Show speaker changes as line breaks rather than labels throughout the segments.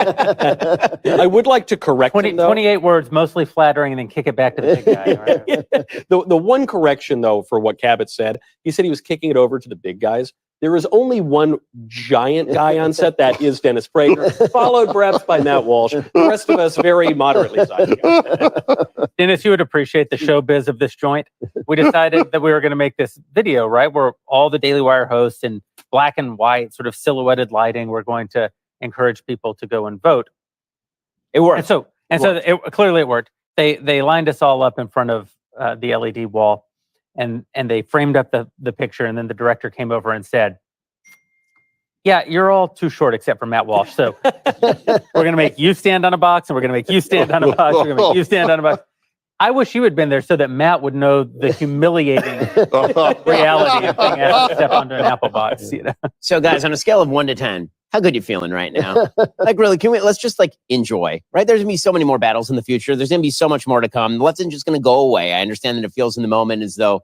I would like to correct him, though.
28 words, mostly flattering, and then kick it back to the big guy. Right?
The one correction, though, for what Cabot said, he said he was kicking it over to the big guys. There is only one giant guy on set, that is Dennis Prager, followed perhaps by Matt Walsh. The rest of us very moderately sized guys.
Dennis, you would appreciate the showbiz of this joint. We decided that we were going to make this video, right, where all the Daily Wire hosts in black and white, sort of silhouetted lighting, we're going to encourage people to go and vote.
It worked.
Clearly it worked. They lined us all up in front of the LED wall. And they framed up the picture, and then the director came over and said, "Yeah, you're all too short except for Matt Walsh. So we're going to make you stand on a box, and we're going to make you stand on a box. We're going to make you stand on a box." I wish you had been there so that Matt would know the humiliating reality of being asked to step onto an apple box. You know?
So, guys, on a scale of 1 to 10, how good you feeling right now? Like, really, let's just enjoy, right? There's gonna be so many more battles in the future. There's gonna be so much more to come. The left's just gonna go away. I understand that it feels in the moment as though,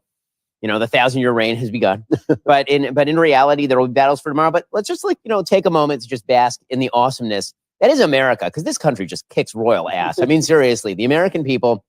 the 1,000-year reign has begun. but in reality, there will be battles for tomorrow. But let's just take a moment to just bask in the awesomeness that is America, because this country just kicks royal ass. I mean, seriously, the American people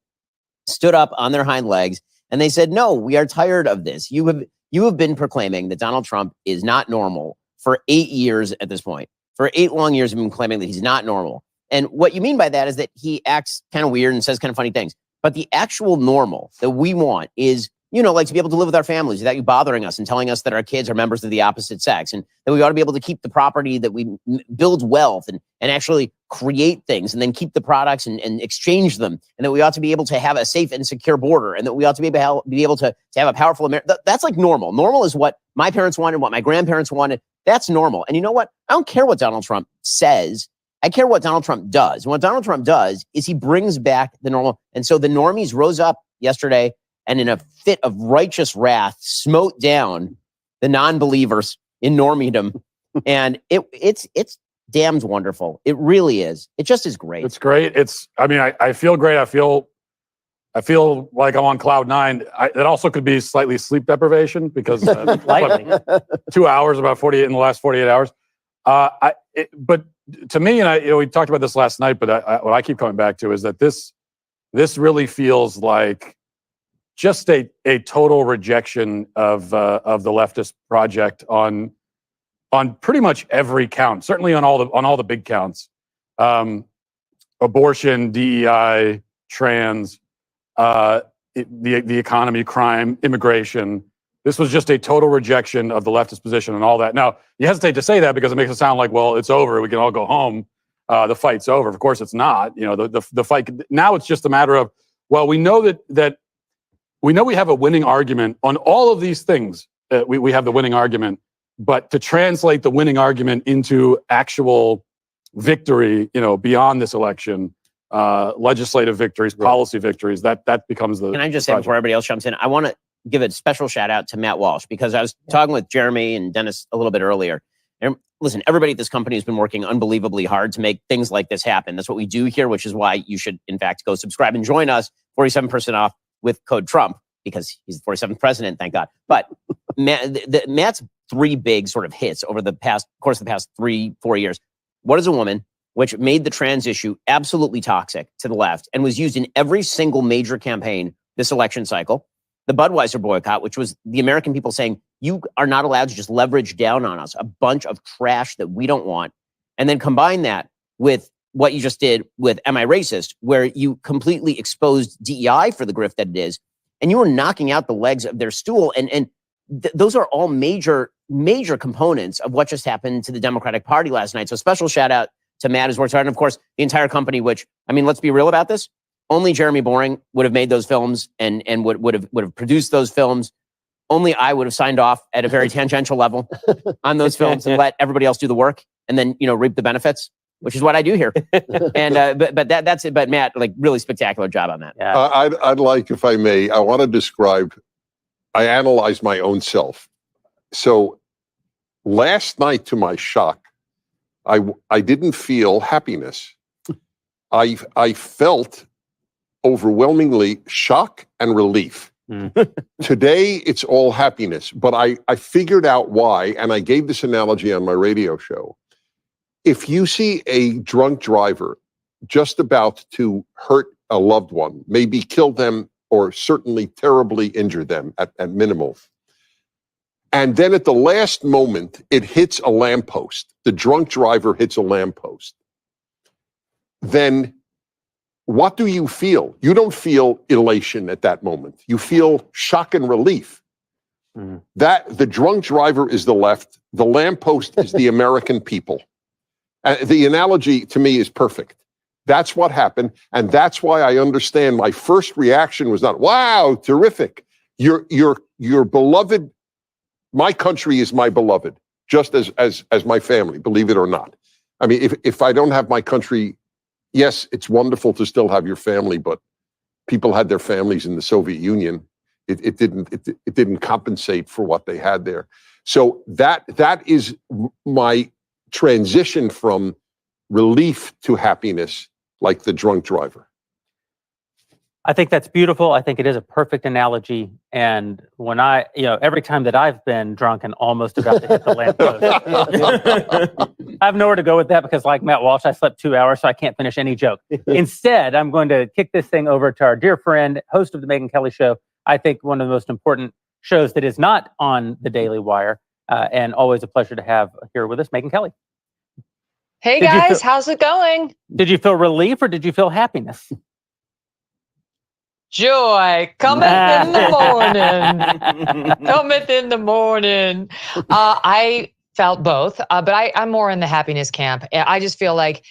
stood up on their hind legs and they said, "No, we are tired of this. You have been proclaiming that Donald Trump is not normal for 8 years at this point. For 8 long years, you've been claiming that he's not normal. And what you mean by that is that he acts kind of weird and says kind of funny things. But the actual normal that we want is, to be able to live with our families without you bothering us and telling us that our kids are members of the opposite sex, and that we ought to be able to keep the property, that we build wealth and actually create things and then keep the products and exchange them, and that we ought to be able to have a safe and secure border, and that we ought to be able to have a powerful America." That's normal. Normal is what my parents wanted, what my grandparents wanted. That's normal. And you know what? I don't care what Donald Trump says. I care what Donald Trump does. And what Donald Trump does is he brings back the normal. And so the normies rose up yesterday and in a fit of righteous wrath smote down the non-believers in normiedom. And it's damned wonderful. It really is. It just is great.
It's great. I feel great. I feel like I'm on cloud 9. It also could be slightly sleep deprivation because 2 hours, about 48 in the last 48 hours. But to me, and we talked about this last night, but what I keep coming back to is that this really feels like just a total rejection of the leftist project on pretty much every count. Certainly on all the big counts, abortion, DEI, trans, the economy, crime, immigration. This was just a total rejection of the leftist position and all that. Now, you hesitate to say that because it makes it sound like, well, it's over. We can all go home. The fight's over. Of course, it's not. The fight now. It's just a matter of, well, we know that we know we have a winning argument on all of these things. We have the winning argument, but to translate the winning argument into actual victory, beyond this election, legislative victories, policy victories, that becomes the.
Can I just say before everybody else jumps in, I want to give a special shout out to Matt Walsh, because I was talking with Jeremy and Dennis a little bit earlier. And listen, everybody at this company has been working unbelievably hard to make things like this happen. That's what we do here, which is why you should, in fact, go subscribe and join us. 47% off with code Trump, because he's the 47th president, thank God. But Matt's 3 big sort of hits over the past 3-4 years. What is a Woman, which made the trans issue absolutely toxic to the left and was used in every single major campaign this election cycle. The Budweiser boycott, which was the American people saying, you are not allowed to just leverage down on us a bunch of trash that we don't want. And then combine that with what you just did with Am I Racist, where you completely exposed DEI for the grift that it is. And you were knocking out the legs of their stool. And those are all major components of what just happened to the Democratic Party last night. So special shout out to Matt as worked hard. And of course, the entire company, which, let's be real about this. Only Jeremy Boring would have made those films and would have produced those films. Only I would have signed off at a very tangential level on those films and let everybody else do the work and then, reap the benefits, which is what I do here. And that's it. But Matt, really spectacular job on that.
Yeah.
I'd like, if I may, I want to describe. I analyzed my own self. So last night, to my shock, I didn't feel happiness. I felt overwhelmingly shock and relief. Today, it's all happiness, but I figured out why, and I gave this analogy on my radio show. if you see a drunk driver just about to hurt a loved one, maybe kill them or certainly terribly injure them at minimal, and then at the last moment, it hits a lamppost, the drunk driver hits a lamppost, then what do you feel? You don't feel elation at that moment. You feel shock and relief. That the drunk driver is the left, the lamppost is the American people. The analogy to me is perfect. That's what happened, and that's why I understand. My first reaction was not, "Wow, terrific! Your beloved, my country is my beloved, just as my family. Believe it or not. I mean, if I don't have my country, yes, it's wonderful to still have your family, but people had their families in the Soviet Union. It didn't compensate for what they had there. So that is my transition from relief to happiness, like the drunk driver."
I think that's beautiful. I think it is a perfect analogy. And when every time that I've been drunk and almost about to hit the lamppost, I have nowhere to go with that because, like Matt Walsh, I slept 2 hours, so I can't finish any joke. Instead, I'm going to kick this thing over to our dear friend, host of the Megyn Kelly Show. I think one of the most important shows that is not on the Daily Wire, and always a pleasure to have here with us, Megyn Kelly.
Hey guys, how's it going?
Did you feel relief or did you feel happiness?
Joy cometh in the morning. Cometh in the morning. I felt both, but I'm more in the happiness camp. I just feel like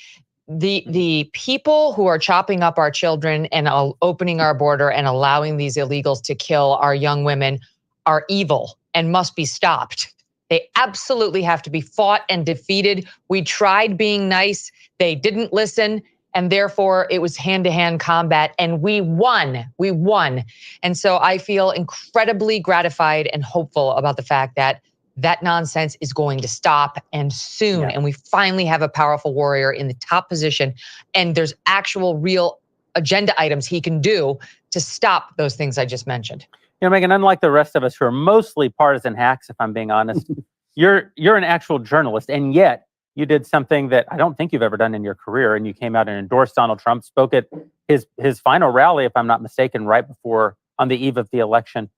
the people who are chopping up our children and opening our border and allowing these illegals to kill our young women are evil and must be stopped. They absolutely have to be fought and defeated. We tried being nice. They didn't listen. And therefore, it was hand-to-hand combat, and we won. We won. And so I feel incredibly gratified and hopeful about the fact that that nonsense is going to stop, and soon. Yeah. And we finally have a powerful warrior in the top position, and there's actual real agenda items he can do to stop those things I just mentioned.
You know, Megyn, unlike the rest of us who are mostly partisan hacks, if I'm being honest, you're an actual journalist, and yet you did something that I don't think you've ever done in your career, and you came out and endorsed Donald Trump, spoke at his final rally, if I'm not mistaken, right before, on the eve of the election.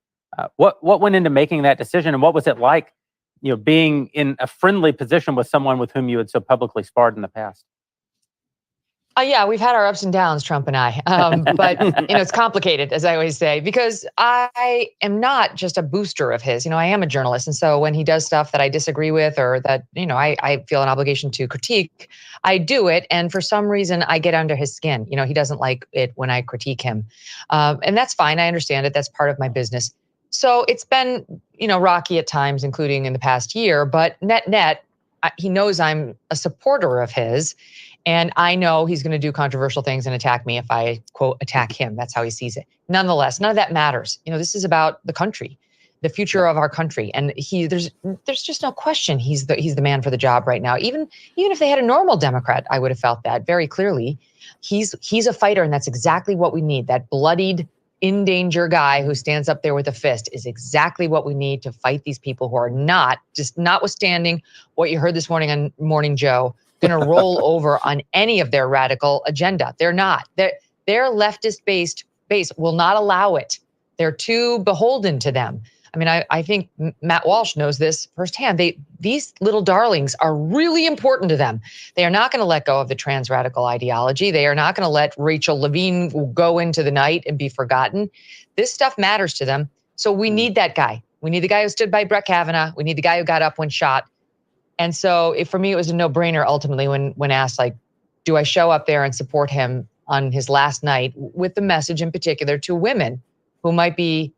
What went into making that decision, and what was it like, being in a friendly position with someone with whom you had so publicly sparred in the past?
Yeah, we've had our ups and downs, Trump and I. But, it's complicated, as I always say, because I am not just a booster of his. I am a journalist. And so when he does stuff that I disagree with or that, I feel an obligation to critique, I do it. And for some reason, I get under his skin. He doesn't like it when I critique him. And that's fine. I understand it. That's part of my business. So it's been, rocky at times, including in the past year. But net, he knows I'm a supporter of his. And I know he's going to do controversial things and attack me if I, quote, attack him. That's how he sees it. Nonetheless, none of that matters. This is about the country, the future of our country. And there's just no question he's the man for the job right now. Even if they had a normal Democrat, I would have felt that very clearly. He's a fighter, and that's exactly what we need. That bloodied, in danger guy who stands up there with a fist is exactly what we need to fight these people who are not, just notwithstanding what you heard this morning on Morning Joe, going to roll over on any of their radical agenda. They're not. Their leftist base will not allow it. They're too beholden to them. I mean, I think Matt Walsh knows this firsthand. These little darlings are really important to them. They are not going to let go of the trans radical ideology. They are not going to let Rachel Levine go into the night and be forgotten. This stuff matters to them. So we need that guy. We need the guy who stood by Brett Kavanaugh. We need the guy who got up when shot. And so for me, it was a no-brainer ultimately when asked, do I show up there and support him on his last night with the message in particular to women who might be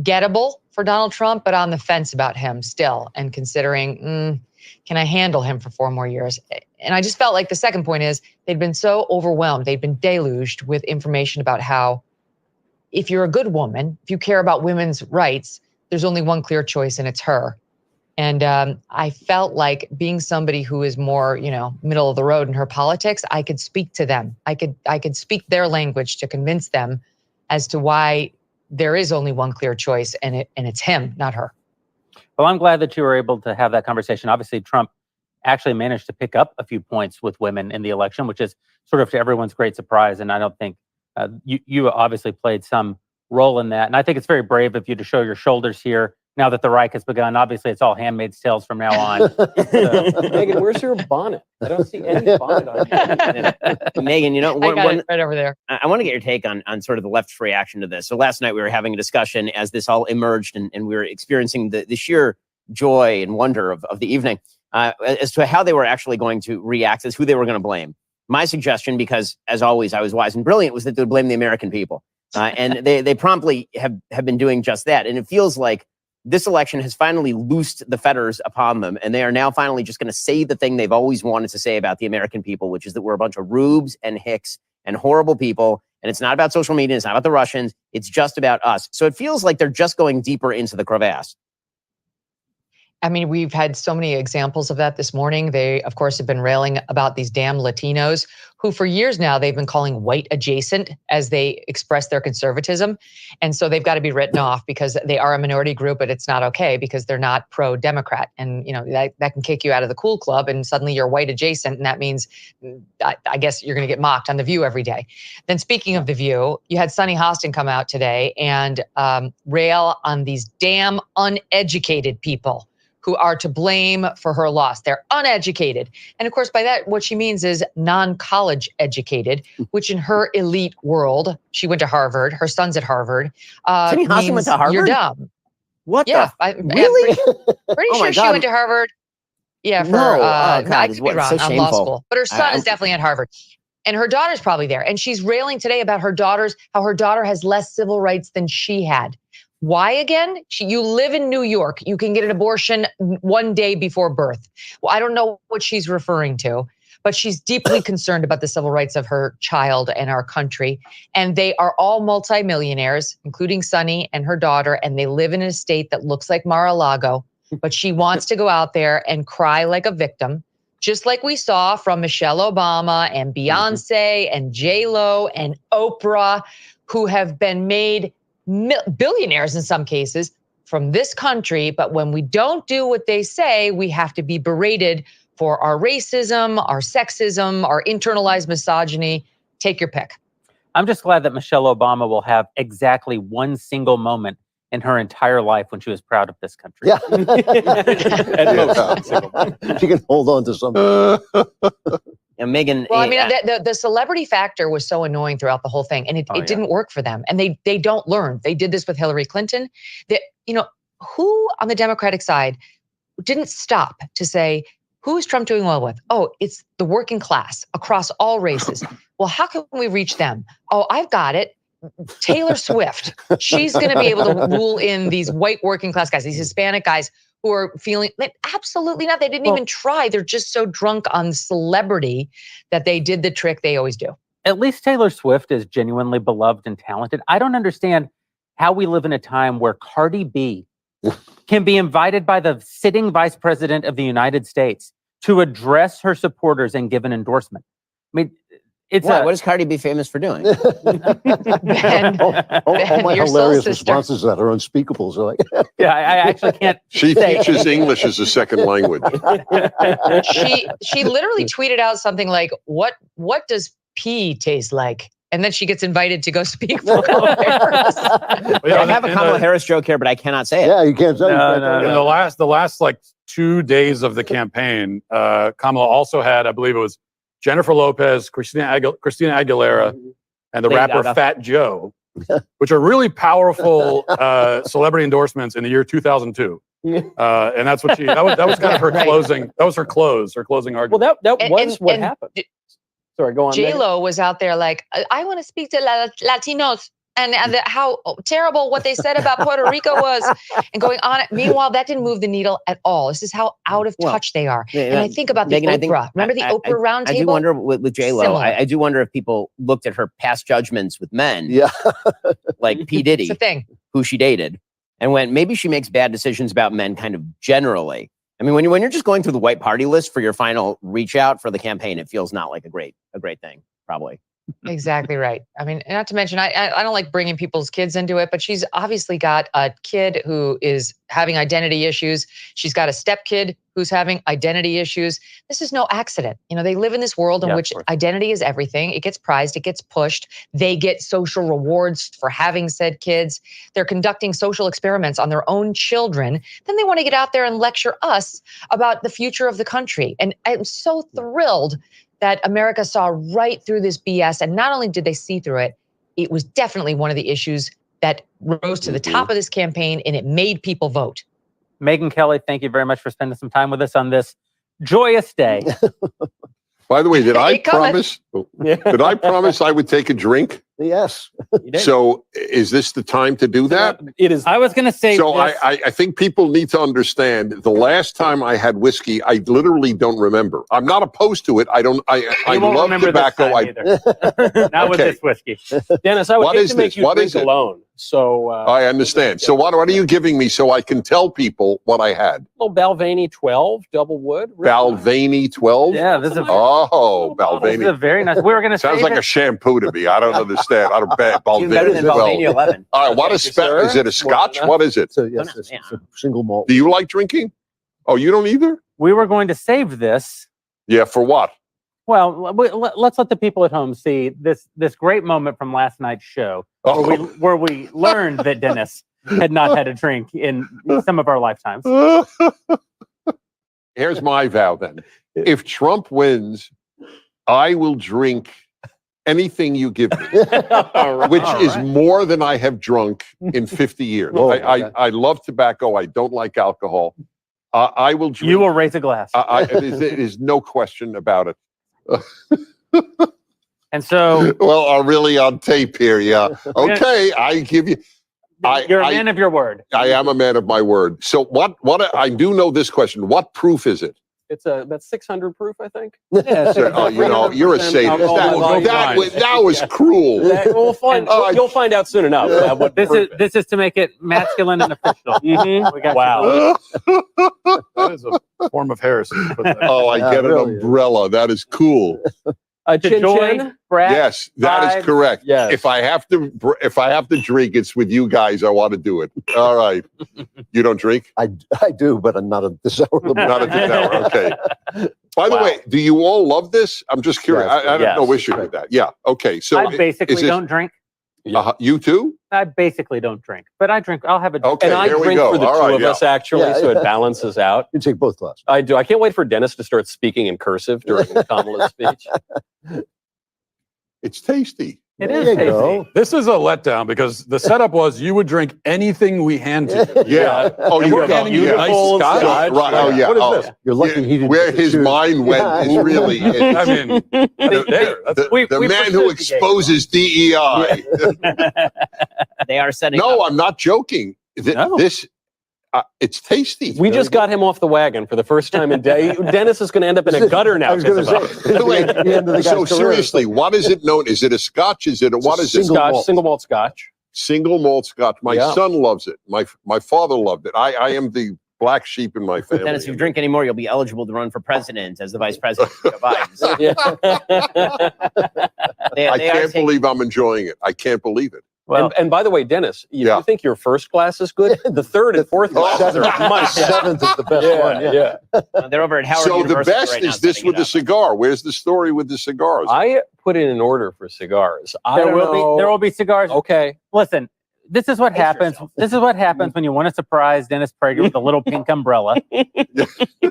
gettable for Donald Trump, but on the fence about him still and considering, can I handle him for 4 more years? And I just felt like the second point is they'd been so overwhelmed. They'd been deluged with information about how if you're a good woman, if you care about women's rights, there's only one clear choice, and it's her. And I felt like being somebody who is more, middle of the road in her politics, I could speak to them. I could speak their language to convince them as to why there is only one clear choice, and it's him, not her.
Well, I'm glad that you were able to have that conversation. Obviously, Trump actually managed to pick up a few points with women in the election, which is sort of to everyone's great surprise. And I don't think you obviously played some role in that. And I think it's very brave of you to show your shoulders here now that the Reich has begun. Obviously, it's all Handmaid's Tales from now on.
Megyn, where's your bonnet? I don't see any bonnet on you.
Megyn,
I got it right over there.
I want to get your take on sort of the left's reaction to this. So last night we were having a discussion as this all emerged, and we were experiencing the sheer joy and wonder of the evening as to how they were actually going to react, as who they were going to blame. My suggestion, because as always I was wise and brilliant, was that they would blame the American people. And they promptly have been doing just that. And it feels like this election has finally loosed the fetters upon them, and they are now finally just going to say the thing they've always wanted to say about the American people, which is that we're a bunch of rubes and hicks and horrible people, and it's not about social media, it's not about the Russians, it's just about us. So it feels like they're just going deeper into the crevasse.
I mean, we've had so many examples of that this morning. They, of course, have been railing about these damn Latinos who for years now they've been calling white adjacent as they express their conservatism. And so they've got to be written off because they are a minority group, but it's not okay because they're not pro-Democrat. And, that can kick you out of the cool club and suddenly you're white adjacent. And that means, I guess you're going to get mocked on The View every day. Then speaking of The View, you had Sunny Hostin come out today and rail on these damn uneducated people who are to blame for her loss. They're uneducated. And of course, by that, what she means is non-college educated, which in her elite world, she went to Harvard, her son's at Harvard.
Sunny Hostin went to Harvard?
You're dumb.
What
Yeah.
Really?
Pretty
Oh my
sure she
God.
went to Harvard. Yeah, for,
No. Oh, God,
I could be
it's
wrong,
so
on law
shameful.
school. But her son is definitely at Harvard. And her daughter's probably there. And she's railing today about how her daughter has less civil rights than she had. Why again? You live in New York. You can get an abortion one day before birth. Well, I don't know what she's referring to, but she's deeply concerned about the civil rights of her child and our country. And they are all multimillionaires, including Sunny and her daughter, and they live in a state that looks like Mar-a-Lago. But she wants to go out there and cry like a victim, just like we saw from Michelle Obama and Beyonce and J-Lo and Oprah, who have been made billionaires in some cases from this country. But when we don't do what they say, we have to be berated for our racism, our sexism, our internalized misogyny. Take your pick.
I'm just glad that Michelle Obama will have exactly one single moment in her entire life when she was proud of this country.
Yeah.
At most.
She can hold on to something.
And Megyn,
Well, I mean, the celebrity factor was so annoying throughout the whole thing, and it didn't work for them. And they don't learn. They did this with Hillary Clinton. Who on the Democratic side didn't stop to say, who is Trump doing well with? Oh, it's the working class across all races. Well, how can we reach them? Oh, I've got it. Taylor Swift. She's going to be able to rule in these white working class guys, these Hispanic guys who are feeling absolutely not. They didn't even try. They're just so drunk on celebrity that they did the trick they always do.
At least Taylor Swift is genuinely beloved and talented. I don't understand how we live in a time where Cardi B can be invited by the sitting vice president of the United States to address her supporters and give an endorsement. I mean,
what is Cardi B famous for doing?
Ben,
all my
your soul
hilarious
sister.
responses to that are unspeakable. So
yeah, I actually can't.
She
say-
teaches English as a second language.
She literally tweeted out something like, "What does pee taste like?" And then she gets invited to go speak for Kamala Harris.
I have a Kamala Harris joke here, but I cannot say it.
yeah, you can't say.
No.
In the last like 2 days of the campaign, Kamala also had, I believe it was Jennifer Lopez, Christina Aguilera, and the
Lady
rapper
Gaga.
Fat Joe, which are really powerful celebrity endorsements in the year 2002. And that's what that was kind of her
Right.
closing. That was her closing argument.
Well, that was what
and
happened. Sorry, go on. Megyn.
J-Lo was out there like, I want to speak to Latinos and how terrible what they said about Puerto Rico was, and going on. Meanwhile, that didn't move the needle at all. This is how out of touch they are. And I think about the
Megyn, I think-
Oprah. Remember the Oprah round
I
table?
do wonder with J-Lo,
Similar.
I do wonder if people looked at her past judgments with men,
Yeah.
like P.
It's
Diddy,
a thing.
who she dated, and went, maybe she makes bad decisions about men kind of generally. I mean, when you're just going through the white party list for your final reach out for the campaign, it feels not like a great thing, probably.
Exactly right. I mean, not to mention, I don't like bringing people's kids into it, but she's obviously got a kid who is having identity issues. She's got a stepkid who's having identity issues. This is no accident. You know, they live in this world in
Yeah, of
which
course.
identity is everything. It gets prized, it gets pushed. They get social rewards for having said kids. They're conducting social experiments on their own children. Then they want to get out there and lecture us about the future of the country. And I'm so thrilled that America saw right through this BS. And not only did they see through it, it was definitely one of the issues that rose to the top of this campaign, and it made people vote.
Megyn Kelly, thank you very much for spending some time with us on this joyous day.
By the way, did I
It cometh.
promise? Did I promise I would take a drink?
Yes.
You did.
So is this the time to do that?
It is.
I was going to say
So
this.
I think people need to understand the last time I had whiskey, I literally don't remember. I'm not opposed to it. I
You won't
love
remember
tobacco.
this time either. Not with
Okay.
this whiskey.
Dennis, I would
What
hate
is
to make
this?
you
What
drink
is it?
alone. So
I understand. So what are you giving me so I can tell people what I had?
little Balvenie 12 double wood.
Balvenie 12?
Yeah, this is a,
Oh,
this is a
Balvenie.
very nice. We were going to
Sounds
save
like
it.
a shampoo to me. I don't understand. I don't bet.
Even better than
Balvenie 12.
Balvenie 11.
All right, what
Thank
is
you, sir.
is it a scotch?
enough.
What is it?
So yes,
no,
it's,
yeah.
it's a single malt.
Do you like drinking? Oh, you don't either?
We were going to save this.
Yeah, for what?
Well, let's let the people at home see this great moment from last night's show
Oh.
where we learned that Dennis had not had a drink in some of our lifetimes.
Here's my vow then. If Trump wins, I will drink anything you give me, which
All
is
right.
more than I have drunk in 50 years.
Oh,
I love tobacco. I don't like alcohol. I will drink.
You will raise a glass.
It is no question about it.
And so
Well, I'm really on tape here. Yeah. Okay. I give you.
you're a man of your word.
I am a man of my word. So what I do know this question. What proof is it?
It's that's 600 proof, I think.
Yeah,
So, oh, you know, you're a
300%
sadist.
alcohol by volume.
That was cruel.
We'll find.
Oh,
You'll find out soon enough. What
This is to make it masculine and official.
Mhm.
We got you.
Wow.
That is a form of heresy. Put that-
Oh, I
Yeah,
get an
really.
umbrella. That is cool.
A
To
chin
joy,
chin.
Brad,
Yes, that is
vibes.
correct.
Yes.
If I have to drink, it's with you guys. I want to do it. All right. You don't drink?
I do, but I'm not at this hour of the morning.
Not at this hour. Okay. By the
Wow.
way, do you all love this? I'm just curious.
Yes.
I have
Yes.
no issue with that. Yeah. Okay. So
I basically
is this-
don't drink.
you too?
I basically don't drink, but I drink. I'll have a drink.
Okay.
And I
here we
drink
go.
for the
All
two
right,
of
yeah.
us, actually,
Yeah.
so it balances out.
You take both glasses.
I do. I can't wait for Dennis to start speaking in cursive during Kamala's speech.
It's tasty.
It
There
is
you
tasty.
go.
This is a letdown because the setup was you would drink anything we hand to you.
Yeah. Oh,
And
you
we're
got
handing you nice
beautiful
scotch.
scotch.
Right. Oh, yeah.
What is
Oh,
this?
You're lucky he didn't.
Where
get to
his
choose.
mind went
Yeah.
is really.
I mean, there. That's
The
We
man who
pursued the game.
exposes DEI.
They are setting
No,
up.
I'm not joking.
No.
This, it's tasty.
We just got him off the wagon for the first time in day. Dennis is going to end up in a gutter now.
I was going to
because
say.
of it.
Wait,
at the end of the
so
guy's career.
seriously, what is it known? Is it a scotch? Is it a, what is it?
single
Scotch,
malt.
single malt scotch.
Single malt scotch. My
Yeah.
son loves it. My father loved it. I am the black sheep in my family.
Dennis, if you drink anymore, you'll be eligible to run for president as the vice president of Joe Biden. So
Yeah.
they
I
are
can't
taking-
believe I'm enjoying it. I can't believe it.
Well,
and by the way, Dennis, you
Yeah.
think your first glass is good? The third and fourth glass are much better.
Seventh is the best one.
Yeah, yeah.
they're over at Howard
So the
University
best
right now
is this
setting
with
it
the
up.
cigar. Where's the story with the cigars?
I put in an order for cigars. I
there
don't
will
know.
be there will be cigars.
Okay.
Listen, this is what
Pace
happens.
yourself.
This is what happens when you want to surprise Dennis Prager with a little pink umbrella.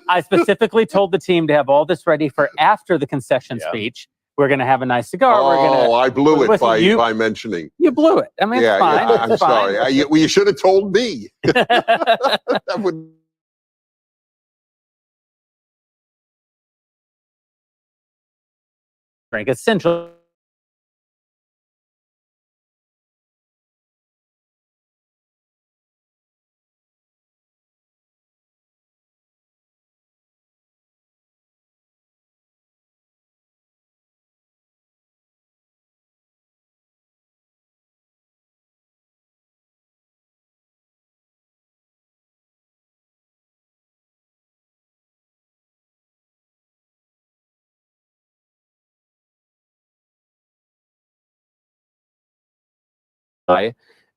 I specifically told the team to have all this ready for after the concession
Yeah.
speech. We're going to have a nice cigar. We're
Oh,
going
I blew it
Listen,
by mentioning.
You blew it. I mean,
Yeah,
it's fine.
yeah. I'm
It's fine.
sorry. You should have told me. That would.
Drink essential.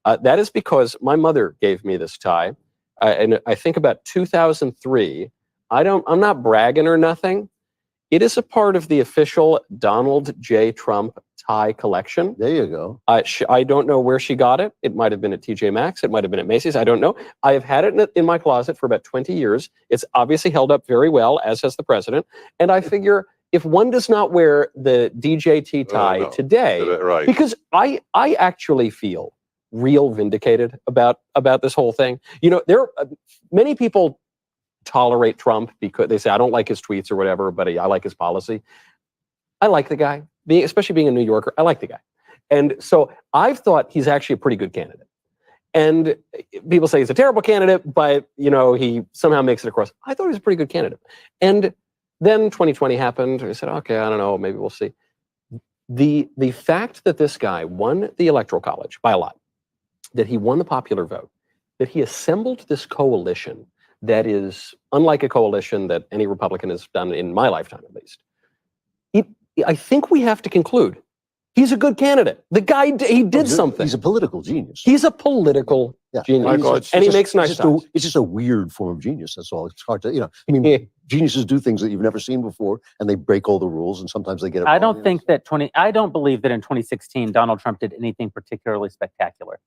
tie. That is because my mother gave me this tie. And I think about 2003. I'm not bragging or nothing. It is a part of the official Donald J. Trump tie collection.
There you go.
I don't know where she got it. It might have been at TJ Maxx. It might have been at Macy's. I don't know. I have had it in my closet for about 20 years. It's obviously held up very well, as has the president. And I figure if one does not wear the DJT tie today,
Right.
because I actually feel real vindicated about this whole thing. You know, there are many people tolerate Trump because they say, I don't like his tweets or whatever, but I like his policy. I like the guy, especially being a New Yorker. I like the guy. And so I've thought he's actually a pretty good candidate. And people say he's a terrible candidate, but, you know, he somehow makes it across. I thought he was a pretty good candidate. And then 2020 happened. I said, okay, I don't know, maybe we'll see. The fact that this guy won the Electoral College by a lot, that he won the popular vote, that he assembled this coalition that is unlike a coalition that any Republican has done in my lifetime, at least. I think we have to conclude he's a good candidate. The guy, he did something.
He's a political genius.
He's a political genius.
Michael,
And he makes nice ties.
It's just a weird form of genius. That's all. It's hard to, I mean, geniuses do things that you've never seen before, and they break all the rules, and sometimes they get it
I
wrong,
don't think that I don't believe that in 2016 Donald Trump did anything particularly spectacular.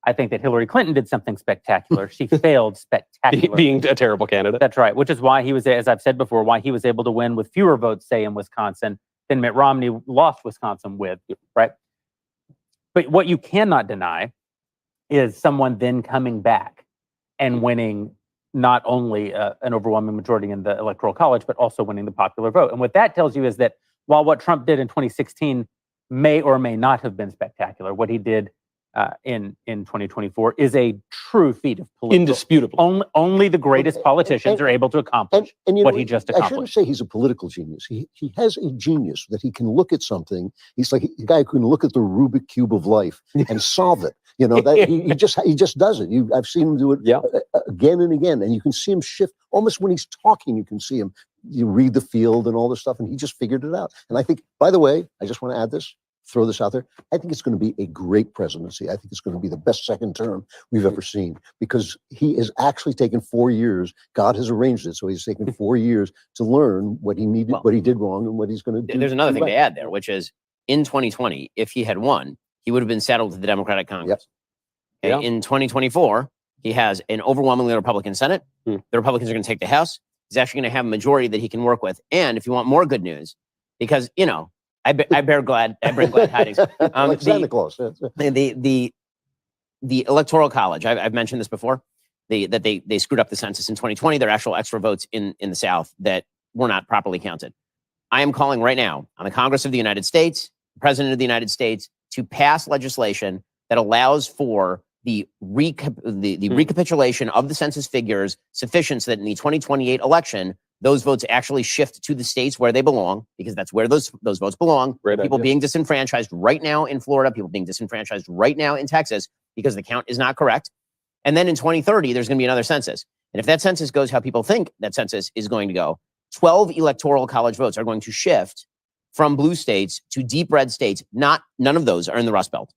I think that Hillary Clinton did something spectacular. She failed spectacularly.
Being a terrible candidate.
That's right, which is why he was, as I've said before, why he was able to win with fewer votes, say, in Wisconsin, than Mitt Romney lost Wisconsin with, right? But what you cannot deny is someone then coming back and winning not only an overwhelming majority in the Electoral College, but also winning the popular vote. And what that tells you is that while what Trump did in 2016 may or may not have been spectacular, what he did in 2024 is a true feat of political.
Indisputable.
Only the greatest politicians are able to accomplish
and
what he just
I shouldn't
accomplished.
say he's a political genius. He has a genius that he can look at something. He's like a guy who can look at the Rubik cube of life and solve it. You know, that he just does it. I've seen him do it again and again, and you can see him shift. Almost when he's talking, you can see him. You read the field and all this stuff, and he just figured it out. And I think, by the way, I just want to add this. Throw this out there. I think it's going to be a great presidency. I think it's going to be the best second term we've ever seen, because he has actually taken 4 years. God has arranged it, so he's taken 4 years to learn what he needed, what he did wrong, and what he's going to do.
There's another thing
right.
to add there, which is in 2020, if he had won, he would have been saddled with the Democratic Congress.
Yep.
Okay, in 2024, he has an overwhelmingly Republican Senate. The Republicans are going to take the House. He's actually going to have a majority that he can work with. And if you want more good news, because, you know, I bring glad tidings.
Like Santa Claus.
The Electoral College, I've mentioned this before, that they screwed up the census in 2020. There are actual extra votes in the South that were not properly counted. I am calling right now on the Congress of the United States, the President of the United States, to pass legislation that allows for the recapitulation of the census figures sufficient so that in the 2028 election, those votes actually shift to the states where they belong, because that's where those votes belong.
Great
people
idea.
being disenfranchised right now in Florida, people being disenfranchised right now in Texas because the count is not correct. And then in 2030, there's going to be another census. And if that census goes how people think that census is going to go, 12 electoral college votes are going to shift from blue states to deep red states. None of those are in the Rust Belt.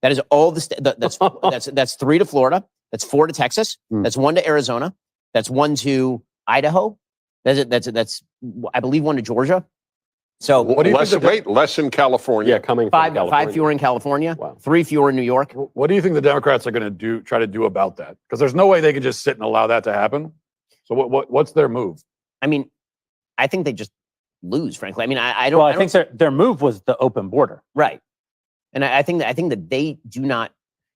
That is all that's 3 to Florida. That's 4 to Texas. That's 1 to Arizona. That's 1 to Idaho. That's I believe 1 to Georgia. So
What do you think
less in California.
Yeah, coming from
5
California.
fewer in California.
Wow.
3 fewer in New York.
What do you think the Democrats are going to try to do about that? Because there's no way they can just sit and allow that to happen. So what's their move?
I mean, I think they just lose. Frankly, I mean, I don't.
Well, I think their move was the open border.
Right. And I think that they do not.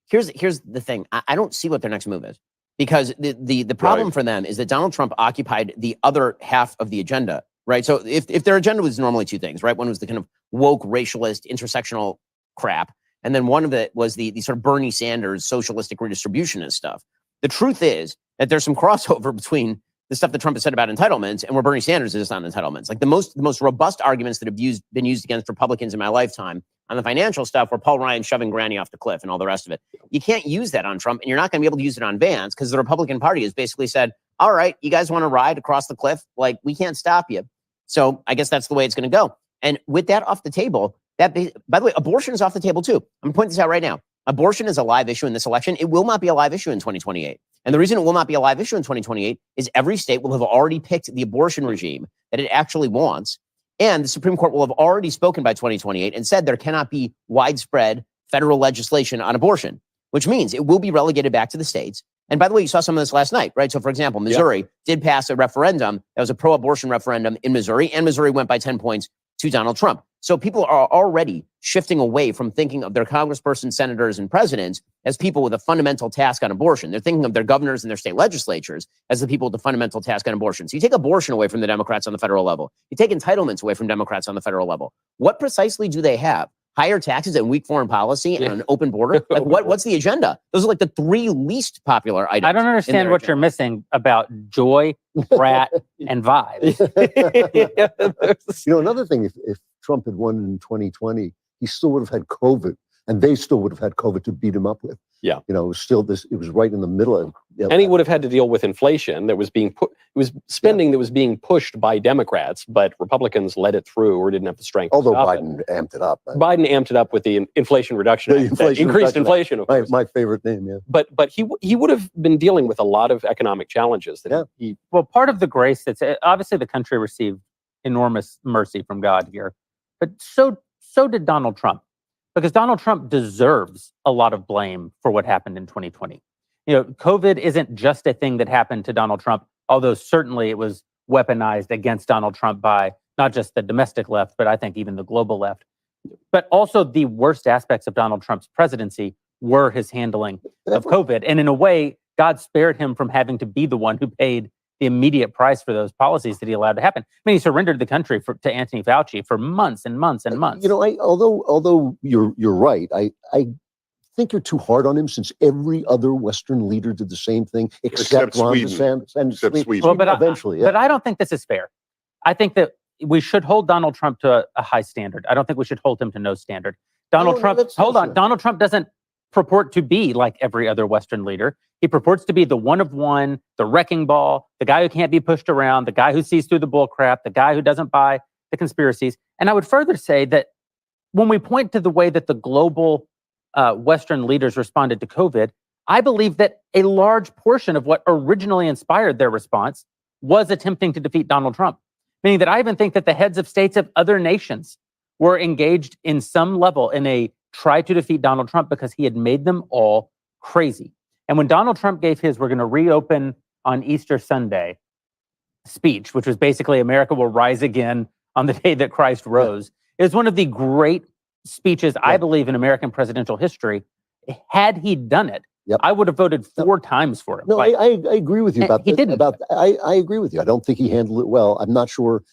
Here's the thing. I don't see what their next move is, because the problem for them is that Donald Trump occupied the other half of the agenda. Right. So if their agenda was normally 2 things, right? One was the kind of woke, racialist, intersectional crap, and then one of it was the sort of Bernie Sanders socialistic redistributionist stuff. The truth is that there's some crossover between the stuff that Trump has said about entitlements and where Bernie Sanders is on entitlements. Like the most robust arguments that have been used against Republicans in my lifetime on the financial stuff were Paul Ryan shoving Granny off the cliff and all the rest of it. You can't use that on Trump, and you're not going to be able to use it on Vance, because the Republican Party has basically said, all right, you guys want to ride across the cliff? Like, we can't stop you. So I guess that's the way it's going to go. And with that off the table, by the way, abortion is off the table too. I'm going to point this out right now. Abortion is a live issue in this election. It will not be a live issue in 2028. And the reason it will not be a live issue in 2028 is every state will have already picked the abortion regime that it actually wants. And the Supreme Court will have already spoken by 2028 and said there cannot be widespread federal legislation on abortion, which means it will be relegated back to the states. And by the way, you saw some of this last night, right? So for example, Missouri did pass a referendum that was a pro-abortion referendum in Missouri, and Missouri went by 10 points to Donald Trump. So people are already shifting away from thinking of their congresspersons, senators, and presidents as people with a fundamental task on abortion. They're thinking of their governors and their state legislatures as the people with the fundamental task on abortion. So you take abortion away from the Democrats on the federal level. You take entitlements away from Democrats on the federal level. What precisely do they have? Higher taxes and weak foreign policy and an open border? Like what's the agenda? Those are like the three least popular items.
I don't understand what you're missing about joy, brat, and vibes.
Another thing, if Trump had won in 2020, he still would have had COVID, and they still would have had COVID to beat him up with.
Yeah.
It was still this, it was right in the middle of.
And he would have had to deal with inflation that was being put, it was spending that was being pushed by Democrats, but Republicans let it through or didn't have the strength.
Although
to stop
Biden amped it up.
Biden amped it up with the Inflation Reduction Act, that increased inflation. Of course.
My favorite name, yeah.
But he would have been dealing with a lot of economic challenges. That
Well, part of the grace that's obviously the country received enormous mercy from God here, but so did Donald Trump, because Donald Trump deserves a lot of blame for what happened in 2020. COVID isn't just a thing that happened to Donald Trump, although certainly it was weaponized against Donald Trump by not just the domestic left, but I think even the global left. But also the worst aspects of Donald Trump's presidency were his handling of COVID. And in a way, God spared him from having to be the one who paid the immediate price for those policies that he allowed to happen. I mean, he surrendered the country to Anthony Fauci for months and months and months.
Although you're right, I think you're too hard on him, since every other Western leader did the same thing except Ron DeSantis and Sweden.
Well,
but
eventually,
but I don't think this is fair. I think that we should hold Donald Trump to a high standard. I don't think we should hold him to no standard. Donald Trump doesn't purport to be like every other Western leader. He purports to be the one of one, the wrecking ball, the guy who can't be pushed around, the guy who sees through the bull crap, the guy who doesn't buy the conspiracies. And I would further say that when we point to the way that the global Western leaders responded to COVID, I believe that a large portion of what originally inspired their response was attempting to defeat Donald Trump. Meaning that I even think that the heads of states of other nations were engaged in some level in a try to defeat Donald Trump, because he had made them all crazy. And when Donald Trump gave his "we're going to reopen on Easter Sunday" speech, which was basically America will rise again on the day that Christ rose, it was one of the great speeches, I believe, in American presidential history. Had he done it, I would have voted 4 times for him.
No, I agree with you about
he didn't.
I agree with you. I don't think he handled it well. I'm not sure.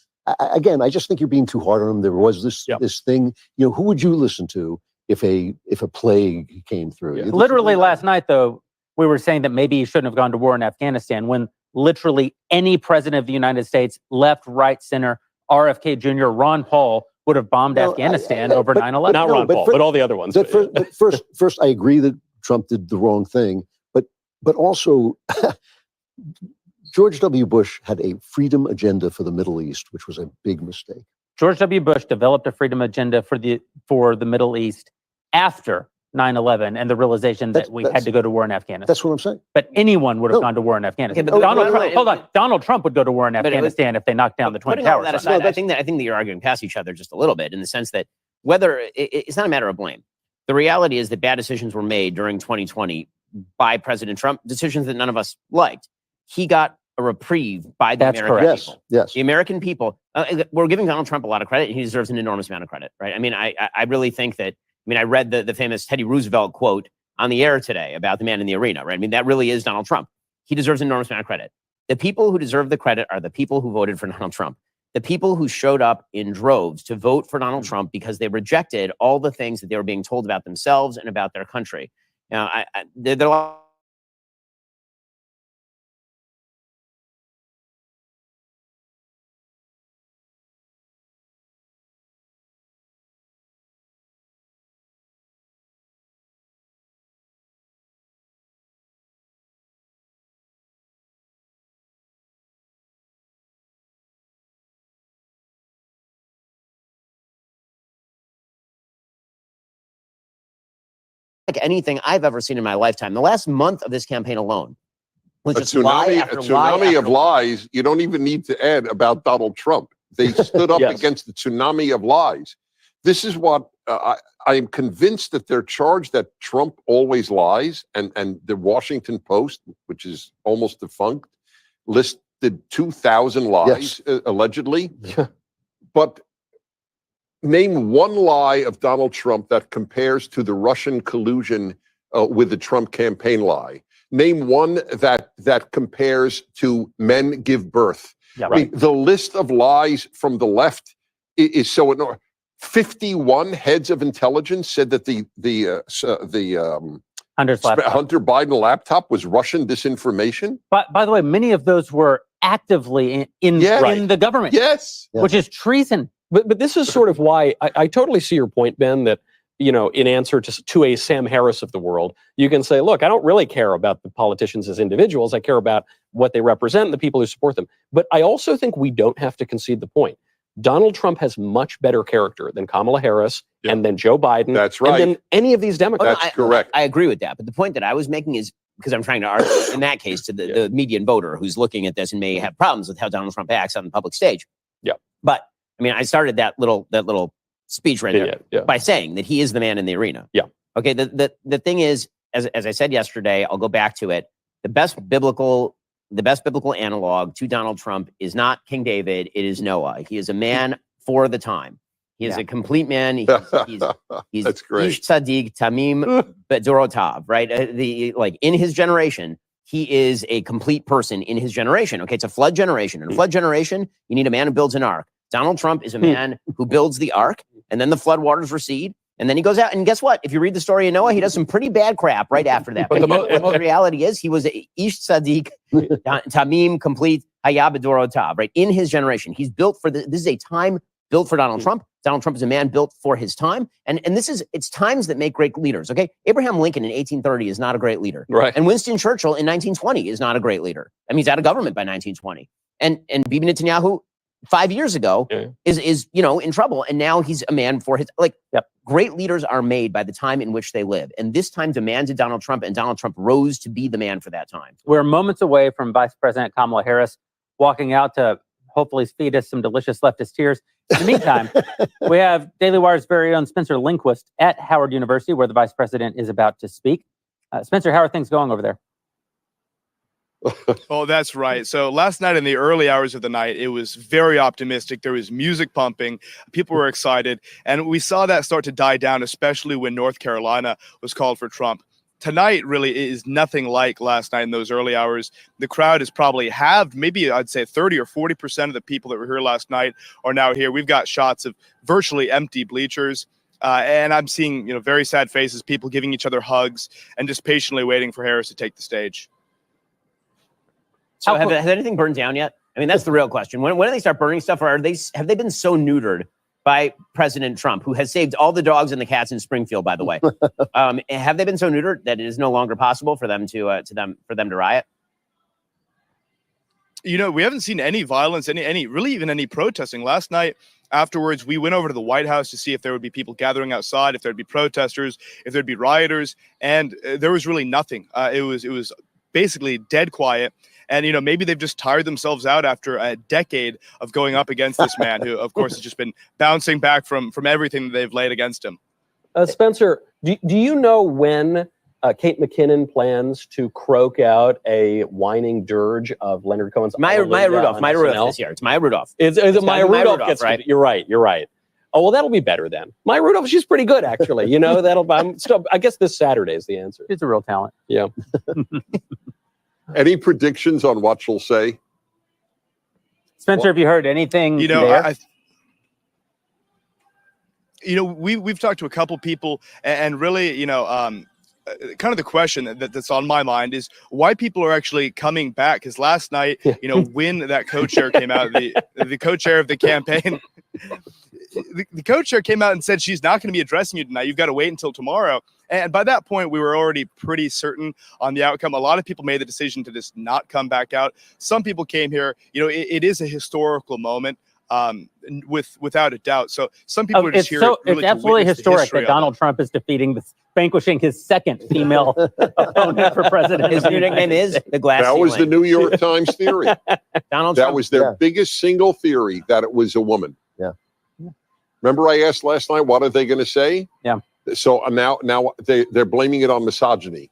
Again, I just think you're being too hard on him. There was this thing. Who would you listen to if a plague came through?
Literally last night, though, we were saying that maybe he shouldn't have gone to war in Afghanistan, when literally any president of the United States, left, right, center, RFK Jr., Ron Paul, would have bombed Afghanistan over 9/11.
Not Ron Paul, but all the other ones.
But first, I agree that Trump did the wrong thing, but also George W. Bush had a freedom agenda for the Middle East, which was a big mistake.
George W. Bush developed a freedom agenda for the Middle East after 9/11 and the realization that we had to go to war in Afghanistan.
That's what I'm saying.
But anyone would have gone to war in Afghanistan.
Okay, but
hold on. Donald Trump would go to war in Afghanistan if they knocked down the Twin
Putting all
Towers.
that aside, I think that you're arguing past each other just a little bit, in the sense that it's not a matter of blame. The reality is that bad decisions were made during 2020 by President Trump, decisions that none of us liked. He got a reprieve by the American people.
Yes.
The American people, we're giving Donald Trump a lot of credit, and he deserves an enormous amount of credit, right? I mean, I really think that, I read the famous Teddy Roosevelt quote on the air today about the man in the arena, right? I mean, that really is Donald Trump. He deserves an enormous amount of credit. The people who deserve the credit are the people who voted for Donald Trump. The people who showed up in droves to vote for Donald Trump because they rejected all the things that they were being told about themselves and about their country. Now, there are a lot like anything I've ever seen in my lifetime. The last month of this campaign alone was
A
just lie
tsunami,
after
a
lie
tsunami
after
of
lie.
lies. You don't even need to add about Donald Trump. They stood up
Yes.
against the tsunami of lies. This is what I am convinced that they're charged that Trump always lies, and the Washington Post, which is almost defunct, listed 2,000 lies allegedly.
Yeah.
But name one lie of Donald Trump that compares to the Russian collusion with the Trump campaign lie. Name one that compares to men give birth.
Yeah,
I mean, the list of lies from the left is so enormous. 51 heads of intelligence said that the
Hunter's laptop.
Hunter Biden laptop was Russian disinformation.
But by the way, many of those were actively in the government,
Yes.
which is treason.
But this is sort of why I totally see your point, Ben, that, you know, in answer to a Sam Harris of the world, you can say, look, I don't really care about the politicians as individuals. I care about what they represent and the people who support them. But I also think we don't have to concede the point. Donald Trump has much better character than Kamala Harris and then Joe Biden.
That's right.
And then any of these Democrats.
That's correct.
I agree with that. But the point that I was making is, because I'm trying to argue in that case to the median voter who's looking at this and may have problems with how Donald Trump acts on the public stage.
Yeah.
But I mean, I started that little speech right there by saying that he is the man in the arena.
Yeah.
Okay. The thing is, as I said yesterday, I'll go back to it. The best biblical analog to Donald Trump is not King David. It is Noah. He is a man for the time. He is a complete man. He's
That's great.
Ish Tzaddik Tamim Bedorotav, right? In his generation, he is a complete person in his generation. Okay, it's a flood generation. In a flood generation, you need a man who builds an ark. Donald Trump is a man who builds the ark, and then the flood waters recede, and then he goes out. And guess what? If you read the story of Noah, he does some pretty bad crap right after that. But the reality is, he was a Ish Tzaddik Tamim complete Haya Bedorotav, right? In his generation, he's built for this is a time built for Donald Trump. Donald Trump is a man built for his time. And it's times that make great leaders, okay? Abraham Lincoln in 1830 is not a great leader.
Right.
And Winston Churchill in 1920 is not a great leader. I mean, he's out of government by 1920. And Bibi Netanyahu 5 years ago is in trouble. And now he's a man for his, great leaders are made by the time in which they live. And this time demanded Donald Trump, and Donald Trump rose to be the man for that time.
We're moments away from Vice President Kamala Harris walking out to hopefully feed us some delicious leftist tears. In the meantime, we have Daily Wire's very own Spencer Lindquist at Howard University, where the vice president is about to speak. Spencer, how are things going over there?
Oh, that's right. So last night in the early hours of the night, it was very optimistic. There was music pumping. People were excited. And we saw that start to die down, especially when North Carolina was called for Trump. Tonight really is nothing like last night in those early hours. The crowd is probably halved. Maybe I'd say 30 or 40% of the people that were here last night are now here. We've got shots of virtually empty bleachers. And I'm seeing, very sad faces, people giving each other hugs and just patiently waiting for Harris to take the stage.
So has anything burned down yet? I mean, that's the real question. When do they start burning stuff, or have they been so neutered by President Trump, who has saved all the dogs and the cats in Springfield, by the way? Have they been so neutered that it is no longer possible for them to riot?
We haven't seen any violence, even any protesting. Last night, afterwards, we went over to the White House to see if there would be people gathering outside, if there'd be protesters, if there'd be rioters, and there was really nothing. It was basically dead quiet. And, maybe they've just tired themselves out after a decade of going up against this man who, of course, has just been bouncing back from everything that they've laid against him.
Spencer, do you know when Kate McKinnon plans to croak out a whining dirge of Leonard Cohen's
Maya Rudolph this year? It's Maya Rudolph.
It's Maya Rudolph, right? You're right. Oh, well, that'll be better then. Maya Rudolph, she's pretty good, actually. I guess this Saturday is the answer.
She's a real talent.
Yeah.
Any predictions on what she'll say?
Spencer, have you heard anything?
We've talked to a couple people, and really, kind of the question that's on my mind is why people are actually coming back. Because last night, when that co-chair came out, the co-chair of the campaign, the co-chair came out and said she's not going to be addressing you tonight. You've got to wait until tomorrow. And by that point, we were already pretty certain on the outcome. A lot of people made the decision to just not come back out. Some people came here. It is a historical moment. without a doubt. So some people are just here. Really
it's absolutely historic that Donald Trump is vanquishing his second female opponent for president.
His new nickname is the glass
That was the
ceiling.
New York Times theory.
Donald
That
Trump.
was their biggest single theory, that it was a woman.
Yeah.
Remember I asked last night, what are they going to say?
Yeah.
So now they're blaming it on misogyny.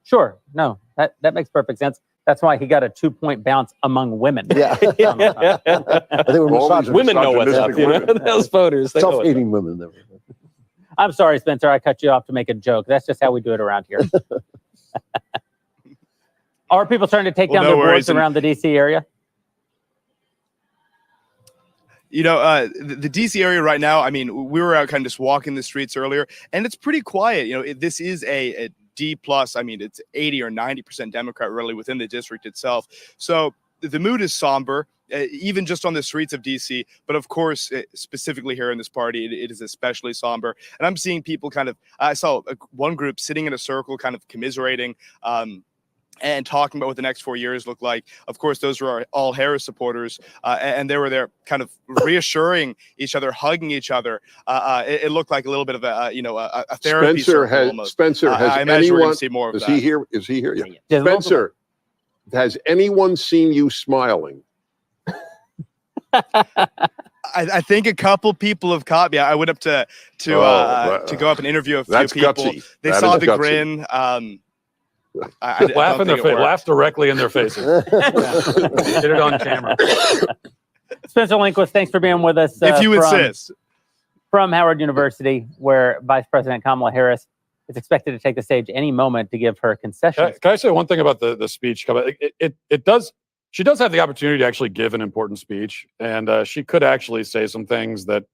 Sure. No, that makes perfect sense. That's why he got a 2-point bounce among women.
Yeah. They were misogynist.
Women know what's up. You know? Those voters. They know what's up.
Self-hating women.
I'm sorry, Spencer. I cut you off to make a joke. That's just how we do it around here. Are people starting to take down their boards around the D.C. area?
You know, the DC area right now, I mean, we were out kind of just walking the streets earlier, and it's pretty quiet. You know, this is a D+. I mean, it's 80 or 90% Democrat really within the district itself. So the mood is somber, even just on the streets of DC. But of course, specifically here in this party, it is especially somber. And I'm seeing people kind of, I saw one group sitting in a circle, kind of commiserating, and talking about what the next 4 years look like. Of course, those were all Harris supporters, and they were there kind of reassuring each other, hugging each other. It looked like a little bit of a therapy circle almost.
Spencer, has
I imagine we're
anyone,
gonna see more of
is
that.
he here? Is he here? Yeah.
Yeah.
Spencer, has anyone seen you smiling?
I think a couple people have caught me. I went up to go up and interview a few
That's
people.
gutsy.
They
That
saw
is
the
gutsy.
grin.
Laugh directly in their faces. Get it on camera.
Spencer Lindquist, thanks for being with us.
If you insist.
From Howard University, where Vice President Kamala Harris is expected to take the stage any moment to give her concessions.
Can I say one thing about the speech? It does. She does have the opportunity to actually give an important speech, and she could actually say some things that,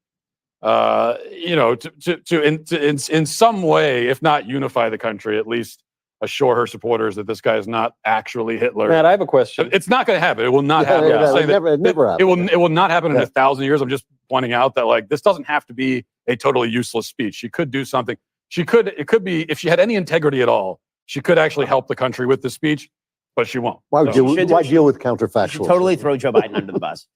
in some way, if not unify the country, at least assure her supporters that this guy is not actually Hitler.
Matt, I have a question.
It's not going to happen. It will not happen.
Yeah,
I'm saying
it never happens.
It will not happen in 1,000 years. I'm just pointing out that this doesn't have to be a totally useless speech. She could do something. It could be, if she had any integrity at all, she could actually help the country with this speech, but she won't.
Why
So-
deal with
You
counterfactual?
should totally throw Joe Biden under the bus.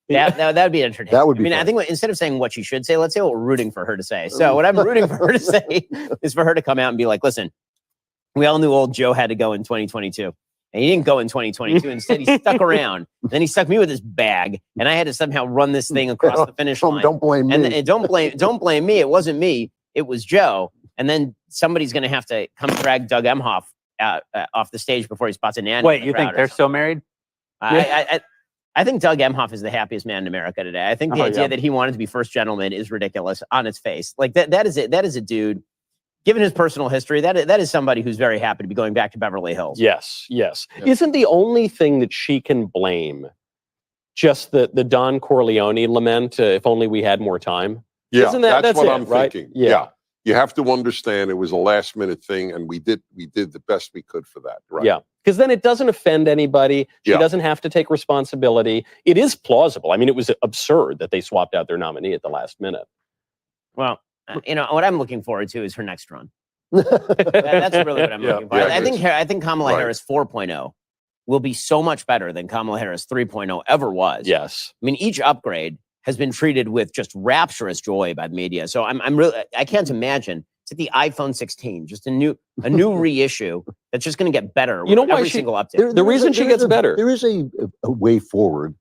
That'd be entertaining.
That would be
I mean, I
fun.
think instead of saying what she should say, let's say what we're rooting for her to say. So what I'm rooting for her to say is for her to come out and be like, listen, we all knew old Joe had to go in 2022. And he didn't go in 2022. Instead, he stuck around. Then he stuck me with his bag, and I had to somehow run this thing across the finish line.
Don't blame me.
And don't blame me. It wasn't me. It was Joe. And then somebody's going to have to come drag Doug Emhoff out off the stage before he spots a nanny.
Wait, you think they're still married?
I think Doug Emhoff is the happiest man in America today. I think the idea that he wanted to be first gentleman is ridiculous on its face. Like that is it. That is a dude. Given his personal history, that is somebody who's very happy to be going back to Beverly Hills.
Yes. Isn't the only thing that she can blame just the Don Corleone lament? If only we had more time.
Yeah,
Isn't
that's what
it,
I'm
right?
thinking.
Yeah.
You have to understand it was a last minute thing, and we did the best we could for that. Right.
Yeah. Because then it doesn't offend anybody. She doesn't have to take responsibility. It is plausible. I mean, it was absurd that they swapped out their nominee at the last minute.
Well, what I'm looking forward to is her next run. That's really what I'm looking for. I think Kamala Harris 4.0 will be so much better than Kamala Harris 3.0 ever was.
Yes.
I mean, each upgrade has been treated with just rapturous joy by the media. So I can't imagine. It's like the iPhone 16, just a new reissue that's just going to get better with every single update.
The reason she gets better.
There is a way forward,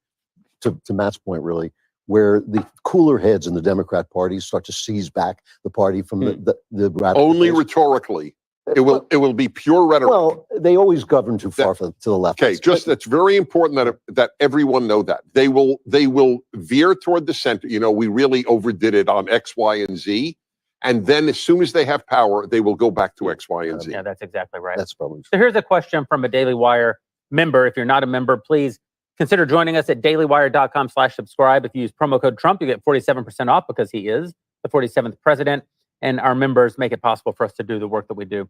to Matt's point, really, where the cooler heads in the Democrat Party start to seize back the party from the radical.
Only
base.
Rhetorically. It will be pure rhetoric.
Well, they always govern too far to the left.
Okay, that's very important that everyone know that. They will veer toward the center. We really overdid it on X, Y, and Z. And then as soon as they have power, they will go back to X, Y, and Z.
Yeah, that's exactly right.
That's probably true.
So here's a question from a Daily Wire member. If you're not a member, please consider joining us at dailywire.com/subscribe. If you use promo code Trump, you get 47% off because he is the 47th president. And our members make it possible for us to do the work that we do.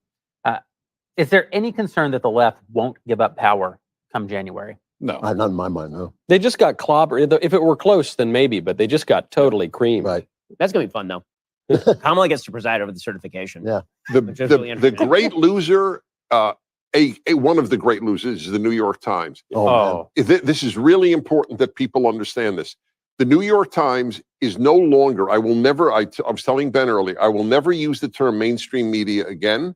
Is there any concern that the left won't give up power come January?
No.
Not in my mind, no.
They just got clobbered. If it were close, then maybe, but they just got totally creamed.
Right.
That's going to be fun, though. Kamala gets to preside over the certification.
Yeah.
The great loser, one of the great losers is the New York Times.
Oh.
This is really important that people understand this. The New York Times is no longer, I was telling Ben earlier, I will never use the term mainstream media again.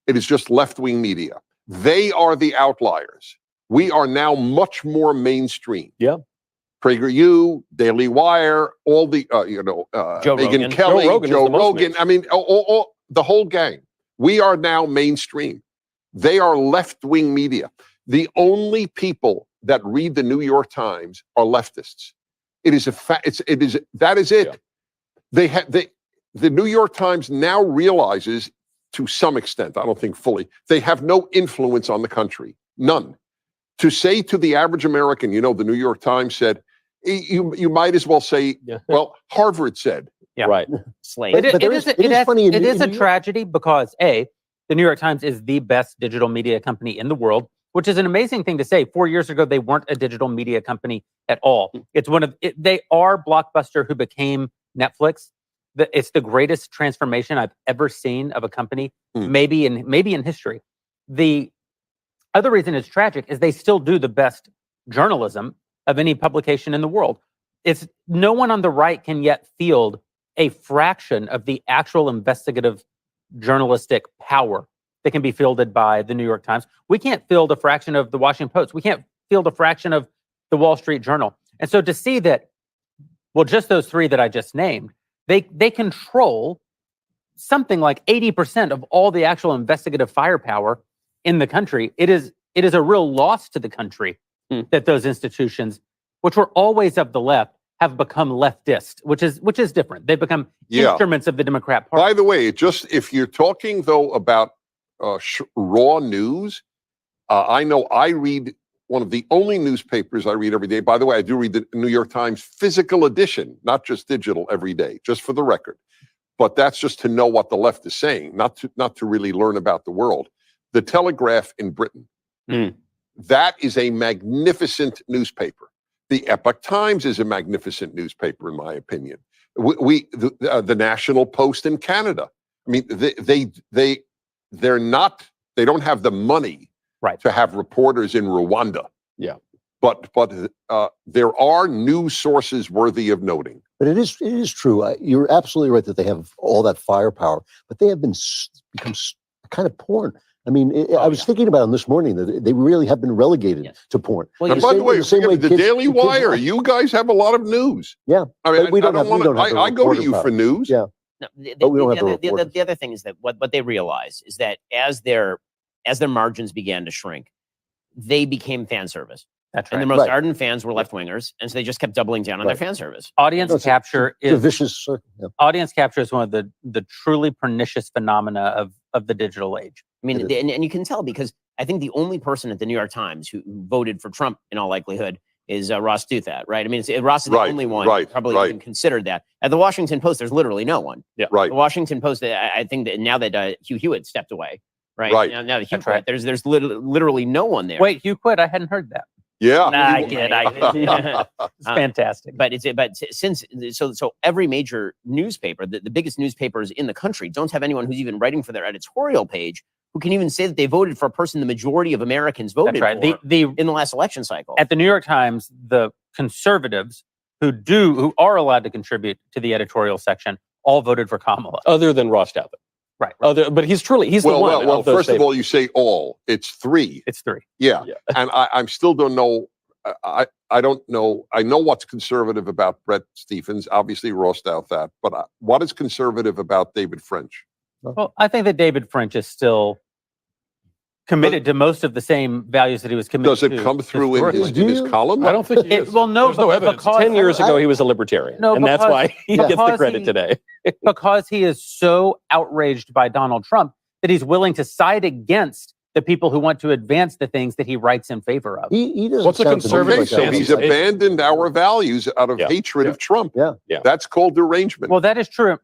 It is just left-wing media. They are the outliers. We are now much more mainstream.
Yeah.
PragerU, Daily Wire, all the,
Joe
Megyn
Rogan.
Kelly,
Joe Rogan is
Joe
the most
Rogan. I mean, the whole gang. We are now mainstream. They are left-wing media. The only people that read the New York Times are leftists. It is a fact. That is it.
Yeah.
The New York Times now realizes, to some extent, I don't think fully, they have no influence on the country. None. To say to the average American, the New York Times said, you might as well say, well, Harvard said.
Yeah.
Right.
Slave.
It is
funny.
It is a tragedy because the New York Times is the best digital media company in the world, which is an amazing thing to say. 4 years ago, they weren't a digital media company at all. It's they are Blockbuster who became Netflix. It's the greatest transformation I've ever seen of a company, maybe in history. The other reason it's tragic is they still do the best journalism of any publication in the world. It's no one on the right can yet field a fraction of the actual investigative journalistic power that can be fielded by the New York Times. We can't field a fraction of the Washington Post. We can't field a fraction of the Wall Street Journal. And so to see that, well, just those three that I just named, they control something like 80% of all the actual investigative firepower in the country. It is a real loss to the country that those institutions, which were always of the left, have become leftist, which is different. They've become instruments of the Democrat Party.
By the way, if you're talking though about raw news, I know I read one of the only newspapers I read every day. By the way, I do read the New York Times physical edition, not just digital every day, just for the record. But that's just to know what the left is saying, not to really learn about the world. The Telegraph in Britain, that is a magnificent newspaper. The Epoch Times is a magnificent newspaper, in my opinion. The National Post in Canada. I mean, they don't have the money to have reporters in Rwanda.
Yeah.
But there are news sources worthy of noting.
But it is true. You're absolutely right that they have all that firepower, but they have become kind of porn. I mean, I was thinking about them this morning that they really have been relegated to porn.
Well,
And by the way, the Daily Wire, you guys have a lot of news.
Yeah.
I mean,
we don't have
I go to you for news.
Yeah.
No,
But we don't have
the other thing is that what they realize is that as their margins began to shrink, they became fan service.
That's
And
right.
the most ardent fans were left wingers, and so they just kept doubling down on their fan service.
Audience capture
It's a
is
vicious circle. Yeah.
audience capture is one of the truly pernicious phenomena of the digital age.
I mean, and you can tell because I think the only person at the New York Times who voted for Trump in all likelihood is Ross Douthat, right? I mean, Ross is the only one who probably even considered that. At the Washington Post, there's literally no one.
Yeah.
Right.
The Washington Post, I think that now that Hugh Hewitt stepped away, right?
Right.
Now that Hugh quit, there's literally no one there.
Wait, Hugh quit? I hadn't heard that.
Yeah.
Nah, I kid. It's fantastic.
So every major newspaper, the biggest newspapers in the country, don't have anyone who's even writing for their editorial page who can even say that they voted for a person the majority of Americans voted
That's right.
for in the last election cycle.
At the New York Times, the conservatives who are allowed to contribute to the editorial section all voted for Kamala.
Other than Ross Douthat.
Right.
But he's the one.
Well, first of all, you say all. It's three.
It's three.
Yeah. And I still don't know. I don't know. I know what's conservative about Brett Stephens, obviously Ross Douthat, but what is conservative about David French?
Well, I think that David French is still committed to most of the same values that he was committed to.
Does it come through in his column?
I don't think he is.
Well, no,
there's no evidence. 10 years ago, he was a libertarian.
No,
and that's why he gets the credit today.
Because he is so outraged by Donald Trump that he's willing to side against the people who want to advance the things that he writes in favor of.
He doesn't
What's a
sound to me
conservative
like
So
that.
he's abandoned our values out of hatred of Trump.
Yeah.
That's called derangement.
Well, that is true.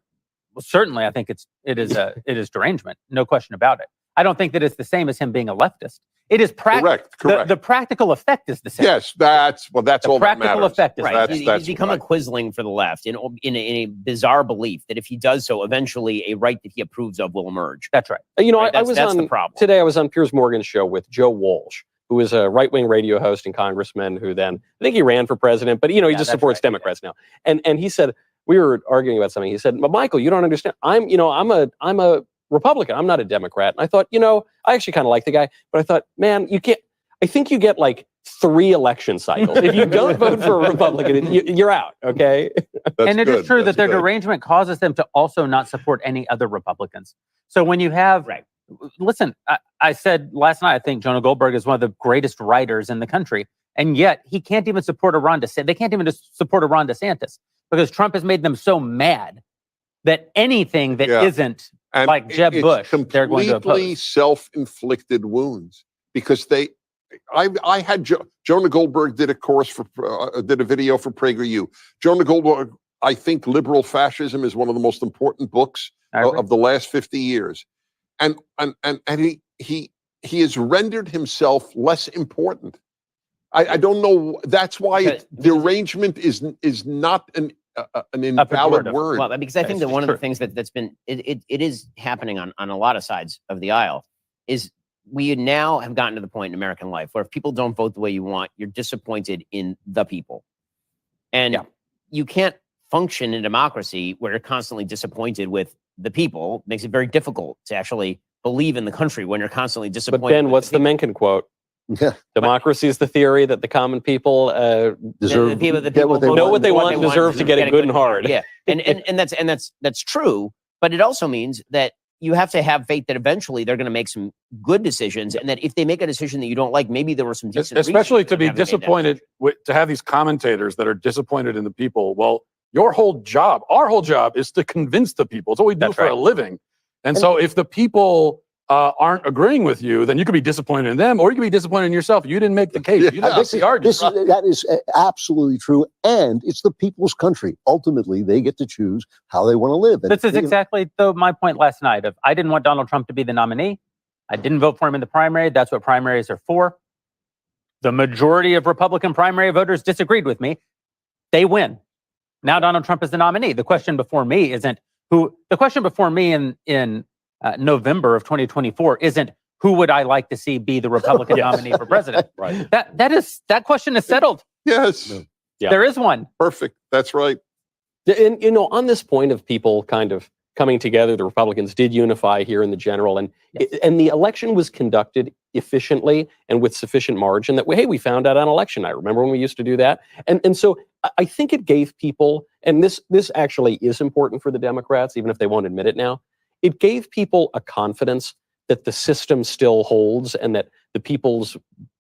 Well, certainly, I think it is derangement. No question about it. I don't think that it's the same as him being a leftist. It is
correct.
The practical effect is the same.
Yes, that's all that matters.
Practical effect is
right.
the same.
He's become a quisling for the left in a bizarre belief that if he does so, eventually a right that he approves of will emerge.
That's right.
You know,
Right?
I was
that's
on
the problem.
today. I was on Piers Morgan's show with Joe Walsh, who was a right-wing radio host and congressman who then, I think he ran for president, but he
Yeah,
just
that's
supports
right,
Democrats now. And he said, we were arguing about something. He said, but Michael, you don't understand. I'm a Republican. I'm not a Democrat. And I thought, I actually kind of like the guy, but I thought, man, you can't. I think you get like 3 election cycles. If you don't vote for a Republican, you're out. Okay.
And it is true that their derangement causes them to also not support any other Republicans. So when you have, listen, I said last night, I think Jonah Goldberg is one of the greatest writers in the country, and yet he can't even support a Ron DeSantis. They can't even support a Ron DeSantis because Trump has made them so mad that anything that isn't
and
like Jeb Bush, they're going to
completely
oppose.
Self-inflicted wounds because I had Jonah Goldberg did a course did a video for PragerU. Jonah Goldberg, I think Liberal Fascism is one of the most important books of the last 50 years. And he has rendered himself less important. I don't know. That's why derangement is not an invalid word.
Well, because I think that one of the things that's been it is happening on a lot of sides of the aisle is we now have gotten to the point in American life where if people don't vote the way you want, you're disappointed in the people. And you can't function in democracy where you're constantly disappointed with the people. It makes it very difficult to actually believe in the country when you're constantly disappointed.
But Ben, what's the Mencken quote?
Yeah.
Democracy is the theory that the common people
deserve
the people
know what they want and deserve to get it good and hard.
Yeah, and that's true. But it also means that you have to have faith that eventually they're going to make some good decisions, and that if they make a decision that you don't like, maybe there were some decent
especially to be disappointed to have these commentators that are disappointed in the people. Well, our whole job is to convince the people. It's what we do for a living. And so if the people aren't agreeing with you, then you could be disappointed in them, or you could be disappointed in yourself. You didn't make the case. You didn't make the argument.
That is absolutely true. And it's the people's country. Ultimately, they get to choose how they want to live. And
this is exactly my point last night of I didn't want Donald Trump to be the nominee. I didn't vote for him in the primary. That's what primaries are for. The majority of Republican primary voters disagreed with me. They win. Now Donald Trump is the nominee. The question before me isn't who. The question before me in November of 2024 isn't who would I like to see be the Republican nominee for president.
Right.
That question is settled.
Yes.
Yeah.
There is one.
Perfect. That's right.
And, on this point of people kind of coming together, the Republicans did unify here in the general, and the election was conducted efficiently and with sufficient margin that, we found out on election night. Remember when we used to do that? And so I think it gave people, and this actually is important for the Democrats, even if they won't admit it now, it gave people a confidence that the system still holds and that the people's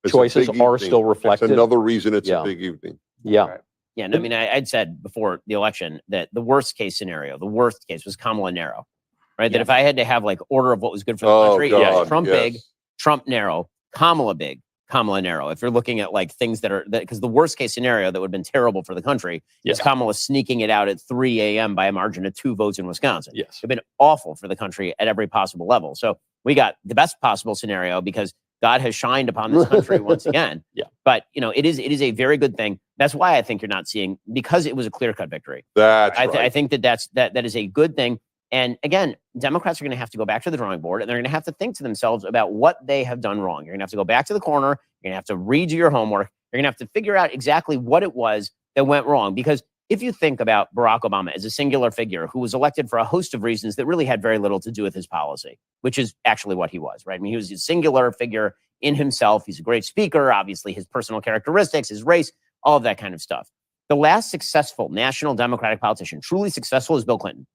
choices are still reflected.
That's another reason it's a big evening.
Yeah.
Right. Yeah, and I mean, I'd said before the election that the worst case scenario, the worst case was Kamala narrow, right? That if I had to have like order of what was good for the country, Trump big, Trump narrow, Kamala big, Kamala narrow. If you're looking at like things that because the worst case scenario that would have been terrible for the country is Kamala sneaking it out at 3 a.m. by a margin of 2 votes in Wisconsin.
Yes.
It's been awful for the country at every possible level. So we got the best possible scenario because God has shined upon this country once again. But it is a very good thing. That's why I think you're not seeing, because it was a clear-cut victory. I think that is a good thing. And again, Democrats are going to have to go back to the drawing board, and they're going to have to think to themselves about what they have done wrong. You're going to have to go back to the corner. You're going to have to redo your homework. You're going to have to figure out exactly what it was that went wrong. Because if you think about Barack Obama as a singular figure who was elected for a host of reasons that really had very little to do with his policy, which is actually what he was, right? I mean, he was a singular figure in himself. He's a great speaker, obviously his personal characteristics, his race, all of that kind of stuff. The last successful national Democratic politician, truly successful, is Bill Clinton,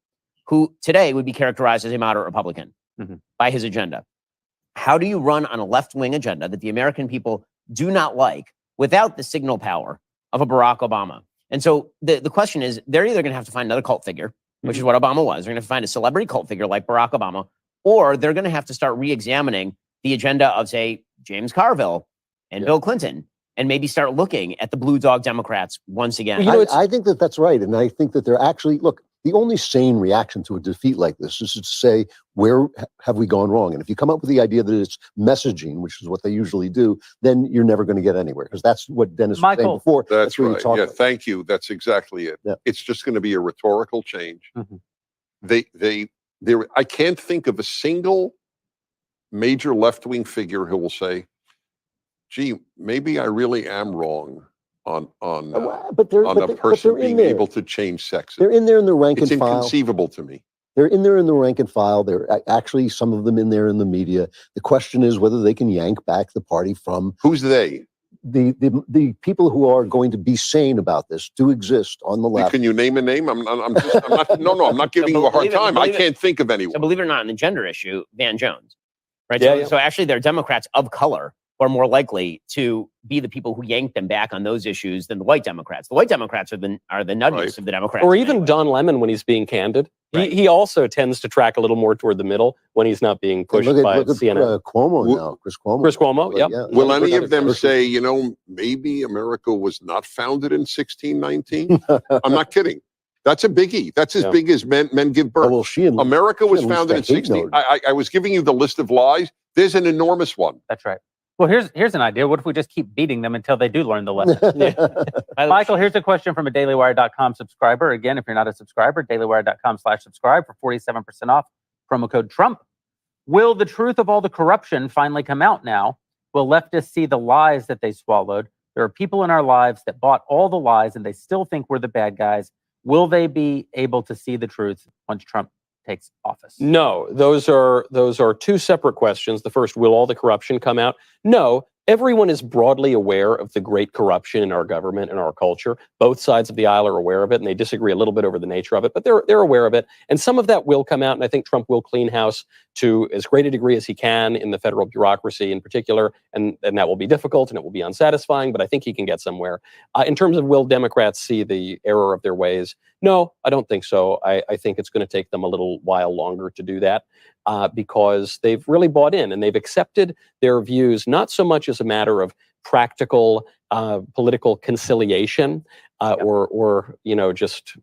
who today would be characterized as a moderate Republican by his agenda. How do you run on a left-wing agenda that the American people do not like without the signal power of a Barack Obama? And so the question is, they're either going to have to find another cult figure, which is what Obama was. They're going to find a celebrity cult figure like Barack Obama, or they're going to have to start re-examining the agenda of, say, James Carville and Bill Clinton, and maybe start looking at the blue dog Democrats once again.
I think that's right. And I think that they're actually, look, the only sane reaction to a defeat like this is to say, where have we gone wrong? And if you come up with the idea that it's messaging, which is what they usually do, then you're never going to get anywhere, because that's what Dennis was saying before.
That's right. Yeah,
about.
thank you. That's exactly it. Yeah. It's just going to be a rhetorical change. I can't think of a single major left-wing figure who will say, gee, maybe I really am wrong on
But they're,
a person being able to change sexes.
They're in there in the rank
It's
and file.
inconceivable to me.
They're in there in the rank and file. There are actually some of them in there in the media. The question is whether they can yank back the party from
Who's they?
the people who are going to be sane about this do exist on the left.
Can you name a name? I'm not. No, I'm not giving you a hard time. I can't think of anyone.
So believe it or not, on the gender issue, Van Jones, right?
Yeah,
So actually, they're Democrats of color who are more likely to be the people who yank them back on those issues than the white Democrats. The white Democrats are the nuttiest of the Democrats.
Or even Don Lemon when he's being candid.
Right.
He also tends to track a little more toward the middle when he's not being pushed by CNN.
Cuomo now, Chris Cuomo.
Chris Cuomo, yeah.
Will any of them say, maybe America was not founded in 1619? I'm not kidding. That's a biggie. That's as big as men give birth.
Oh, well,
America was founded in 16. I was giving you the list of lies. There's an enormous one.
That's right. Well, here's an idea. What if we just keep beating them until they do learn the lesson? Michael, here's a question from a dailywire.com subscriber. Again, if you're not a subscriber, dailywire.com/subscribe for 47% off. Promo code Trump. Will the truth of all the corruption finally come out now? Will leftists see the lies that they swallowed? There are people in our lives that bought all the lies and they still think we're the bad guys. Will they be able to see the truth once Trump takes office?
No, those are two separate questions. The first, will all the corruption come out? No, everyone is broadly aware of the great corruption in our government and our culture. Both sides of the aisle are aware of it, and they disagree a little bit over the nature of it, but they're aware of it. And some of that will come out, and I think Trump will clean house to as great a degree as he can in the federal bureaucracy in particular, and that will be difficult and it will be unsatisfying, but I think he can get somewhere. In terms of will Democrats see the error of their ways? No, I don't think so. I think it's going to take them a little while longer to do that because they've really bought in and they've accepted their views, not so much as a matter of practical political conciliation or just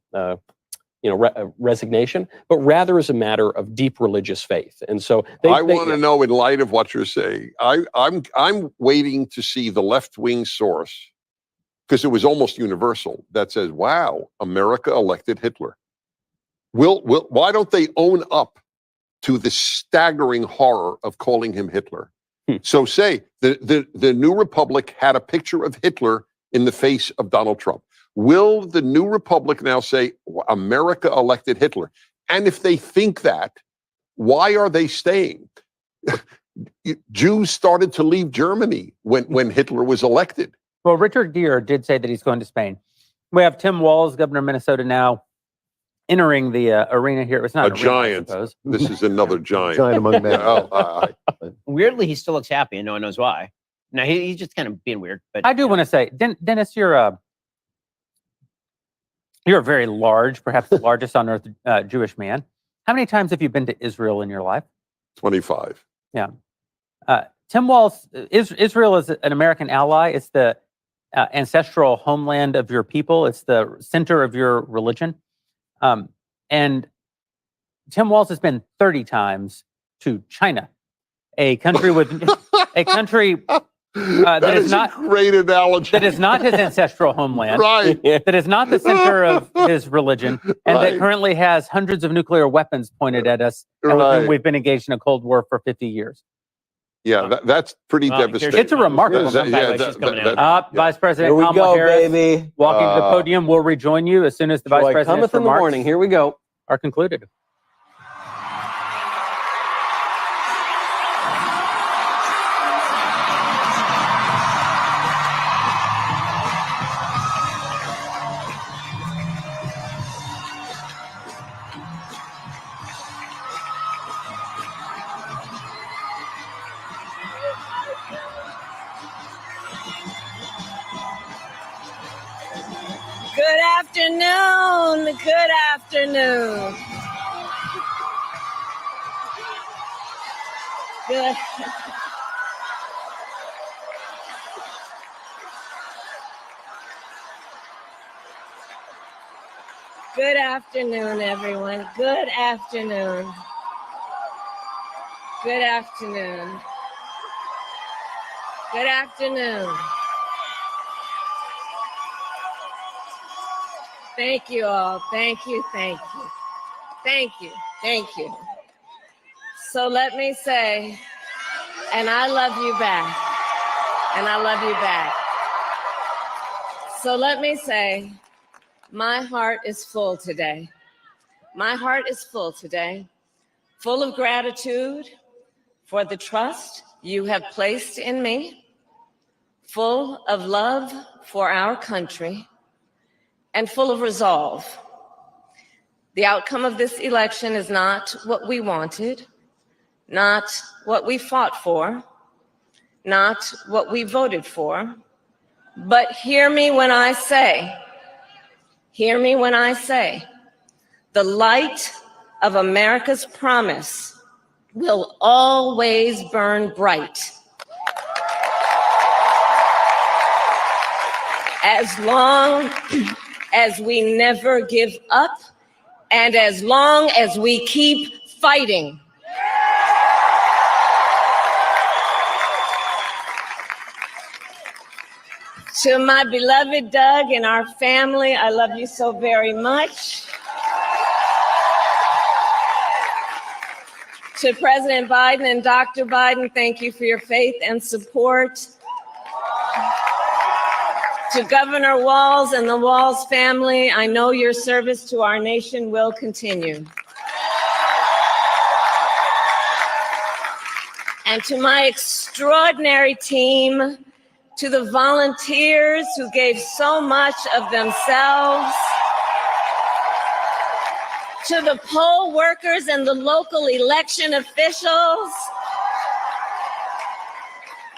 resignation, but rather as a matter of deep religious faith. And so
I want to know, in light of what you're saying, I'm waiting to see the left-wing source, because it was almost universal, that says, wow, America elected Hitler. Why don't they own up to the staggering horror of calling him Hitler? So say the New Republic had a picture of Hitler in the face of Donald Trump. Will the New Republic now say America elected Hitler? And if they think that, why are they staying? Jews started to leave Germany when Hitler was elected.
Well, Richard Gere did say that he's going to Spain. We have Tim Walz, governor of Minnesota, now entering the arena here. It's not
a giant. This is another giant.
Giant among men.
Weirdly, he still looks happy, and no one knows why. Now he's just kind of being weird. But
I do want to say, Dennis, you're a very large, perhaps the largest on earth Jewish man. How many times have you been to Israel in your life?
25.
Yeah. Tim Walz, Israel is an American ally. It's the ancestral homeland of your people. It's the center of your religion. And Tim Walz has been 30 times to China, a country with that is not
a great analogy.
That is not his ancestral homeland.
Right.
That is not the center of his religion, and that currently has hundreds of nuclear weapons pointed at us, and with whom we've been engaged in a Cold War for 50 years.
Yeah, that's pretty devastating.
It's a remarkable. Vice President Kamala Harris,
baby.
walking to the podium. We'll rejoin you as soon as the Vice President's
cometh in the
remarks
morning. Here we go.
Are concluded.
Good afternoon. Good afternoon. Good. Good afternoon, everyone. Good afternoon. Good afternoon. Good afternoon. Thank you all. Thank you. Thank you. Thank you. Thank you. So let me say, and I love you back. And I love you back. So let me say, my heart is full today. My heart is full today, full of gratitude for the trust you have placed in me, full of love for our country, and full of resolve. The outcome of this election is not what we wanted, not what we fought for, not what we voted for, but hear me when I say, the light of America's promise will always burn bright. As long as we never give up, and as long as we keep fighting. To my beloved Doug and our family, I love you so very much. To President Biden and Dr. Biden, thank you for your faith and support. To Governor Walz and the Walz family, I know your service to our nation will continue. And to my extraordinary team, to the volunteers who gave so much of themselves, to the poll workers and the local election officials,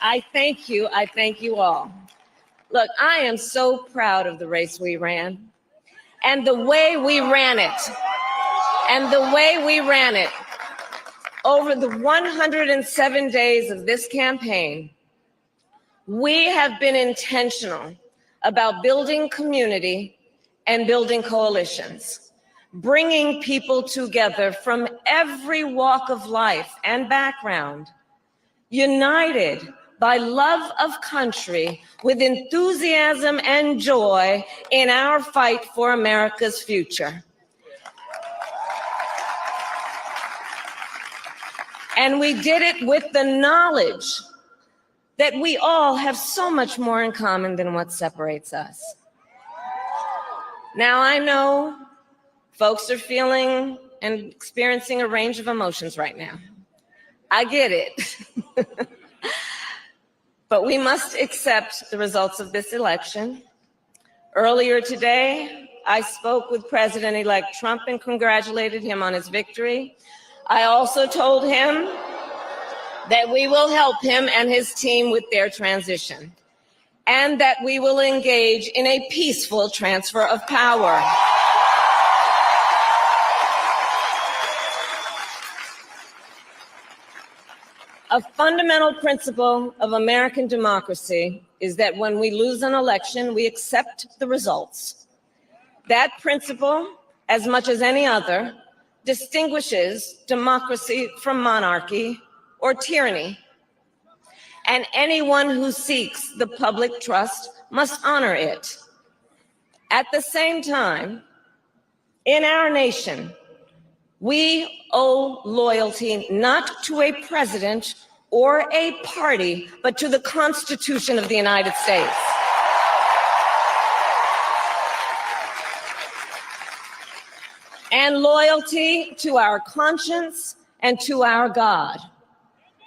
I thank you all. Look, I am so proud of the race we ran and the way we ran it. Over the 107 days of this campaign, we have been intentional about building community and building coalitions, bringing people together from every walk of life and background, united by love of country with enthusiasm and joy in our fight for America's future. And we did it with the knowledge that we all have so much more in common than what separates us. Now, I know folks are feeling and experiencing a range of emotions right now. I get it. But we must accept the results of this election. Earlier today, I spoke with President-elect Trump and congratulated him on his victory. I also told him that we will help him and his team with their transition, and that we will engage in a peaceful transfer of power. A fundamental principle of American democracy is that when we lose an election, we accept the results. That principle, as much as any other, distinguishes democracy from monarchy or tyranny. And anyone who seeks the public trust must honor it. At the same time, in our nation, we owe loyalty not to a president or a party, but to the Constitution of the United States. And loyalty to our conscience and to our God.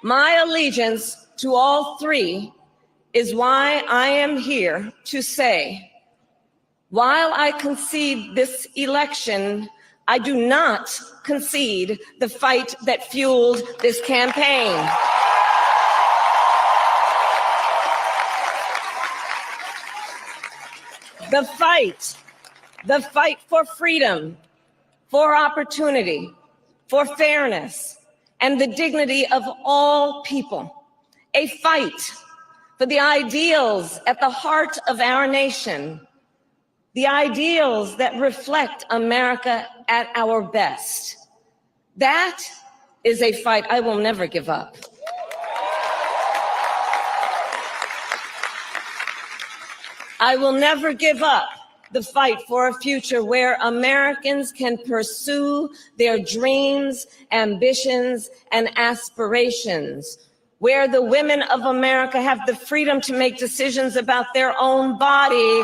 My allegiance to all three is why I am here to say, while I concede this election, I do not concede the fight that fueled this campaign. The fight for freedom, for opportunity, for fairness, and the dignity of all people. A fight for the ideals at the heart of our nation, the ideals that reflect America at our best. That is a fight I will never give up. I will never give up the fight for a future where Americans can pursue their dreams, ambitions, and aspirations where the women of America have the freedom to make decisions about their own body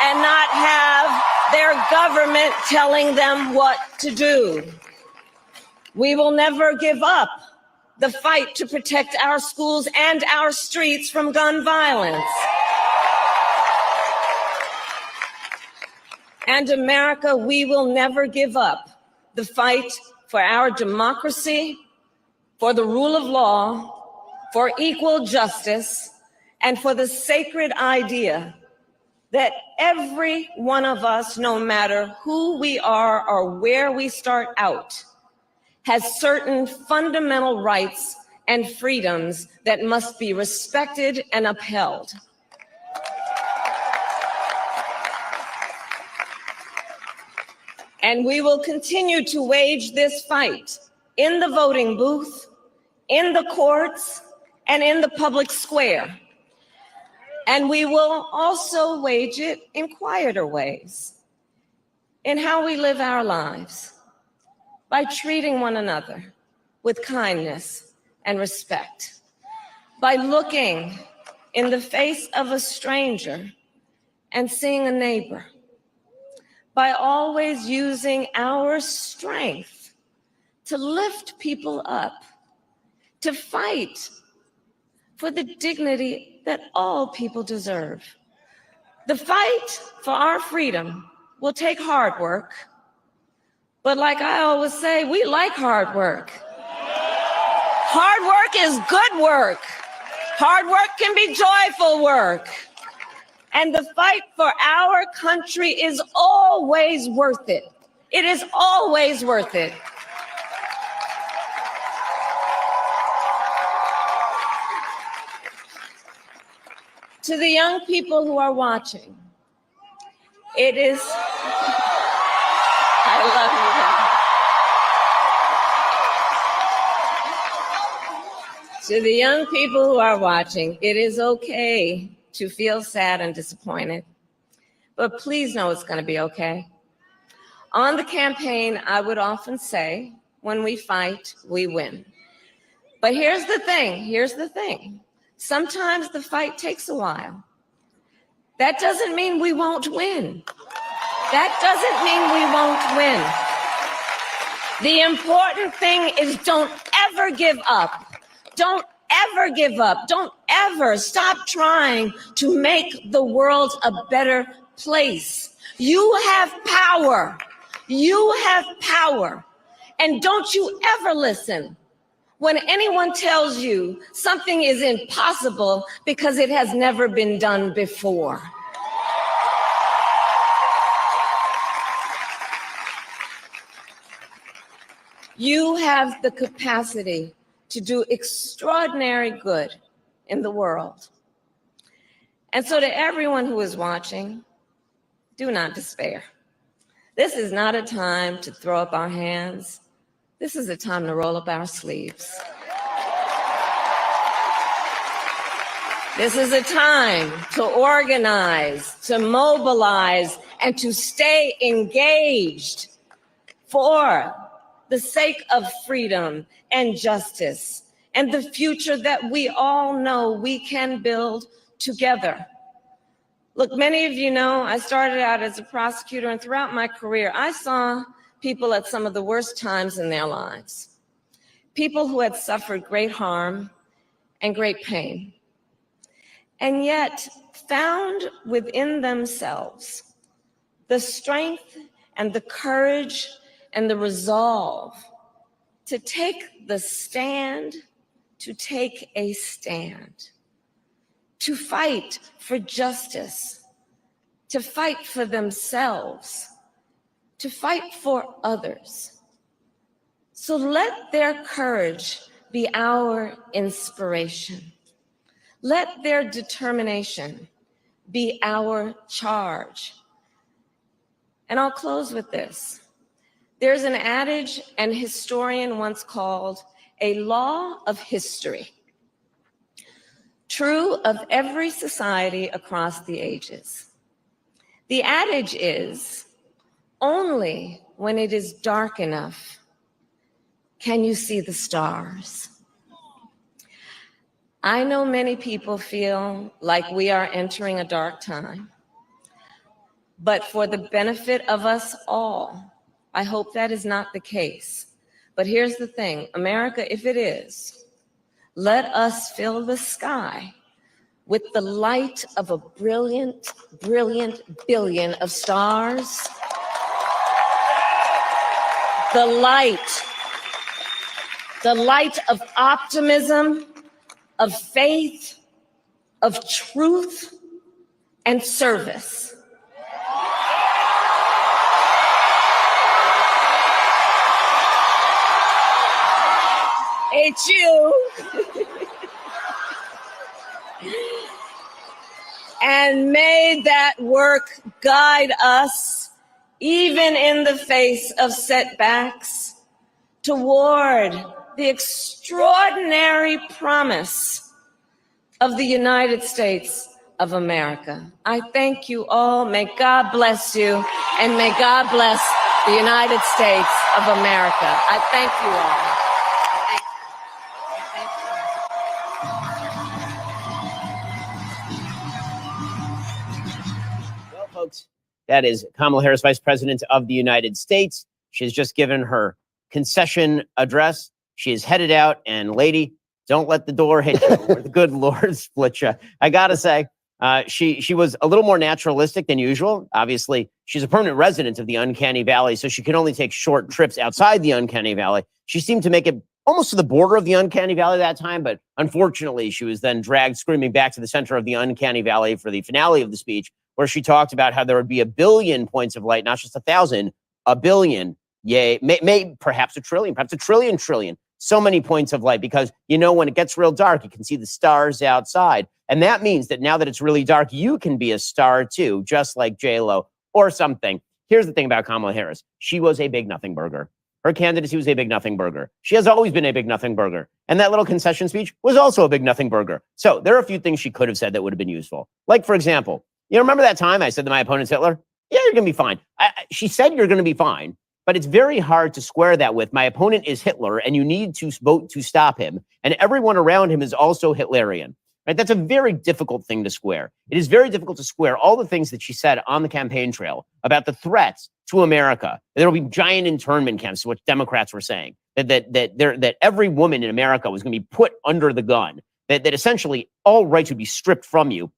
and not have their government telling them what to do. We will never give up the fight to protect our schools and our streets from gun violence. And America, we will never give up the fight for our democracy, for the rule of law, for equal justice, and for the sacred idea that every one of us, no matter who we are or where we start out, has certain fundamental rights and freedoms that must be respected and upheld. And we will continue to wage this fight in the voting booth, in the courts, and in the public square. And we will also wage it in quieter ways, in how we live our lives, by treating one another with kindness and respect, by looking in the face of a stranger and seeing a neighbor, by always using our strength to lift people up, to fight for the dignity that all people deserve. The fight for our freedom will take hard work, but like I always say, we like hard work. Hard work is good work. Hard work can be joyful work. And the fight for our country is always worth it. It is always worth it. To the young people who are watching, it is, I love you. To the young people who are watching, it is okay to feel sad and disappointed, but please know it's going to be okay. On the campaign, I would often say, when we fight, we win. But here's the thing. Sometimes the fight takes a while. That doesn't mean we won't win. That doesn't mean we won't win. The important thing is don't ever give up. Don't ever give up. Don't ever stop trying to make the world a better place. You have power. You have power. And don't you ever listen when anyone tells you something is impossible because it has never been done before. You have the capacity to do extraordinary good in the world. And so to everyone who is watching, do not despair. This is not a time to throw up our hands. This is a time to roll up our sleeves. This is a time to organize, to mobilize, and to stay engaged for the sake of freedom and justice and the future that we all know we can build together. Look, many of you know I started out as a prosecutor, and throughout my career, I saw people at some of the worst times in their lives. People who had suffered great harm and great pain, and yet found within themselves the strength and the courage and the resolve to take the stand, to take a stand, to fight for justice, to fight for themselves, to fight for others. So let their courage be our inspiration. Let their determination be our charge. And I'll close with this. There's an adage an historian once called a law of history, true of every society across the ages. The adage is, only when it is dark enough can you see the stars. I know many people feel like we are entering a dark time, but for the benefit of us all, I hope that is not the case. But here's the thing, America, if it is, let us fill the sky with the light of a brilliant, brilliant billion of stars. The light of optimism, of faith, of truth, and service. It's you. And may that work guide us, even in the face of setbacks, toward the extraordinary promise of the United States of America. I thank you all. May God bless you, and may God bless the United States of America. I thank you all.
Well, folks, that is Kamala Harris, Vice President of the United States. She has just given her concession address. She is headed out, and lady, don't let the door hit you or the good Lord split you. I gotta say, she was a little more naturalistic than usual. Obviously, she's a permanent resident of the Uncanny Valley, so she can only take short trips outside the Uncanny Valley. She seemed to make it almost to the border of the Uncanny Valley that time, but unfortunately, she was then dragged screaming back to the center of the Uncanny Valley for the finale of the speech, where she talked about how there would be 1 billion points of light, not just 1,000, 1 billion. Yay, perhaps 1 trillion, perhaps 1 trillion. So many points of light, because, you know, when it gets real dark, you can see the stars outside. And that means that now that it's really dark, you can be a star too, just like J-Lo or something. Here's the thing about Kamala Harris. She was a big nothing burger. Her candidacy was a big nothing burger. She has always been a big nothing burger. And that little concession speech was also a big nothing burger. So there are a few things she could have said that would have been useful. Like, for example, you remember that time I said that my opponent's Hitler? Yeah, you're going to be fine. She said you're going to be fine. But it's very hard to square that with my opponent is Hitler and you need to vote to stop him. And everyone around him is also Hitlerian. Right? That's a very difficult thing to square. It is very difficult to square all the things that she said on the campaign trail about the threats to America. There will be giant internment camps, which Democrats were saying, that every woman in America was going to be put under the gun, that essentially all rights would be stripped from you,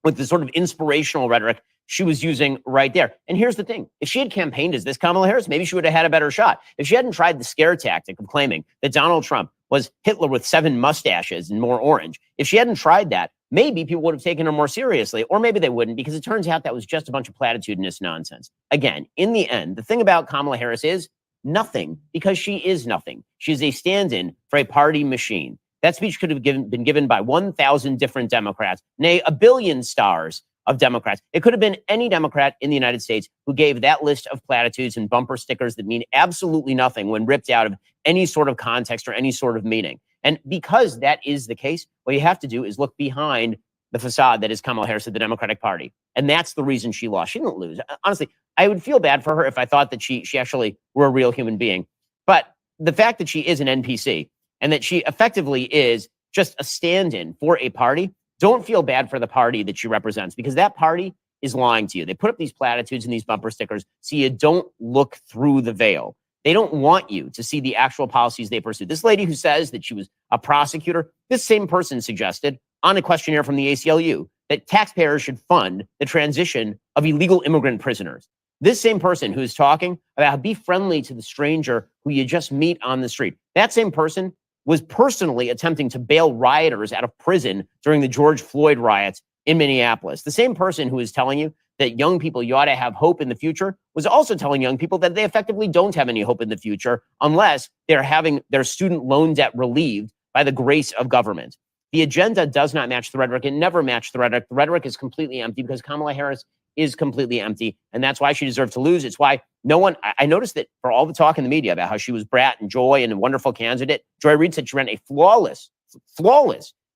with the sort of inspirational rhetoric she was using right there. And here's the thing. If she had campaigned as this Kamala Harris, maybe she would have had a better shot. If she hadn't tried the scare tactic of claiming that Donald Trump was Hitler with 7 mustaches and more orange, if she hadn't tried that, maybe people would have taken her more seriously, or maybe they wouldn't, because it turns out that was just a bunch of platitudinous nonsense. Again, in the end, the thing about Kamala Harris is nothing, because she is nothing. She's a stand-in for a party machine. That speech could have been given by 1,000 different Democrats, nay, 1 billion stars of Democrats. It could have been any Democrat in the United States who gave that list of platitudes and bumper stickers that mean absolutely nothing when ripped out of any sort of context or any sort of meaning. And because that is the case, what you have to do is look behind the facade that is Kamala Harris of the Democratic Party. And that's the reason she lost. She didn't lose. Honestly, I would feel bad for her if I thought that she actually were a real human being. But the fact that she is an NPC and that she effectively is just a stand-in for a party, don't feel bad for the party that she represents, because that party is lying to you. They put up these platitudes and these bumper stickers so you don't look through the veil. They don't want you to see the actual policies they pursue. This lady who says that she was a prosecutor, this same person suggested on a questionnaire from the ACLU that taxpayers should fund the transition of illegal immigrant prisoners. This same person who is talking about how be friendly to the stranger who you just meet on the street, that same person was personally attempting to bail rioters out of prison during the George Floyd riots in Minneapolis. The same person who is telling you that young people, you ought to have hope in the future, was also telling young people that they effectively don't have any hope in the future unless they're having their student loan debt relieved by the grace of government. The agenda does not match the rhetoric. It never matched the rhetoric. The rhetoric is completely empty because Kamala Harris is completely empty, and that's why she deserved to lose. It's why no one, I noticed that for all the talk in the media about how she was brat and Joy and a wonderful candidate, Joy Reid said she ran a flawless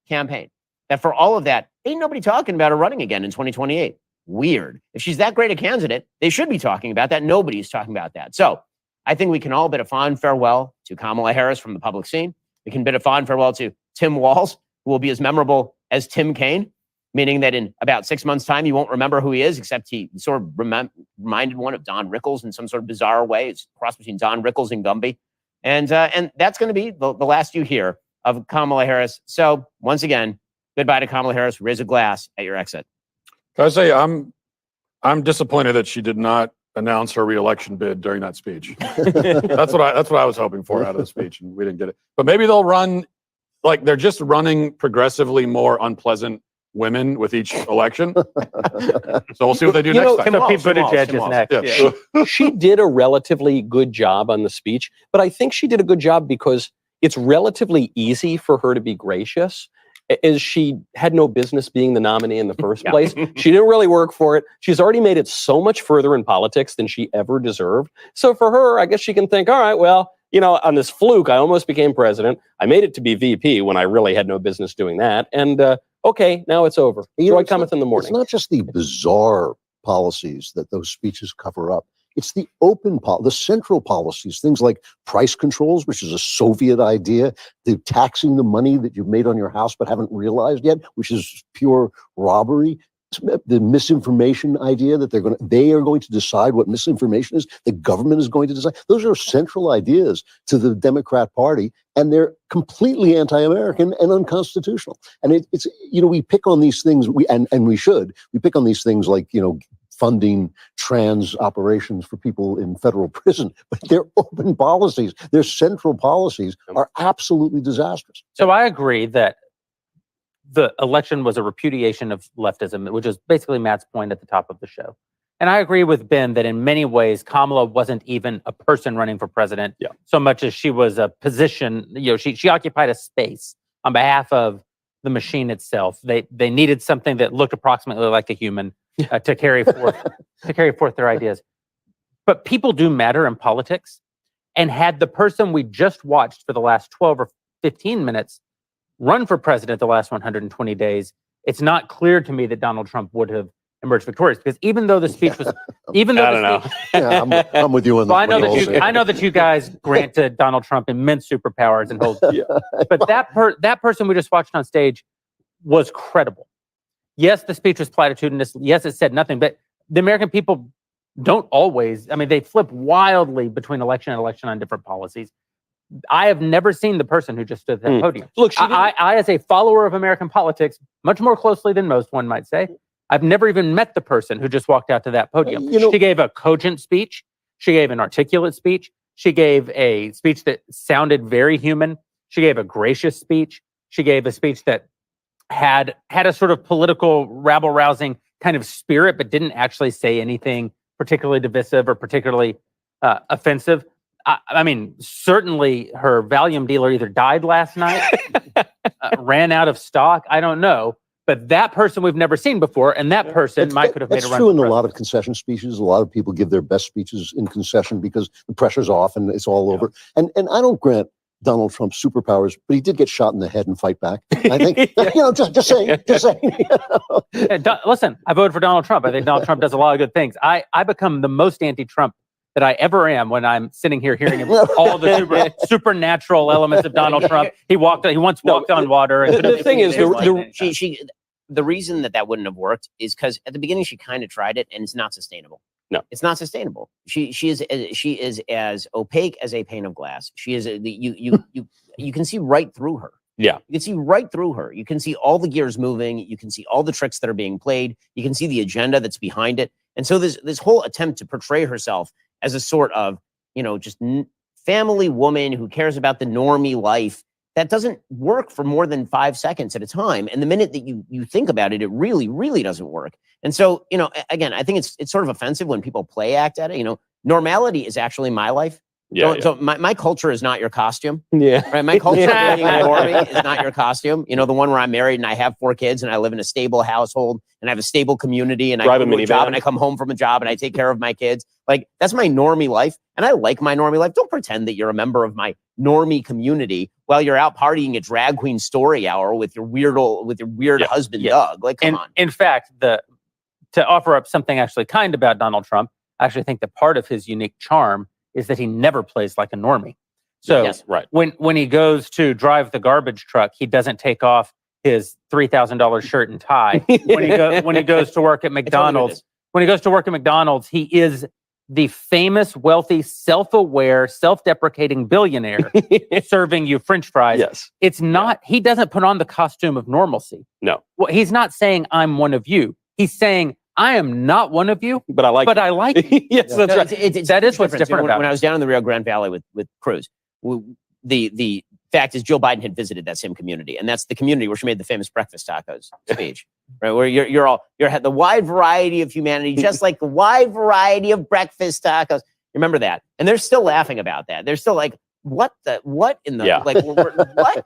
campaign. That for all of that, ain't nobody talking about her running again in 2028. Weird. If she's that great a candidate, they should be talking about that. Nobody's talking about that. So I think we can all bid a fond farewell to Kamala Harris from the public scene. We can bid a fond farewell to Tim Walz who will be as memorable as Tim Kaine, meaning that in about 6 months' time, you won't remember who he is, except he sort of reminded one of Don Rickles in some sort of bizarre way. It's a cross between Don Rickles and Gumby. And that's going to be the last you hear of Kamala Harris. So once again, goodbye to Kamala Harris. Raise a glass at your exit.
Can I say I'm disappointed that she did not announce her reelection bid during that speech. That's what I was hoping for out of the speech, and we didn't get it. But maybe they'll run, like they're just running progressively more unpleasant women with each election. So we'll see what they do next time.
So Pete Buttigieg is next.
Yeah.
Yeah.
She did a relatively good job on the speech, but I think she did a good job because it's relatively easy for her to be gracious, as she had no business being the nominee in the first place. She didn't really work for it. She's already made it so much further in politics than she ever deserved. So for her, I guess she can think, all right, well, you know, on this fluke, I almost became president. I made it to be VP when I really had no business doing that. And okay, now it's over. Joy cometh in the morning.
It's not just the bizarre policies that those speeches cover up. It's the open, the central policies, things like price controls, which is a Soviet idea, the taxing the money that you've made on your house but haven't realized yet, which is pure robbery. The misinformation idea that they are going to decide what misinformation is. The government is going to decide. Those are central ideas to the Democrat Party, and they're completely anti-American and unconstitutional. And it's we pick on these things. We pick on these things like funding trans operations for people in federal prison, but their open policies, their central policies are absolutely disastrous.
So I agree that the election was a repudiation of leftism, which is basically Matt's point at the top of the show. And I agree with Ben that in many ways, Kamala wasn't even a person running for president so much as she was a position, she occupied a space on behalf of the machine itself. They needed something that looked approximately like a human to carry forth their ideas. But people do matter in politics. And had the person we just watched for the last 12 or 15 minutes run for president the last 120 days, it's not clear to me that Donald Trump would have emerged victorious, because even though the speech was,
I'm with you on
that. I know that you guys granted Donald Trump immense superpowers and hold, but that person we just watched on stage was credible. Yes, the speech was platitudinous. Yes, it said nothing, but the American people don't always. I mean, they flip wildly between election and election on different policies. I have never seen the person who just stood at that podium.
Look,
I, as a follower of American politics, much more closely than most, one might say, I've never even met the person who just walked out to that podium. She gave a cogent speech. She gave an articulate speech. She gave a speech that sounded very human. She gave a gracious speech. She gave a speech that had a sort of political rabble-rousing kind of spirit, but didn't actually say anything particularly divisive or particularly offensive. I mean, certainly her Valium dealer either died last night, ran out of stock. I don't know. But that person we've never seen before, and that person could have made a run.
That's true in a lot of concession speeches. A lot of people give their best speeches in concession because the pressure's off and it's all over. And I don't grant Donald Trump superpowers, but he did get shot in the head and fight back. I think, just saying.
Listen, I voted for Donald Trump. I think Donald Trump does a lot of good things. I become the most anti-Trump that I ever am when I'm sitting here hearing all the supernatural elements of Donald Trump. He once walked on water. And
the thing is,
the reason that wouldn't have worked is because at the beginning she kind of tried it, and it's not sustainable.
No,
it's not sustainable. She is as opaque as a pane of glass. She is you can see right through her.
Yeah,
you can see right through her. You can see all the gears moving. You can see all the tricks that are being played. You can see the agenda that's behind it. And so this whole attempt to portray herself as a sort of, just family woman who cares about the normie life, that doesn't work for more than 5 seconds at a time. And the minute that you think about it, it really, really doesn't work. And so, again, I think it's sort of offensive when people play act at it. Normality is actually my life. So my culture is not your costume.
Yeah.
Right. My culture being a normie is not your costume. The one where I'm married and I have 4 kids and I live in a stable household and I have a stable community and I go to a job and I come home from a job and I take care of my kids. Like, that's my normie life. And I like my normie life. Don't pretend that you're a member of my normie community while you're out partying at Drag Queen Story Hour with your weird husband, Doug. Like, come on.
In fact, to offer up something actually kind about Donald Trump, I actually think that part of his unique charm is that he never plays like a normie. So when he goes to drive the garbage truck, he doesn't take off his $3,000 shirt and tie when he goes to work at McDonald's. When he goes to work at McDonald's, he is the famous, wealthy, self-aware, self-deprecating billionaire serving you French fries.
Yes.
It's not, he doesn't put on the costume of normalcy.
No.
Well, he's not saying I'm one of you. He's saying I am not one of you,
but I like
you.
Yes, that's right.
That is what's different about it.
When I was down in the Rio Grande Valley with Cruz, the fact is Joe Biden had visited that same community, and that's the community where she made the famous breakfast tacos speech, right? Where you're the wide variety of humanity, just like the wide variety of breakfast tacos. Remember that? And they're still laughing about that. They're still like, what in the what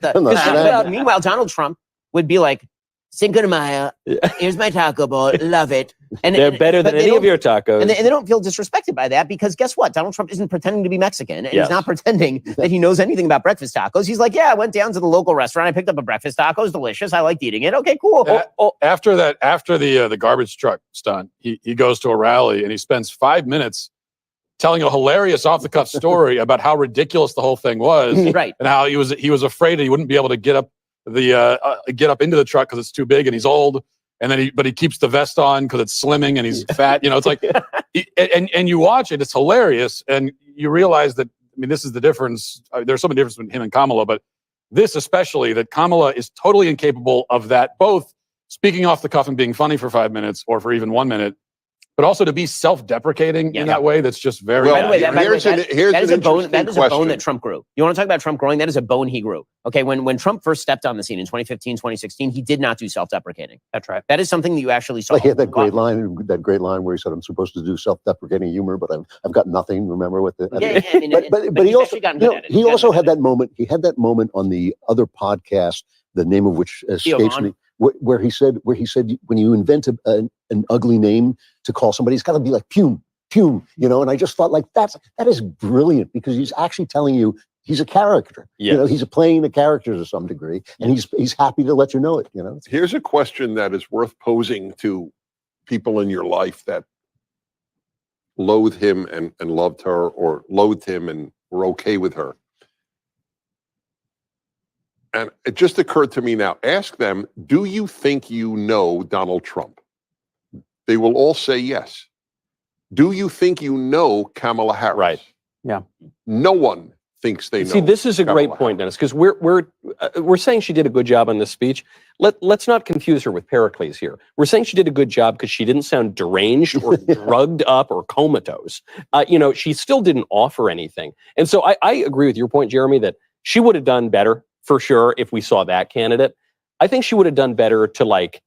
the? Meanwhile, Donald Trump would be like, Cinco de Mayo, here's my taco bowl, love it. And
they're better than any of your tacos.
And they don't feel disrespected by that because guess what? Donald Trump isn't pretending to be Mexican. And he's not pretending that he knows anything about breakfast tacos. He's like, yeah, I went down to the local restaurant. I picked up a breakfast taco. It's delicious. I liked eating it. Okay, cool.
After the garbage truck stunt, he goes to a rally and he spends 5 minutes telling a hilarious off-the-cuff story about how ridiculous the whole thing was.
Right.
And how he was afraid that he wouldn't be able to get up into the truck because it's too big and he's old, and then he keeps the vest on because it's slimming and he's fat. It's like, and you watch it, it's hilarious, and you realize that this is the difference. There's so many differences between him and Kamala, but this especially, that Kamala is totally incapable of that, both speaking off the cuff and being funny for 5 minutes or for even 1 minute, but also to be self-deprecating in that way. That's just very.
Well,
that is a bone that Trump grew. You want to talk about Trump growing? That is a bone he grew. Okay, when Trump first stepped on the scene in 2015, 2016, he did not do self-deprecating.
That's right.
That is something that you actually saw.
Like he had that great line where he said, "I'm supposed to do self-deprecating humor, but I've got nothing." Remember with the but he also he also had that moment. He had that moment on the other podcast, the name of which escapes me. Where he said when you invent an ugly name to call somebody, it's got to be like Pume, and I just thought like that is brilliant because he's actually telling you he's a character.
Yes.
He's playing the character to some degree, and he's happy to let you know it.
Here's a question that is worth posing to people in your life that loathe him and loved her, or loathed him and were okay with her. And it just occurred to me now, ask them, do you think you know Donald Trump? They will all say yes. Do you think you know Kamala Harris?
Right. Yeah.
No one thinks they know.
See, this is a great point, Dennis, because we're saying she did a good job on this speech. Let's not confuse her with Pericles here. We're saying she did a good job because she didn't sound deranged or drugged up or comatose. She still didn't offer anything. And so I agree with your point, Jeremy, that she would have done better for sure if we saw that candidate. I think she would have done better to like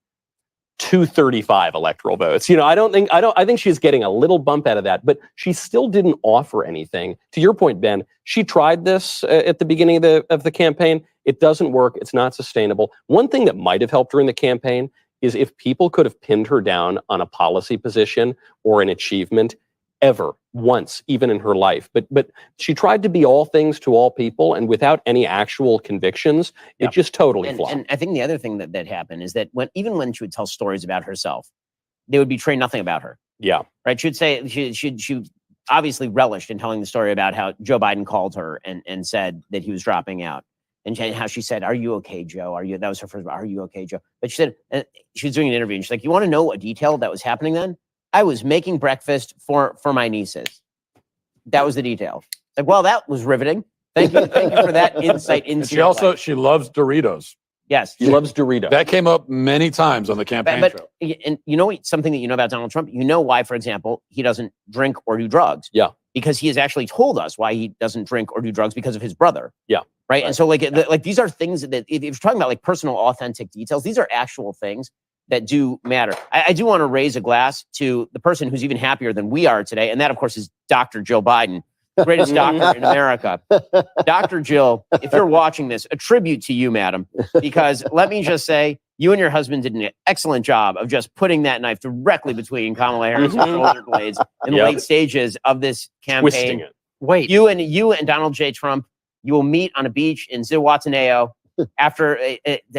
235 electoral votes. I think she's getting a little bump out of that, but she still didn't offer anything. To your point, Ben, she tried this at the beginning of the campaign. It doesn't work. It's not sustainable. One thing that might have helped her in the campaign is if people could have pinned her down on a policy position or an achievement ever once, even in her life. But she tried to be all things to all people, and without any actual convictions, it just totally flopped.
And I think the other thing that happened is that even when she would tell stories about herself, they would betray nothing about her.
Yeah.
Right? She would say, she obviously relished in telling the story about how Joe Biden called her and said that he was dropping out. And how she said, "Are you okay, Joe? That was her first, "Are you okay, Joe?" But she said, she was doing an interview and she's like, "You want to know a detail that was happening then? I was making breakfast for my nieces." That was the detail. Like, well, that was riveting. Thank you for that insight into.
And she loves Doritos.
Yes,
she loves Doritos.
That came up many times on the campaign trail.
And something that you know about Donald Trump, why, for example, he doesn't drink or do drugs.
Yeah,
because he has actually told us why he doesn't drink or do drugs because of his brother.
Yeah.
Right. And so like these are things that if you're talking about like personal, authentic details, these are actual things that do matter. I do want to raise a glass to the person who's even happier than we are today. And that, of course, is Dr. Joe Biden, the greatest doctor in America. Dr. Jill, if you're watching this, a tribute to you, madam, because let me just say, you and your husband did an excellent job of just putting that knife directly between Kamala Harris' shoulder blades in the late stages of this campaign.
Twisting it.
Wait, you and Donald J. Trump, you will meet on a beach in Zihuatanejo after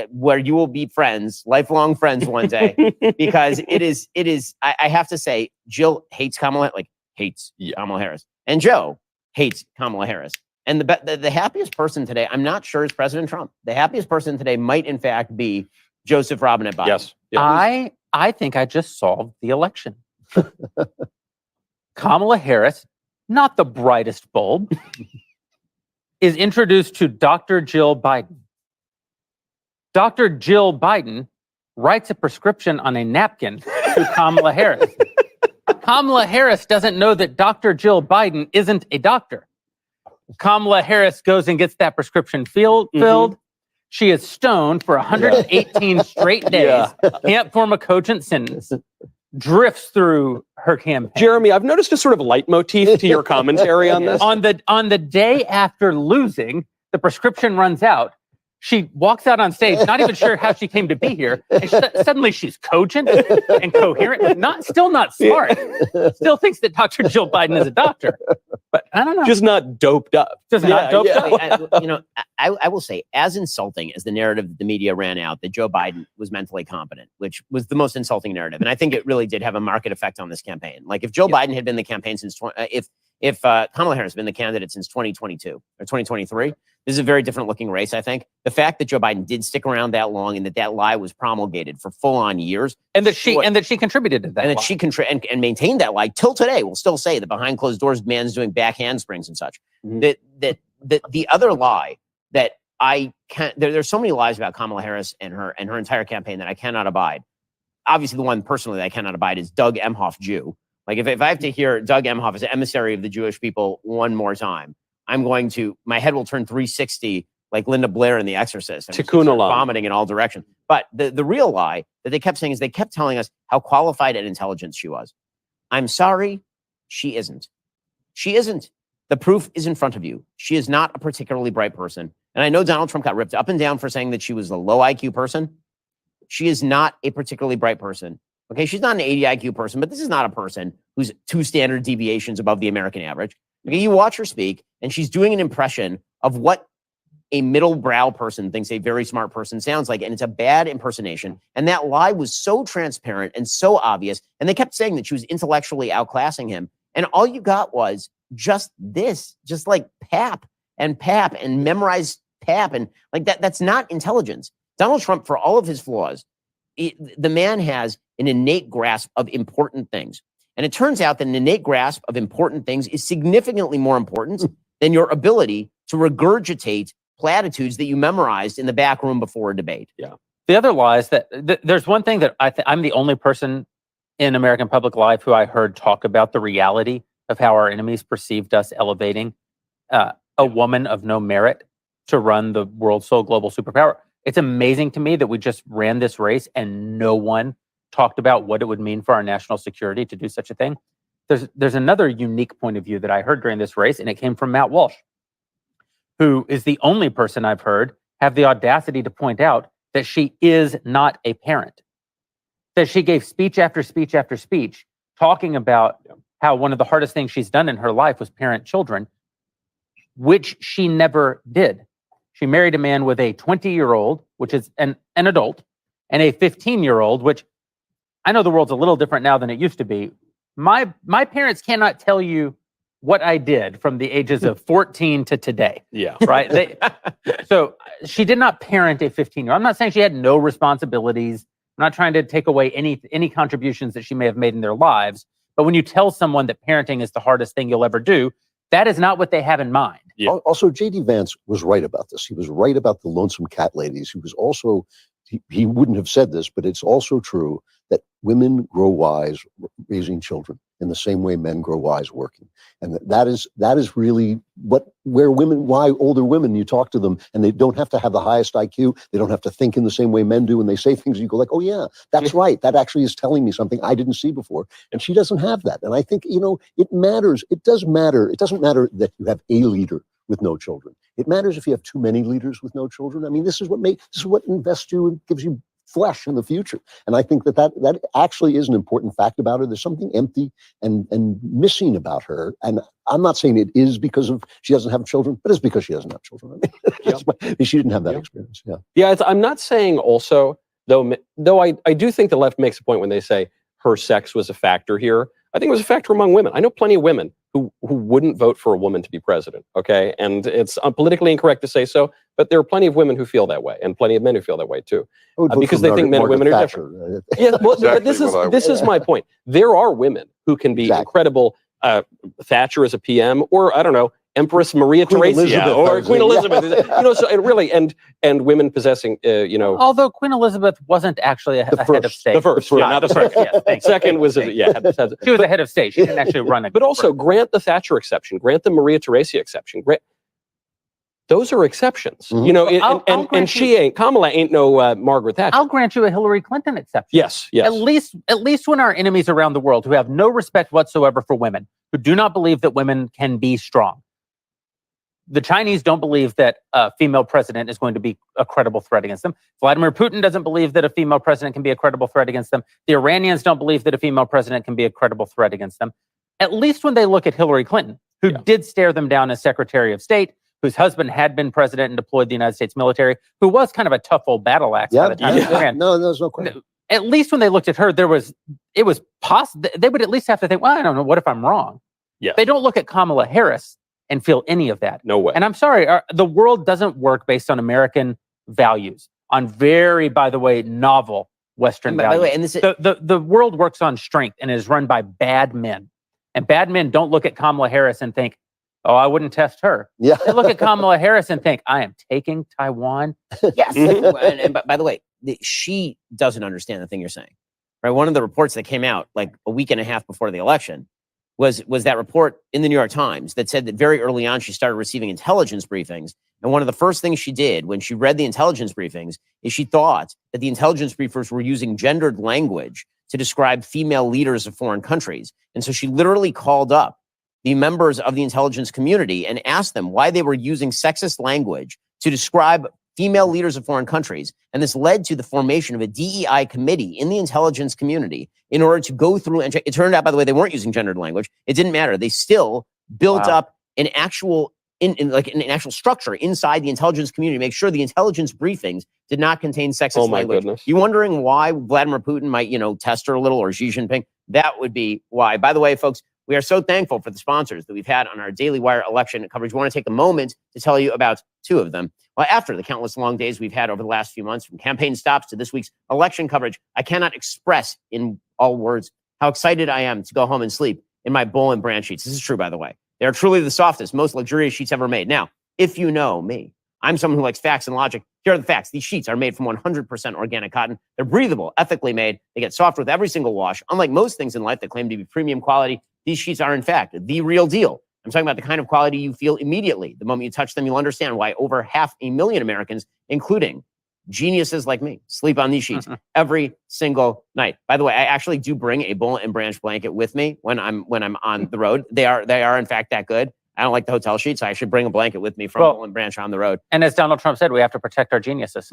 where you will be friends, lifelong friends one day, because it is. I have to say, Jill hates Kamala Harris, and Joe hates Kamala Harris. And the happiest person today, I'm not sure, is President Trump. The happiest person today might, in fact, be Joseph Robinette Biden.
Yes. Yeah.
I think I just solved the election. Kamala Harris, not the brightest bulb, is introduced to Dr. Jill Biden. Dr. Jill Biden writes a prescription on a napkin to Kamala Harris. Kamala Harris doesn't know that Dr. Jill Biden isn't a doctor. Kamala Harris goes and gets that prescription filled. She is stoned for 118 straight days. Can't form a cogent sentence. Drifts through her campaign.
Jeremy, I've noticed a sort of leitmotif to your commentary on this.
On the day after losing, the prescription runs out. She walks out on stage, not even sure how she came to be here. And suddenly she's cogent and coherent, but still not smart. Still thinks that Dr. Jill Biden is a doctor. But I don't know.
Just not doped up.
Just not doped
up. I will say, as insulting as the narrative the media ran out that Joe Biden was mentally competent, which was the most insulting narrative. And I think it really did have a market effect on this campaign. Like if Joe Biden had been the campaign since, if Kamala Harris had been the candidate since 2022 or 2023, this is a very different looking race, I think. The fact that Joe Biden did stick around that long and that lie was promulgated for full on years.
And that she contributed to that.
And that she and maintained that lie till today. We'll still say that behind closed doors, man's doing back handsprings and such. That the other lie that I can't, there's so many lies about Kamala Harris and her entire campaign that I cannot abide. Obviously, the one personally that I cannot abide is Doug Emhoff Jew. Like if I have to hear Doug Emhoff as an emissary of the Jewish people one more time, my head will turn 360 like Linda Blair in The Exorcist. And
Tikkun olam.
Vomiting in all directions. But the real lie that they kept saying is they kept telling us how qualified and intelligent she was. I'm sorry, she isn't. She isn't. The proof is in front of you. She is not a particularly bright person. And I know Donald Trump got ripped up and down for saying that she was a low IQ person. She is not a particularly bright person. Okay, she's not an 80 IQ person, but this is not a person who's 2 standard deviations above the American average. Okay, you watch her speak, and she's doing an impression of what a middle brow person thinks a very smart person sounds like, and it's a bad impersonation. And that lie was so transparent and so obvious, and they kept saying that she was intellectually outclassing him. And all you got was just this, just like pap and memorize pap, and like that. That's not intelligence. Donald Trump, for all of his flaws, the man has an innate grasp of important things. And it turns out that an innate grasp of important things is significantly more important than your ability to regurgitate platitudes that you memorized in the back room before a debate.
Yeah. The other lie is that there's one thing that I'm the only person in American public life who I heard talk about the reality of how our enemies perceived us elevating a woman of no merit to run the world's sole global superpower. It's amazing to me that we just ran this race and no one talked about what it would mean for our national security to do such a thing. There's another unique point of view that I heard during this race, and it came from Matt Walsh, who is the only person I've heard have the audacity to point out that she is not a parent. That she gave speech after speech after speech talking about how one of the hardest things she's done in her life was parent children, which she never did. She married a man with a 20-year-old, which is an adult, and a 15-year-old, which I know the world's a little different now than it used to be. My parents cannot tell you what I did from the ages of 14 to today.
Yeah.
Right? So she did not parent a 15-year-old. I'm not saying she had no responsibilities. I'm not trying to take away any contributions that she may have made in their lives. But when you tell someone that parenting is the hardest thing you'll ever do, that is not what they have in mind.
Yeah.
Also, J.D. Vance was right about this. He was right about the lonesome cat ladies. He was also, he wouldn't have said this, but it's also true that women grow wise raising children in the same way men grow wise working. And that is really why older women, you talk to them and they don't have to have the highest IQ. They don't have to think in the same way men do. And they say things you go like, oh yeah, that's right. That actually is telling me something I didn't see before. And she doesn't have that. And I think, it matters. It does matter. It doesn't matter that you have a leader with no children. It matters if you have too many leaders with no children. I mean, this is what invests you and gives you flesh in the future. And I think that actually is an important fact about her. There's something empty and missing about her. And I'm not saying it is because she doesn't have children, but it's because she doesn't have children. I mean, she didn't have that experience. Yeah.
Yeah. I'm not saying also, though I do think the left makes a point when they say her sex was a factor here. I think it was a factor among women. I know plenty of women who wouldn't vote for a woman to be president. Okay, and it's politically incorrect to say so, but there are plenty of women who feel that way, and plenty of men who feel that way too,
I would vote
because
for
they think men and women are
Thatcher.
different. Yeah, well, but this is my point. There are women who can be incredible. Thatcher as a PM, or I don't know, Empress Maria Theresa or Queen Elizabeth. You know, so it really and women possessing, you know.
Although Queen Elizabeth wasn't actually a head of state.
The first, yeah, not the first.
Yes,
second was she
was a head of state. She didn't actually run it.
But also grant the Thatcher exception, grant the Maria Theresa exception. Those are exceptions, you know, and Kamala ain't no Margaret Thatcher.
I'll grant you a Hillary Clinton exception.
Yes.
At least when our enemies around the world who have no respect whatsoever for women, who do not believe that women can be strong. The Chinese don't believe that a female president is going to be a credible threat against them. Vladimir Putin doesn't believe that a female president can be a credible threat against them. The Iranians don't believe that a female president can be a credible threat against them. At least when they look at Hillary Clinton, who did stare them down as Secretary of State, whose husband had been president and deployed the United States military, who was kind of a tough old battle axe by the time she ran.
No, there's no question.
At least when they looked at her, it was possible. They would at least have to think, well, I don't know, what if I'm wrong?
Yeah.
They don't look at Kamala Harris and feel any of that.
No way.
And I'm sorry, the world doesn't work based on American values, on very, by the way, novel Western values. By the way, and the world works on strength and is run by bad men. And bad men don't look at Kamala Harris and think, oh, I wouldn't test her.
Yeah.
They look at Kamala Harris and think, I am taking Taiwan.
Yes. And by the way, she doesn't understand the thing you're saying. Right? One of the reports that came out like a week and a half before the election was that report in the New York Times that said that very early on she started receiving intelligence briefings. And one of the first things she did when she read the intelligence briefings is she thought that the intelligence briefers were using gendered language to describe female leaders of foreign countries. And so she literally called up the members of the intelligence community and asked them why they were using sexist language to describe female leaders of foreign countries. And this led to the formation of a DEI committee in the intelligence community in order to go through and check. It turned out, by the way, they weren't using gendered language. It didn't matter. They still built up an actual an actual structure inside the intelligence community to make sure the intelligence briefings did not contain sexist language.
Goodness.
You wondering why Vladimir Putin might, test her a little, or Xi Jinping? That would be why. By the way, folks, we are so thankful for the sponsors that we've had on our Daily Wire election coverage. We want to take a moment to tell you about two of them. Well, after the countless long days we've had over the last few months, from campaign stops to this week's election coverage, I cannot express in all words how excited I am to go home and sleep in my Boll and Branch sheets. This is true, by the way. They are truly the softest, most luxurious sheets ever made. Now, if you know me, I'm someone who likes facts and logic. Here are the facts. These sheets are made from 100% organic cotton. They're breathable, ethically made. They get soft with every single wash. Unlike most things in life that claim to be premium quality, these sheets are, in fact, the real deal. I'm talking about the kind of quality you feel immediately. The moment you touch them, you'll understand why over 500,000 Americans, including geniuses like me, sleep on these sheets every single night. By the way, I actually do bring a Boll and Branch blanket with me when I'm on the road. They are in fact that good. I don't like the hotel sheets. So I should bring a blanket with me from Boll and Branch on the road.
And as Donald Trump said, we have to protect our geniuses.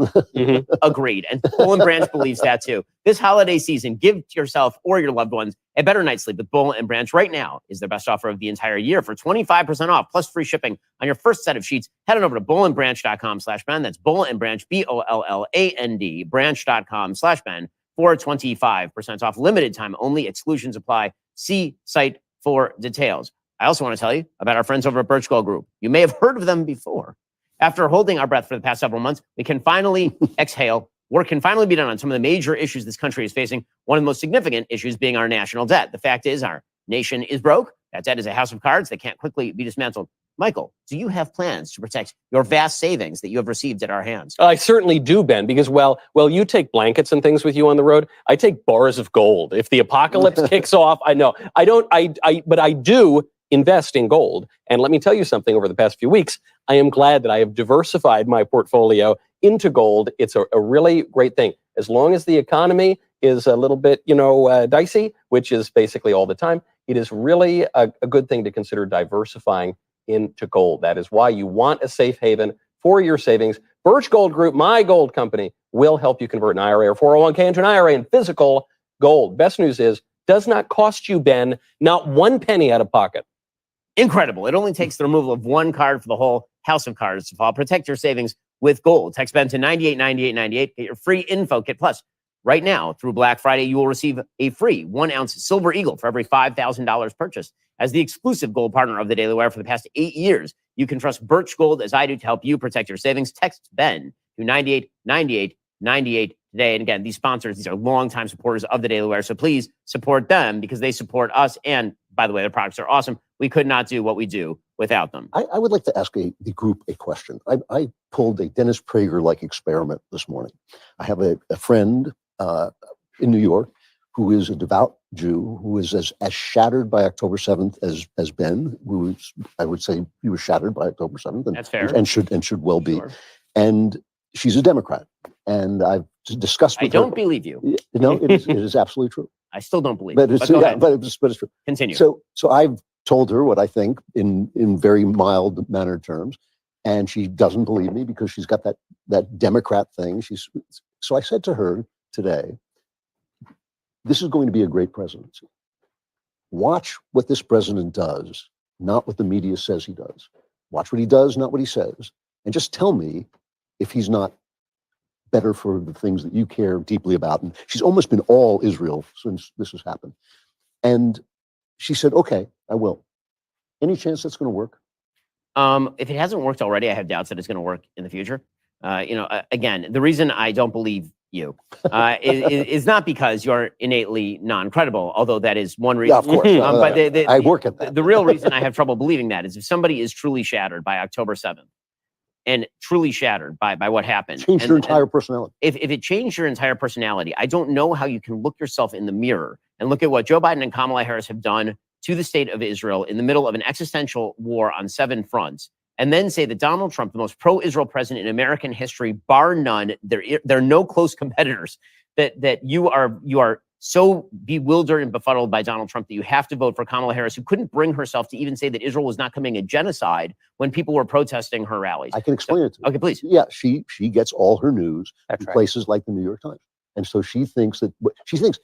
Agreed. And Boll and Branch believes that too. This holiday season, give yourself or your loved ones a better night's sleep with Boll and Branch. Right now is their best offer of the entire year. For 25% off plus free shipping on your first set of sheets, head on over to bollandbranch.com/Ben. That's Boll and Branch, BOLLAND, branch.com/Ben for 25% off. Limited time only. Exclusions apply. See site for details. I also want to tell you about our friends over at Birch Gold Group. You may have heard of them before. After holding our breath for the past several months, we can finally exhale. Work can finally be done on some of the major issues this country is facing. One of the most significant issues being our national debt. The fact is our nation is broke. That debt is a house of cards that can't quickly be dismantled. Michael, do you have plans to protect your vast savings that you have received at our hands?
I certainly do, Ben, because well, you take blankets and things with you on the road. I take bars of gold. If the apocalypse kicks off, I know. But I do invest in gold. And let me tell you something, over the past few weeks, I am glad that I have diversified my portfolio into gold. It's a really great thing. As long as the economy is a little bit, dicey, which is basically all the time, it is really a good thing to consider diversifying into gold. That is why you want a safe haven for your savings. Birch Gold Group, my gold company, will help you convert an IRA or 401k into an IRA in physical gold. Best news is, does not cost you, Ben, not one penny out of pocket.
Incredible. It only takes the removal of one card for the whole house of cards to fall. Protect your savings with gold. Text Ben to 989898. Get your free info kit. Plus, right now through Black Friday, you will receive a free 1-ounce Silver Eagle for every $5,000 purchase. As the exclusive gold partner of the Daily Wire for the past 8 years, you can trust Birch Gold as I do to help you protect your savings. Text BEN to 989898 today. And again, these sponsors, these are longtime supporters of the Daily Wire. So please support them because they support us. And by the way, their products are awesome. We could not do what we do without them.
I would like to ask the group a question. I pulled a Dennis Prager-like experiment this morning. I have a friend in New York who is a devout Jew, who is as shattered by October 7th as Ben, who is, I would say he was shattered by October 7th. And,
that's fair.
And should well be.
Sure.
And she's a Democrat. And I've discussed with her.
I don't believe you.
No, it is absolutely true.
I still don't believe
But
it.
it's,
But go
yeah,
ahead.
but it's true.
Continue.
So I've told her what I think in very mild mannered terms. And she doesn't believe me because she's got that Democrat thing. So I said to her today, this is going to be a great presidency. Watch what this president does, not what the media says he does. Watch what he does, not what he says. And just tell me if he's not better for the things that you care deeply about. And she's almost been all Israel since this has happened. And she said, okay, I will. Any chance that's going to work?
If it hasn't worked already, I have doubts that it's going to work in the future. Again, the reason I don't believe you is not because you're innately non-credible, although that is one reason.
Yeah, of course.
But
I work at that.
The real reason I have trouble believing that is if somebody is truly shattered by October 7th and truly shattered by what happened.
Change your entire personality.
If it changed your entire personality, I don't know how you can look yourself in the mirror and look at what Joe Biden and Kamala Harris have done to the state of Israel in the middle of an existential war on 7 fronts, and then say that Donald Trump, the most pro-Israel president in American history, bar none, there are no close competitors, that you are so bewildered and befuddled by Donald Trump that you have to vote for Kamala Harris, who couldn't bring herself to even say that Israel was not committing a genocide when people were protesting her rallies.
I can explain it to you.
Okay, please.
Yeah, she gets all her news
That's
from
right.
places like the New York Times. And so she thinks,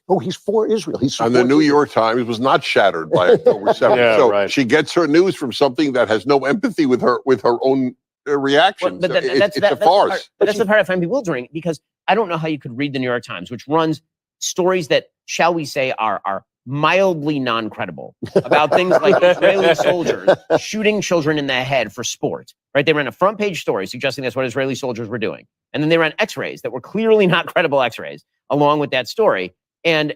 oh, he's for Israel. He's
And the New York Times was not shattered by October 7th.
Yeah,
so
right.
she gets her news from something that has no empathy with her own reactions.
Well, but
It's a farce.
That's the part I find bewildering, because I don't know how you could read the New York Times, which runs stories that, shall we say, are mildly non-credible about things like Israeli soldiers shooting children in the head for sport, right? They ran a front page story suggesting that's what Israeli soldiers were doing. And then they ran x-rays that were clearly not credible x-rays along with that story. And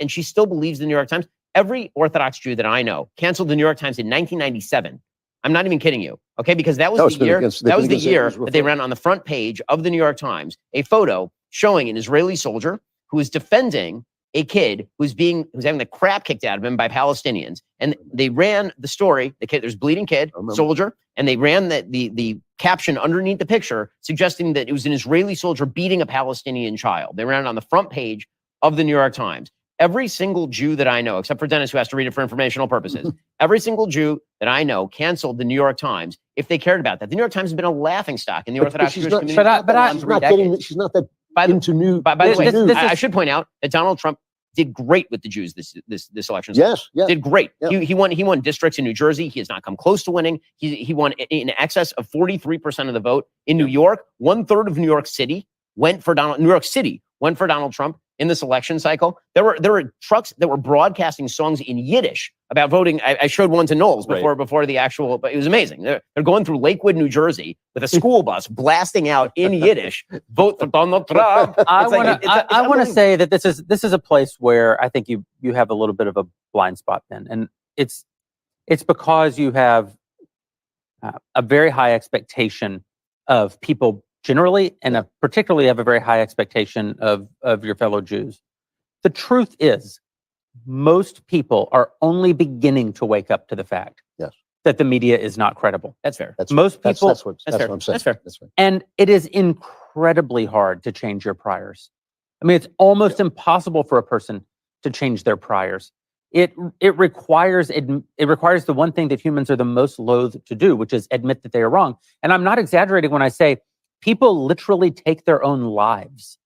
she still believes the New York Times. Every Orthodox Jew that I know canceled the New York Times in 1997. I'm not even kidding you, okay? Because that was the year that they ran on the front page of the New York Times a photo showing an Israeli soldier who is defending a kid who's having the crap kicked out of him by Palestinians. And they ran the story, the kid, there's a bleeding kid, soldier, and they ran the caption underneath the picture suggesting that it was an Israeli soldier beating a Palestinian child. They ran it on the front page of the New York Times. Every single Jew that I know, except for Dennis, who has to read it for informational purposes, every single Jew that I know canceled the New York Times if they cared about that. The New York Times has been a laughing-stock in the Orthodox Jewish community.
She's not that into new.
By the way,
this
I should point out that Donald Trump did great with the Jews this election.
Yes, yes.
Did great.
Yeah.
He won districts in New Jersey. He has not come close to winning. He won in excess of 43% of the vote in New York. 1/3 of New York City went for Donald Trump in this election cycle. There were trucks that were broadcasting songs in Yiddish about voting. I showed one to Knowles before the actual, but it was amazing. They're going through Lakewood, New Jersey with a school bus blasting out in Yiddish, vote for Donald Trump.
I want to say that this is a place where I think you have a little bit of a blind spot, Ben, and it's because you have a very high expectation of people generally, and particularly have a very high expectation of your fellow Jews. The truth is, most people are only beginning to wake up to the fact that the media is not credible.
That's fair.
Most people.
That's what I'm saying.
That's fair.
That's right.
And it is incredibly hard to change your priors. I mean, it's almost impossible for a person to change their priors. It requires the one thing that humans are the most loath to do, which is admit that they are wrong. And I'm not exaggerating when I say people literally take their own lives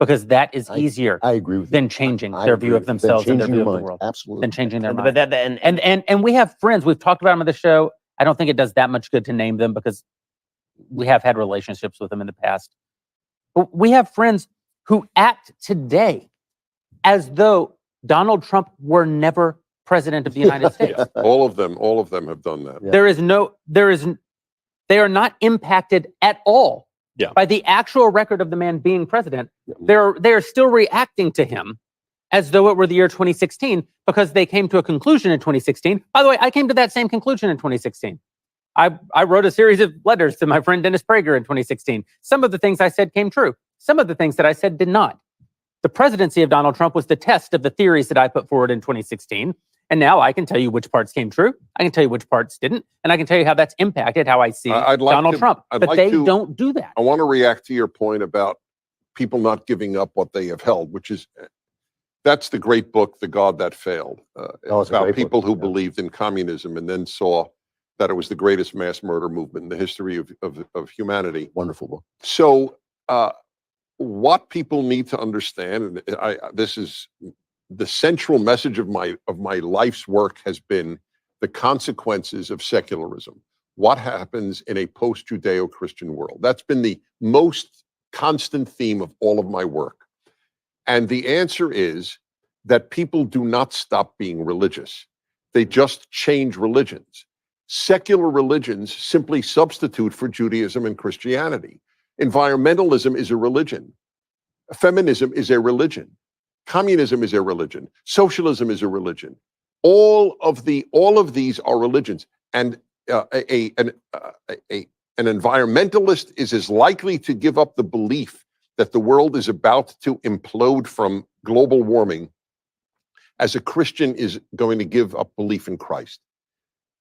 because that is easier.
I agree with
than
you.
changing their view of themselves and their view of the world.
Absolutely.
Than changing their
But
mind. And we have friends. We've talked about them on the show. I don't think it does that much good to name them because we have had relationships with them in the past. But we have friends who act today as though Donald Trump were never president of the United States.
All of them have done that.
Yeah.
They are not impacted at all
Yeah.
by the actual record of the man being president. They are still reacting to him as though it were the year 2016 because they came to a conclusion in 2016. By the way, I came to that same conclusion in 2016. I wrote a series of letters to my friend Dennis Prager in 2016. Some of the things I said came true. Some of the things that I said did not. The presidency of Donald Trump was the test of the theories that I put forward in 2016. And now I can tell you which parts came true. I can tell you which parts didn't. And I can tell you how that's impacted how I see
I'd like
Donald
to-
Trump.
I'd
But
like
they
to-
don't do that.
I want to react to your point about people not giving up what they have held, which is that's the great book, The God That Failed,
it's a
about
great
people
book,
who
yeah.
believed in communism and then saw that it was the greatest mass murder movement in the history of humanity.
Wonderful book.
So what people need to understand, and this is the central message of my life's work, has been the consequences of secularism. What happens in a post-Judeo-Christian world? That's been the most constant theme of all of my work. And the answer is that people do not stop being religious. They just change religions. Secular religions simply substitute for Judaism and Christianity. Environmentalism is a religion. Feminism is a religion. Communism is a religion. Socialism is a religion. All of these are religions. And an environmentalist is as likely to give up the belief that the world is about to implode from global warming as a Christian is going to give up belief in Christ.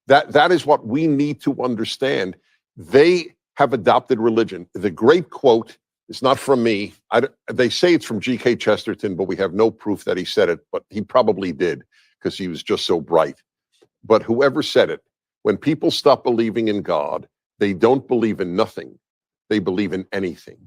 That is what we need to understand. They have adopted religion. The great quote is not from me. They say it's from G.K. Chesterton, but we have no proof that he said it, but he probably did because he was just so bright. But whoever said it, when people stop believing in God, they don't believe in nothing. They believe in anything.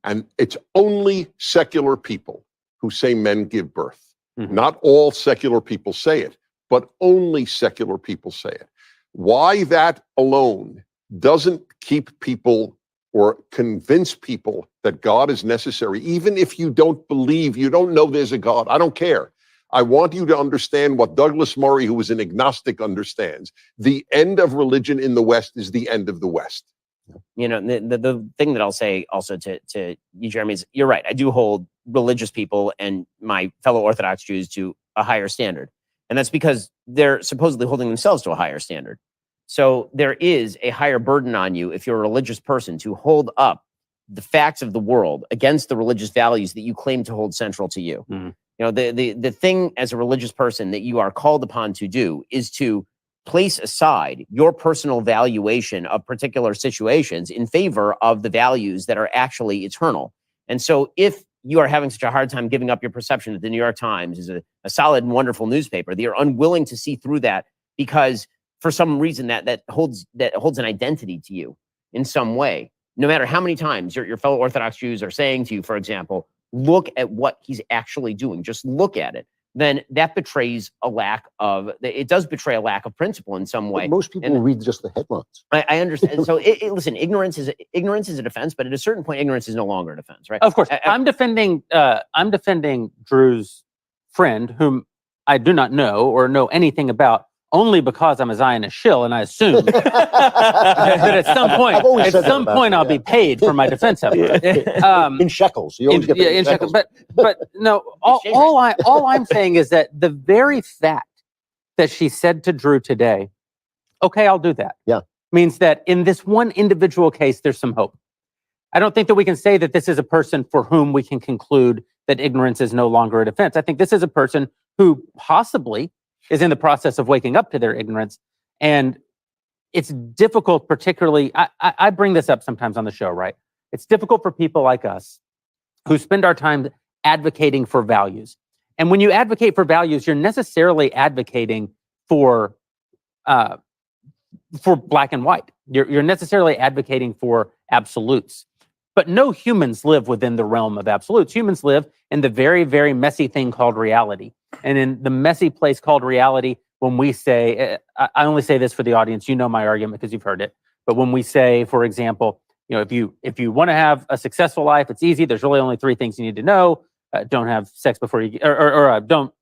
And it's only secular people who say men give birth.
Mhm.
Not all secular people say it, but only secular people say it. Why that alone doesn't keep people or convince people that God is necessary, even if you don't believe, you don't know there's a God, I don't care. I want you to understand what Douglas Murray, who is an agnostic, understands. The end of religion in the West is the end of the West.
You know, the thing that I'll say also to you, Jeremy, is you're right. I do hold religious people and my fellow Orthodox Jews to a higher standard. And that's because they're supposedly holding themselves to a higher standard. So there is a higher burden on you if you're a religious person to hold up the facts of the world against the religious values that you claim to hold central to you.
Mhm.
You know, the thing as a religious person that you are called upon to do is to place aside your personal valuation of particular situations in favor of the values that are actually eternal. And so if you are having such a hard time giving up your perception that the New York Times is a solid and wonderful newspaper, that you're unwilling to see through that because for some reason that holds an identity to you in some way, no matter how many times your fellow Orthodox Jews are saying to you, for example, look at what he's actually doing, just look at it, then that betrays it does betray a lack of principle in some way.
But most people read just the headlines.
I understand. So listen, ignorance is a defense, but at a certain point, ignorance is no longer a defense, right?
Of course, I'm defending Drew's friend, whom I do not know or know anything about, only because I'm a Zionist shill, and I assume that at some
I've always
point,
said that about you,
I'll
yeah.
be paid for my defense of it.
In shekels. You always get paid
in
shekels.
but no, all I'm saying is that the very fact that she said to Drew today, okay, I'll do that.
Yeah.
Means that in this one individual case, there's some hope. I don't think that we can say that this is a person for whom we can conclude that ignorance is no longer a defense. I think this is a person who possibly is in the process of waking up to their ignorance. And it's difficult, particularly, I bring this up sometimes on the show, right? It's difficult for people like us who spend our time advocating for values. And when you advocate for values, you're necessarily advocating for black and white. You're necessarily advocating for absolutes. But no humans live within the realm of absolutes. Humans live in the very, very messy thing called reality. And in the messy place called reality, when we say, I only say this for the audience, you know my argument because you've heard it. But when we say, for example, if you want to have a successful life, it's easy. There's really only 3 things you need to know. Don't have sex before you, don't.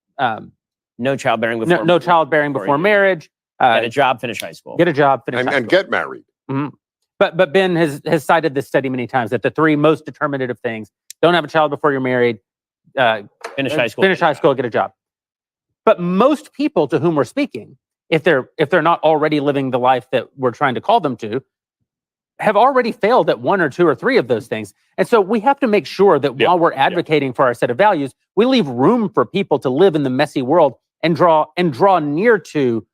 No childbearing before.
No childbearing before marriage.
Get a job, finish high school.
Get a job, finish high
and
school.
get married.
Mm-hmm. But Ben has cited this study many times that the 3 most determinative things: don't have a child before you're married,
Finish high school.
finish high school, get a job. But most people to whom we're speaking, if they're not already living the life that we're trying to call them to, have already failed at 1 or 2 or 3 of those things. And so we have to make sure that while we're advocating for our set of values, we leave room for people to live in the messy world and draw near to.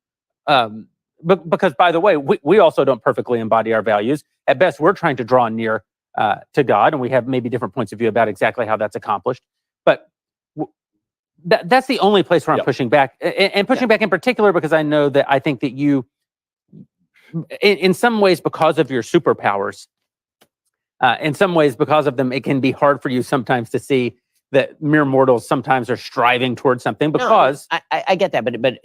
Because, by the way, we also don't perfectly embody our values. At best, we're trying to draw near to God, and we have maybe different points of view about exactly how that's accomplished. But that's the only place where I'm pushing back, and pushing back in particular because I think that you, in some ways, because of your superpowers, in some ways because of them, it can be hard for you sometimes to see that mere mortals sometimes are striving towards something. Because
I get that, but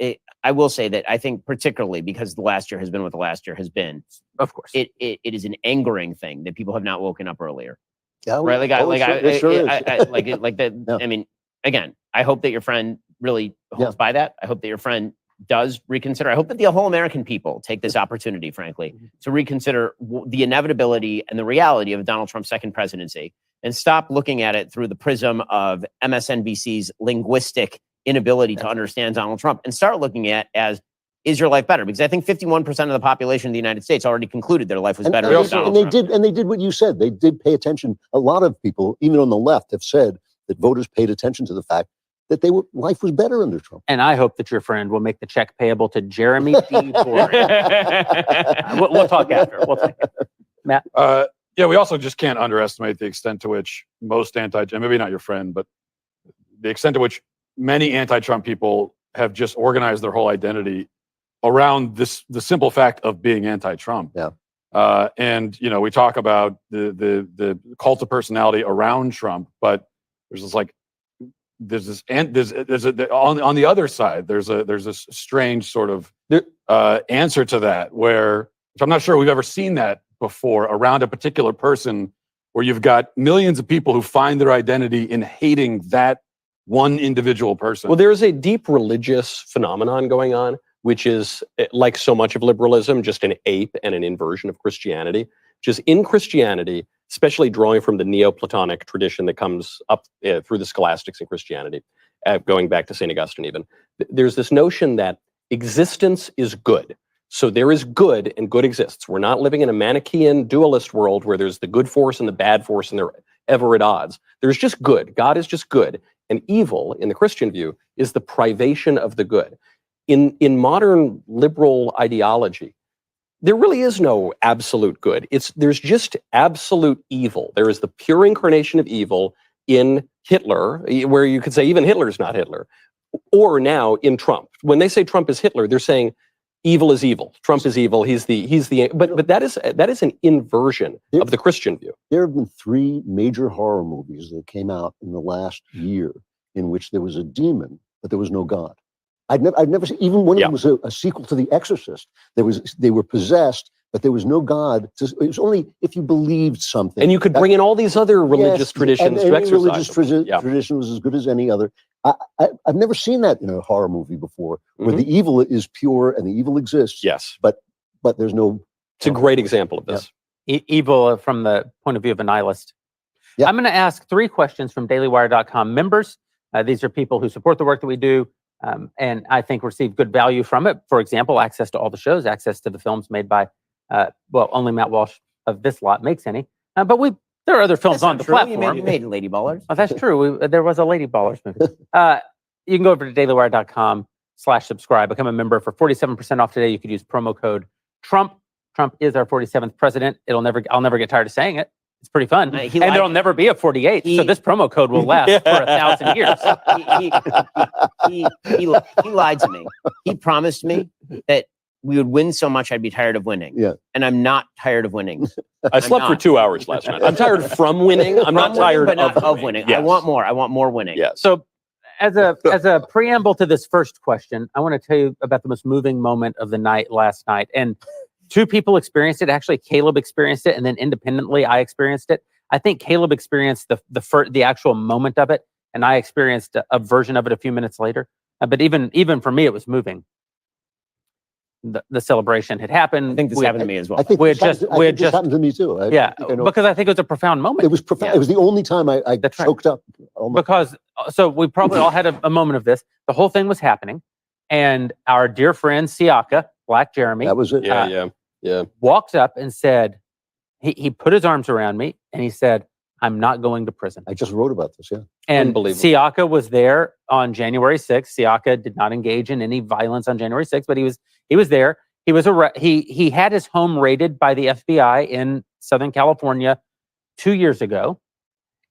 I will say that I think particularly because the last year has been what the last year has been.
Of course,
it is an angering thing that people have not woken up earlier.
Yeah,
right?
Yeah.
I mean, again, I hope that your friend really holds by that. I hope that your friend does reconsider. I hope that the whole American people take this opportunity, frankly, to reconsider the inevitability and the reality of Donald Trump's second presidency and stop looking at it through the prism of MSNBC's linguistic inability to understand Donald Trump and start looking at as, is your life better? Because I think 51% of the population of the United States already concluded their life was better.
And they did what you said. They did pay attention. A lot of people, even on the left, have said that voters paid attention to the fact that life was better under Trump.
And I hope that your friend will make the check payable to Jeremy D. for it. We'll talk after. We'll talk after. Matt?
Yeah, we also just can't underestimate the extent to which most and maybe not your friend, but the extent to which many anti-Trump people have just organized their whole identity around the simple fact of being anti-Trump.
Yeah.
And we talk about the cult of personality around Trump, but there's this on the other side, there's this strange sort of answer to that which I'm not sure we've ever seen that before around a particular person, where you've got millions of people who find their identity in hating that one individual person.
Well, there is a deep religious phenomenon going on, which is, like so much of liberalism, just an ape and an inversion of Christianity. Just in Christianity, especially drawing from the Neoplatonic tradition that comes up through the scholastics in Christianity, going back to St. Augustine even, there's this notion that existence is good. So there is good, and good exists. We're not living in a Manichaean dualist world where there's the good force and the bad force, and they're ever at odds. There's just good. God is just good. And evil, in the Christian view, is the privation of the good. In modern liberal ideology, there really is no absolute good. There's just absolute evil. There is the pure incarnation of evil in Hitler, where you could say even Hitler's not Hitler, or now in Trump. When they say Trump is Hitler, they're saying evil is evil. Trump is evil. But that is an inversion of the Christian view.
There have been 3 major horror movies that came out in the last year in which there was a demon, but there was no God. I'd never seen, even when it was a sequel to The Exorcist, they were possessed, but there was no God. It was only if you believed something.
And you could bring in all these other religious traditions to exercise.
Religious tradition was as good as any other. I've never seen that in a horror movie before, where the evil is pure and the evil exists.
Yes,
but there's no.
It's a great example of this.
Evil from the point of view of a nihilist. Yeah. I'm going to ask 3 questions from DailyWire.com members. These are people who support the work that we do, and I think receive good value from it. For example, access to all the shows, access to the films made by, only Matt Walsh of this lot makes any. But there are other films on the platform.
You made Lady Ballers.
Oh, that's true. There was a Lady Ballers movie. You can go over to dailywire.com/subscribe, become a member for 47% off today. You could use promo code Trump. Trump is our 47th president. I'll never get tired of saying it. It's pretty fun. And there'll never be a 48th. So this promo code will last for 1,000 years.
He lied to me. He promised me that we would win so much I'd be tired of winning.
Yeah.
And I'm not tired of winning.
I slept for 2 hours last night. I'm tired from winning. I'm not tired
of winning. Yes. I want more. I want more winning.
Yeah.
So as a preamble to this first question, I want to tell you about the most moving moment of the night last night. And two people experienced it. Actually, Caleb experienced it, and then independently, I experienced it. I think Caleb experienced the actual moment of it, and I experienced a version of it a few minutes later. But even for me, it was moving. The celebration had happened.
I think this happened to me as well.
I think
We had
this
just-
happened-
we
I
had
think this
just-
happened to me too.
Because I think it was a profound moment.
It was profound.
Yeah.
It was the only time I
That's right.
choked up. Almost.
Because so we probably all had a moment of this. The whole thing was happening, and our dear friend Siaka, Black Jeremy,
That was it.
Yeah.
walked up and said, he put his arms around me and he said, "I'm not going to prison."
I just wrote about this. Yeah.
And
Unbelievable.
Siaka was there on January 6th. Siaka did not engage in any violence on January 6th, but he was there. He was he had his home raided by the FBI in Southern California 2 years ago.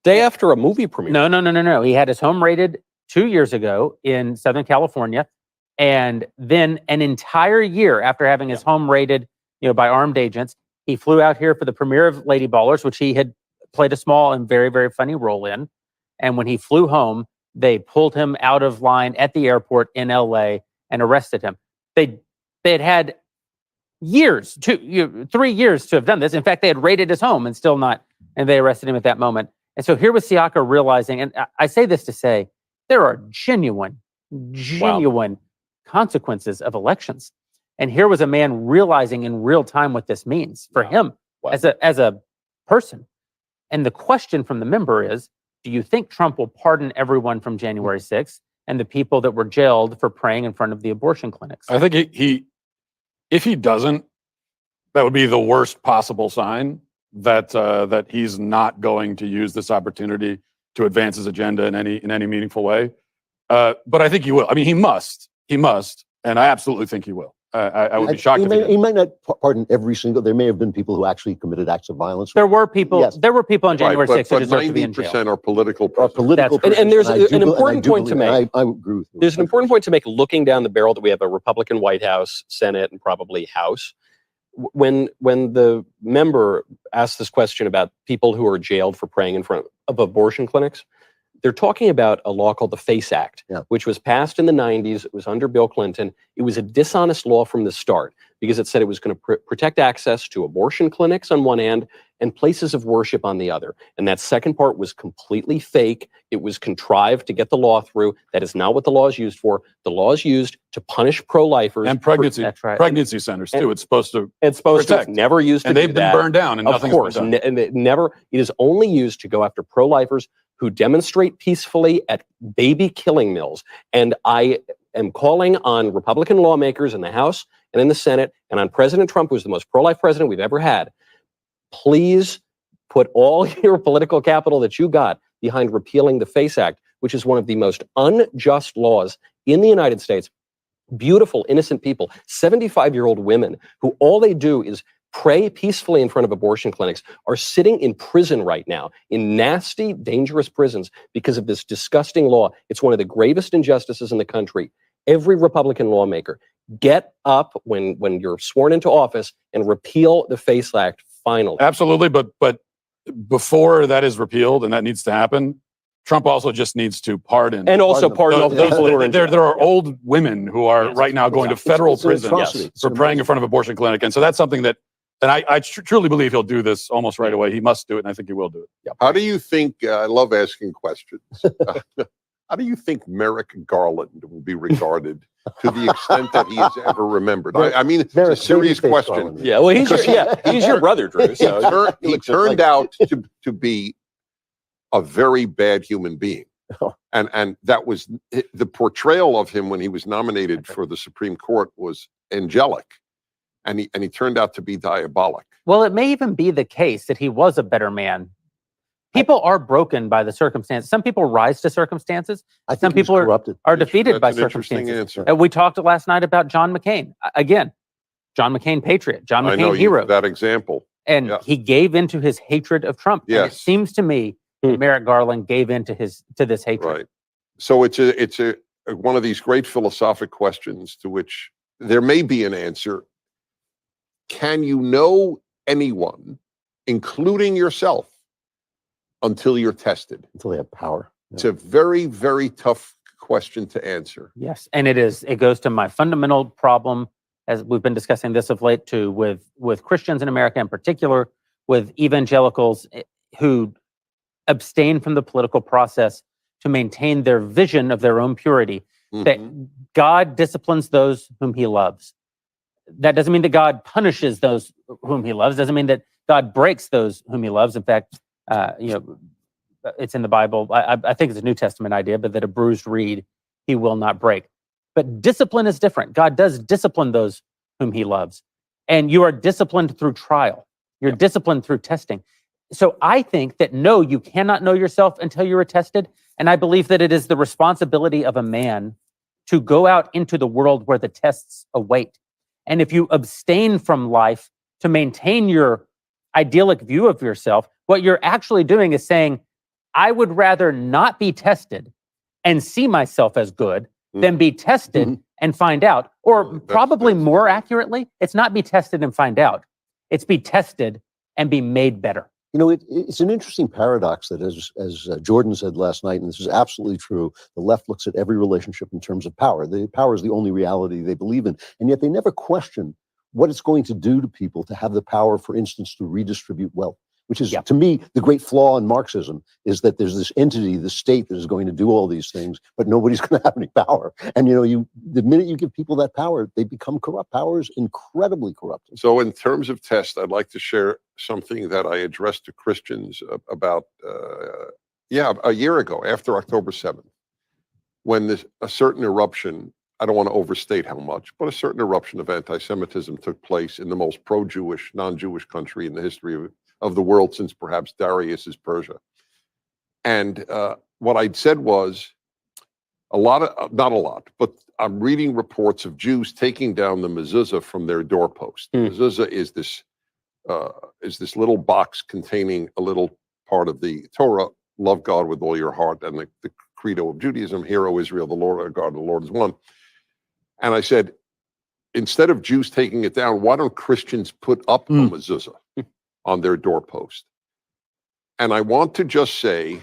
Day after a movie premiere.
No. He had his home raided 2 years ago in Southern California, and then an entire year after having his home raided, by armed agents, he flew out here for the premiere of Lady Ballers, which he had played a small and very, very funny role in. And when he flew home, they pulled him out of line at the airport in LA and arrested him. They had years, 3 years to have done this. In fact, they had raided his home and they arrested him at that moment. And so here was Siaka realizing, and I say this to say, there are genuine consequences of elections. And here was a man realizing in real time what this means for him as a person. And the question from the member is, do you think Trump will pardon everyone from January 6th and the people that were jailed for praying in front of the abortion clinics?
I think if he doesn't, that would be the worst possible sign that he's not going to use this opportunity to advance his agenda in any meaningful way. But I think he will. I mean, he must, and I absolutely think he will. I would be shocked if he didn't.
He might not pardon every single. There may have been people who actually committed acts of violence.
There were people.
Yes.
There were people on January 6th who
but
deserved to be in
90%
jail.
are political.
Are political
That's-
And there's
prisoners,
an
I do
important
believe-
point to make.
I agree with you.
There's an important point to make looking down the barrel that we have a Republican White House, Senate, and probably House. When the member asked this question about people who are jailed for praying in front of abortion clinics, they're talking about a law called the FACE Act, which was passed in the 90s. It was under Bill Clinton. It was a dishonest law from the start because it said it was going to protect access to abortion clinics on one hand and places of worship on the other. And that second part was completely fake. It was contrived to get the law through. That is not what the law is used for. The law is used to punish pro-lifers.
And pregnancy,
That's right.
pregnancy centers too. It's supposed to,
It's supposed
protect.
to never used to
and
do
they've been
that.
burned down, and
Of
nothing's
course,
been done.
and it never. It is only used to go after pro-lifers who demonstrate peacefully at baby killing mills. And I am calling on Republican lawmakers in the House and in the Senate, and on President Trump, who's the most pro-life president we've ever had. Please put all your political capital that you got behind repealing the FACE Act, which is one of the most unjust laws in the United States. Beautiful, innocent people, 75-year-old women who all they do is pray peacefully in front of abortion clinics are sitting in prison right now, in nasty, dangerous prisons because of this disgusting law. It's one of the gravest injustices in the country. Every Republican lawmaker, get up when you're sworn into office and repeal the FACE Act finally.
Absolutely, but before that is repealed, and that needs to happen, Trump also just needs to pardon.
And also pardon all those people who are in jail.
There are old women who are right now going to federal
it's an
prison
atrocity.
for praying in front of abortion clinic. And so that's something that, and I truly believe he'll do this almost right away. He must do it, and I think he will do it.
How do you think, I love asking questions. How do you think Merrick Garland will be regarded to the extent that he is ever remembered? I mean, it's a
Merrick,
serious
babyface
question.
Garland.
Yeah, well, he's your brother, Drew. So.
He turned out to be a very bad human being. And that was the portrayal of him when he was nominated for the Supreme Court was angelic. And he turned out to be diabolic.
Well, it may even be the case that he was a better man. People are broken by the circumstances. Some people rise to circumstances.
I think
Some people
he was corrupted.
are defeated by
That's an interesting
circumstances.
answer.
We talked last night about John McCain. Again, John McCain patriot, John
I know
McCain hero.
that example.
And
Yeah.
he gave into his hatred of Trump. And it
Yes.
seems to me that Merrick Garland gave into this hatred.
Right. So it's one of these great philosophic questions to which there may be an answer. Can you know anyone, including yourself, until you're tested?
Until they have power.
It's a very, very tough question to answer.
Yes. And it goes to my fundamental problem as we've been discussing this of late too, with Christians in America in particular, with evangelicals who abstain from the political process to maintain their vision of their own purity, that God disciplines those whom he loves. That doesn't mean that God punishes those whom he loves. Doesn't mean that God breaks those whom he loves. In fact, it's in the Bible. I think it's a New Testament idea, but that a bruised reed he will not break. But discipline is different. God does discipline those whom he loves. And you are disciplined through trial. You're disciplined through testing. So I think that no, you cannot know yourself until you are tested. And I believe that it is the responsibility of a man to go out into the world where the tests await. And if you abstain from life to maintain your idyllic view of yourself, what you're actually doing is saying, I would rather not be tested and see myself as good than be tested and find out. Or probably more accurately, it's not be tested and find out. It's be tested and be made better.
You know, it's an interesting paradox that, as Jordan said last night, and this is absolutely true, the left looks at every relationship in terms of power. Power is the only reality they believe in, and yet they never question what it's going to do to people to have the power, for instance, to redistribute wealth, which is, to me, the great flaw in Marxism, is that there's this entity, the state, that is going to do all these things, but nobody's going to have any power. And, the minute you give people that power, they become corrupt. Power is incredibly corrupt.
So in terms of test, I'd like to share something that I addressed to Christians about, a year ago, after October 7th, when a certain eruption, I don't want to overstate how much, but a certain eruption of anti-Semitism took place in the most pro-Jewish, non-Jewish country in the history of the world since perhaps Darius's Persia. And what I'd said was not a lot, but I'm reading reports of Jews taking down the mezuzah from their doorpost. Mezuzah is this little box containing a little part of the Torah, love God with all your heart, and the credo of Judaism, hear, O Israel, the Lord our God, the Lord is one. And I said, instead of Jews taking it down, why don't Christians put up a mezuzah on their doorpost? And I want to just say,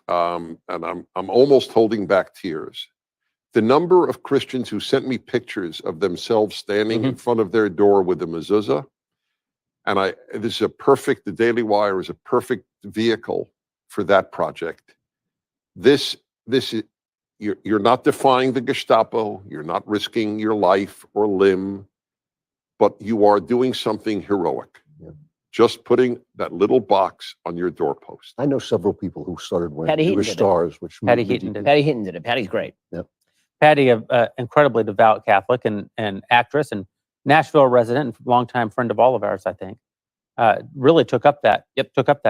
and I'm almost holding back tears, the number of Christians who sent me pictures of themselves standing in front of their door with a mezuzah, and the Daily Wire is a perfect vehicle for that project. You're not defying the Gestapo, you're not risking your life or limb, but you are doing something heroic. Just putting that little box on your doorpost.
I know several people who started wearing
Patty
Jewish
Heaton
stars, which
Patty Heaton did.
Patty Hinton did it. Patty's great.
Yep.
Patty, an incredibly devout Catholic and actress and Nashville resident, and longtime friend of all of ours, I think, really took up that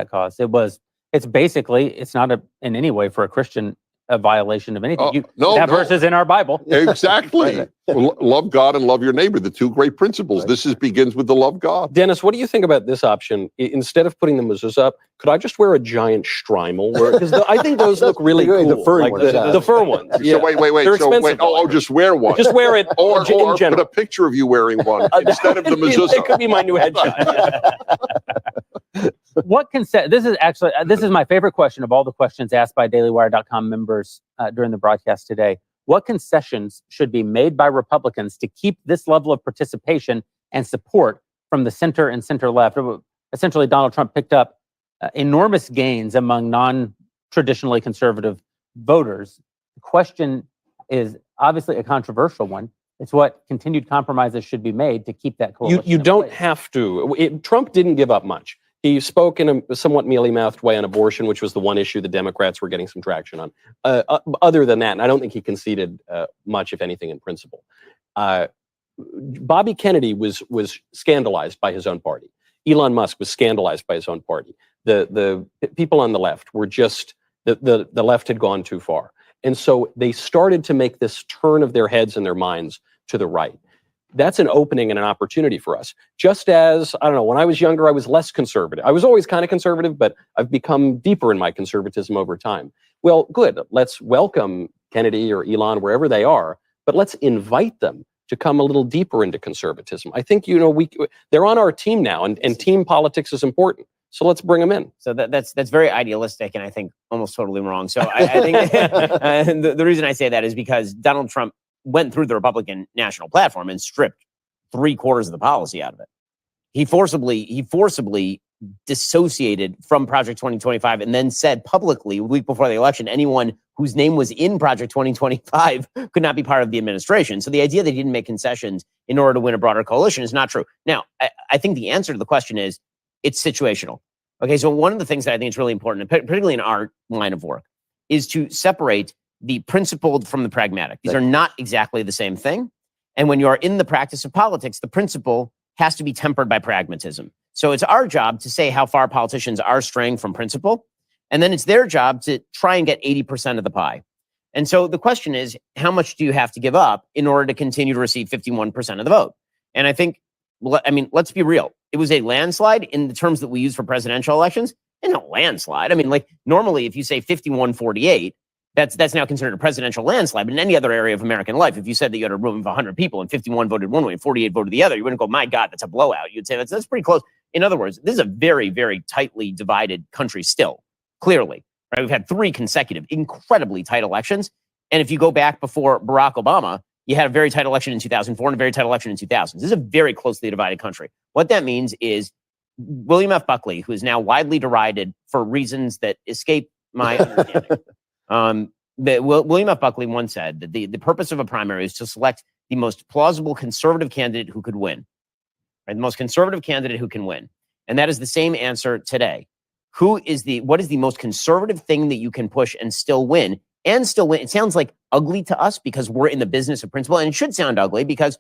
cause. It's not in any way for a Christian a violation of anything. Verses in our Bible.
Exactly. Love God and love your neighbor, the two great principles. This begins with the love God.
Dennis, what do you think about this option? Instead of putting the mezuzah up, could I just wear a giant shtreimel? Because I think those look really cool.
The furry ones.
The fur ones.
So wait.
They're expensive.
Just wear one.
Just wear it
or
in general.
Put a picture of you wearing one instead of the mezuzah.
It could be my new headshot.
This is my favorite question of all the questions asked by dailywire.com members during the broadcast today. What concessions should be made by Republicans to keep this level of participation and support from the center and center left? Essentially, Donald Trump picked up enormous gains among non-traditionally conservative voters. The question is obviously a controversial one. It's what continued compromises should be made to keep that coalition.
You don't
place.
have to. Trump didn't give up much. He spoke in a somewhat mealy-mouthed way on abortion, which was the one issue the Democrats were getting some traction on. Other than that, and I don't think he conceded much, if anything, in principle. Bobby Kennedy was scandalized by his own party. Elon Musk was scandalized by his own party. The people on the left were just, the left had gone too far. And so they started to make this turn of their heads and their minds to the right. That's an opening and an opportunity for us. Just as, I don't know, when I was younger, I was less conservative. I was always kind of conservative, but I've become deeper in my conservatism over time. Well, good. Let's welcome Kennedy or Elon, wherever they are, but let's invite them to come a little deeper into conservatism. I think, they're on our team now, and team politics is important. So let's bring them in.
So that's very idealistic, and I think almost totally wrong. So I think the reason I say that is because Donald Trump went through the Republican national platform and stripped 3/4 of the policy out of it. He forcibly dissociated from Project 2025 and then said publicly a week before the election, anyone whose name was in Project 2025 could not be part of the administration. So the idea that he didn't make concessions in order to win a broader coalition is not true. Now, I think the answer to the question is it's situational. Okay, so one of the things that I think is really important, particularly in our line of work, is to separate the principled from the pragmatic. These are not exactly the same thing. And when you are in the practice of politics, the principle has to be tempered by pragmatism. So it's our job to say how far politicians are straying from principle. And then it's their job to try and get 80% of the pie. And so the question is, how much do you have to give up in order to continue to receive 51% of the vote? And I think, I mean, let's be real. It was a landslide in the terms that we use for presidential elections. And a landslide. I mean, like normally if you say 51-48, that's now considered a presidential landslide. But in any other area of American life, if you said that you had a room of 100 people and 51 voted one way and 48 voted the other, you wouldn't go, my God, that's a blowout. You'd say that's pretty close. In other words, this is a very, very tightly divided country still, clearly. Right? We've had 3 consecutive, incredibly tight elections. And if you go back before Barack Obama, you had a very tight election in 2004 and a very tight election in 2000. This is a very closely divided country. What that means is William F. Buckley, who is now widely derided for reasons that escape my understanding. William F. Buckley once said that the purpose of a primary is to select the most plausible conservative candidate who could win. Right? The most conservative candidate who can win. And that is the same answer today. What is the most conservative thing that you can push and still win? And still win. It sounds like ugly to us because we're in the business of principle. And it should sound ugly because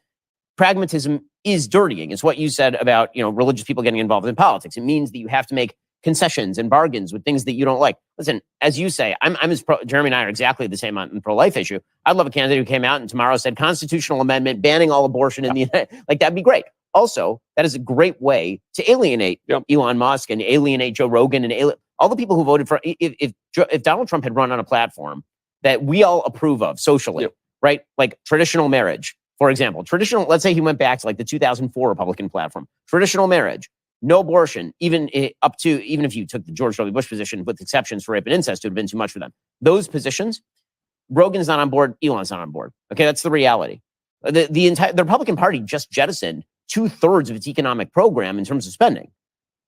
pragmatism is dirtying. It's what you said about, religious people getting involved in politics. It means that you have to make concessions and bargains with things that you don't like. Listen, as you say, I'm as Jeremy and I are exactly the same on the pro-life issue. I'd love a candidate who came out and tomorrow said constitutional amendment banning all abortion in the that'd be great. Also, that is a great way to alienate Elon Musk and alienate Joe Rogan and all the people who voted for. If Donald Trump had run on a platform that we all approve of socially, right, like traditional marriage, for example, let's say he went back to like the 2004 Republican platform, traditional marriage. No abortion, even if you took the George W. Bush position with exceptions for rape and incest, it would have been too much for them. Those positions, Rogan's not on board, Elon's not on board. Okay, that's the reality. The Republican Party just jettisoned 2/3 of its economic program in terms of spending.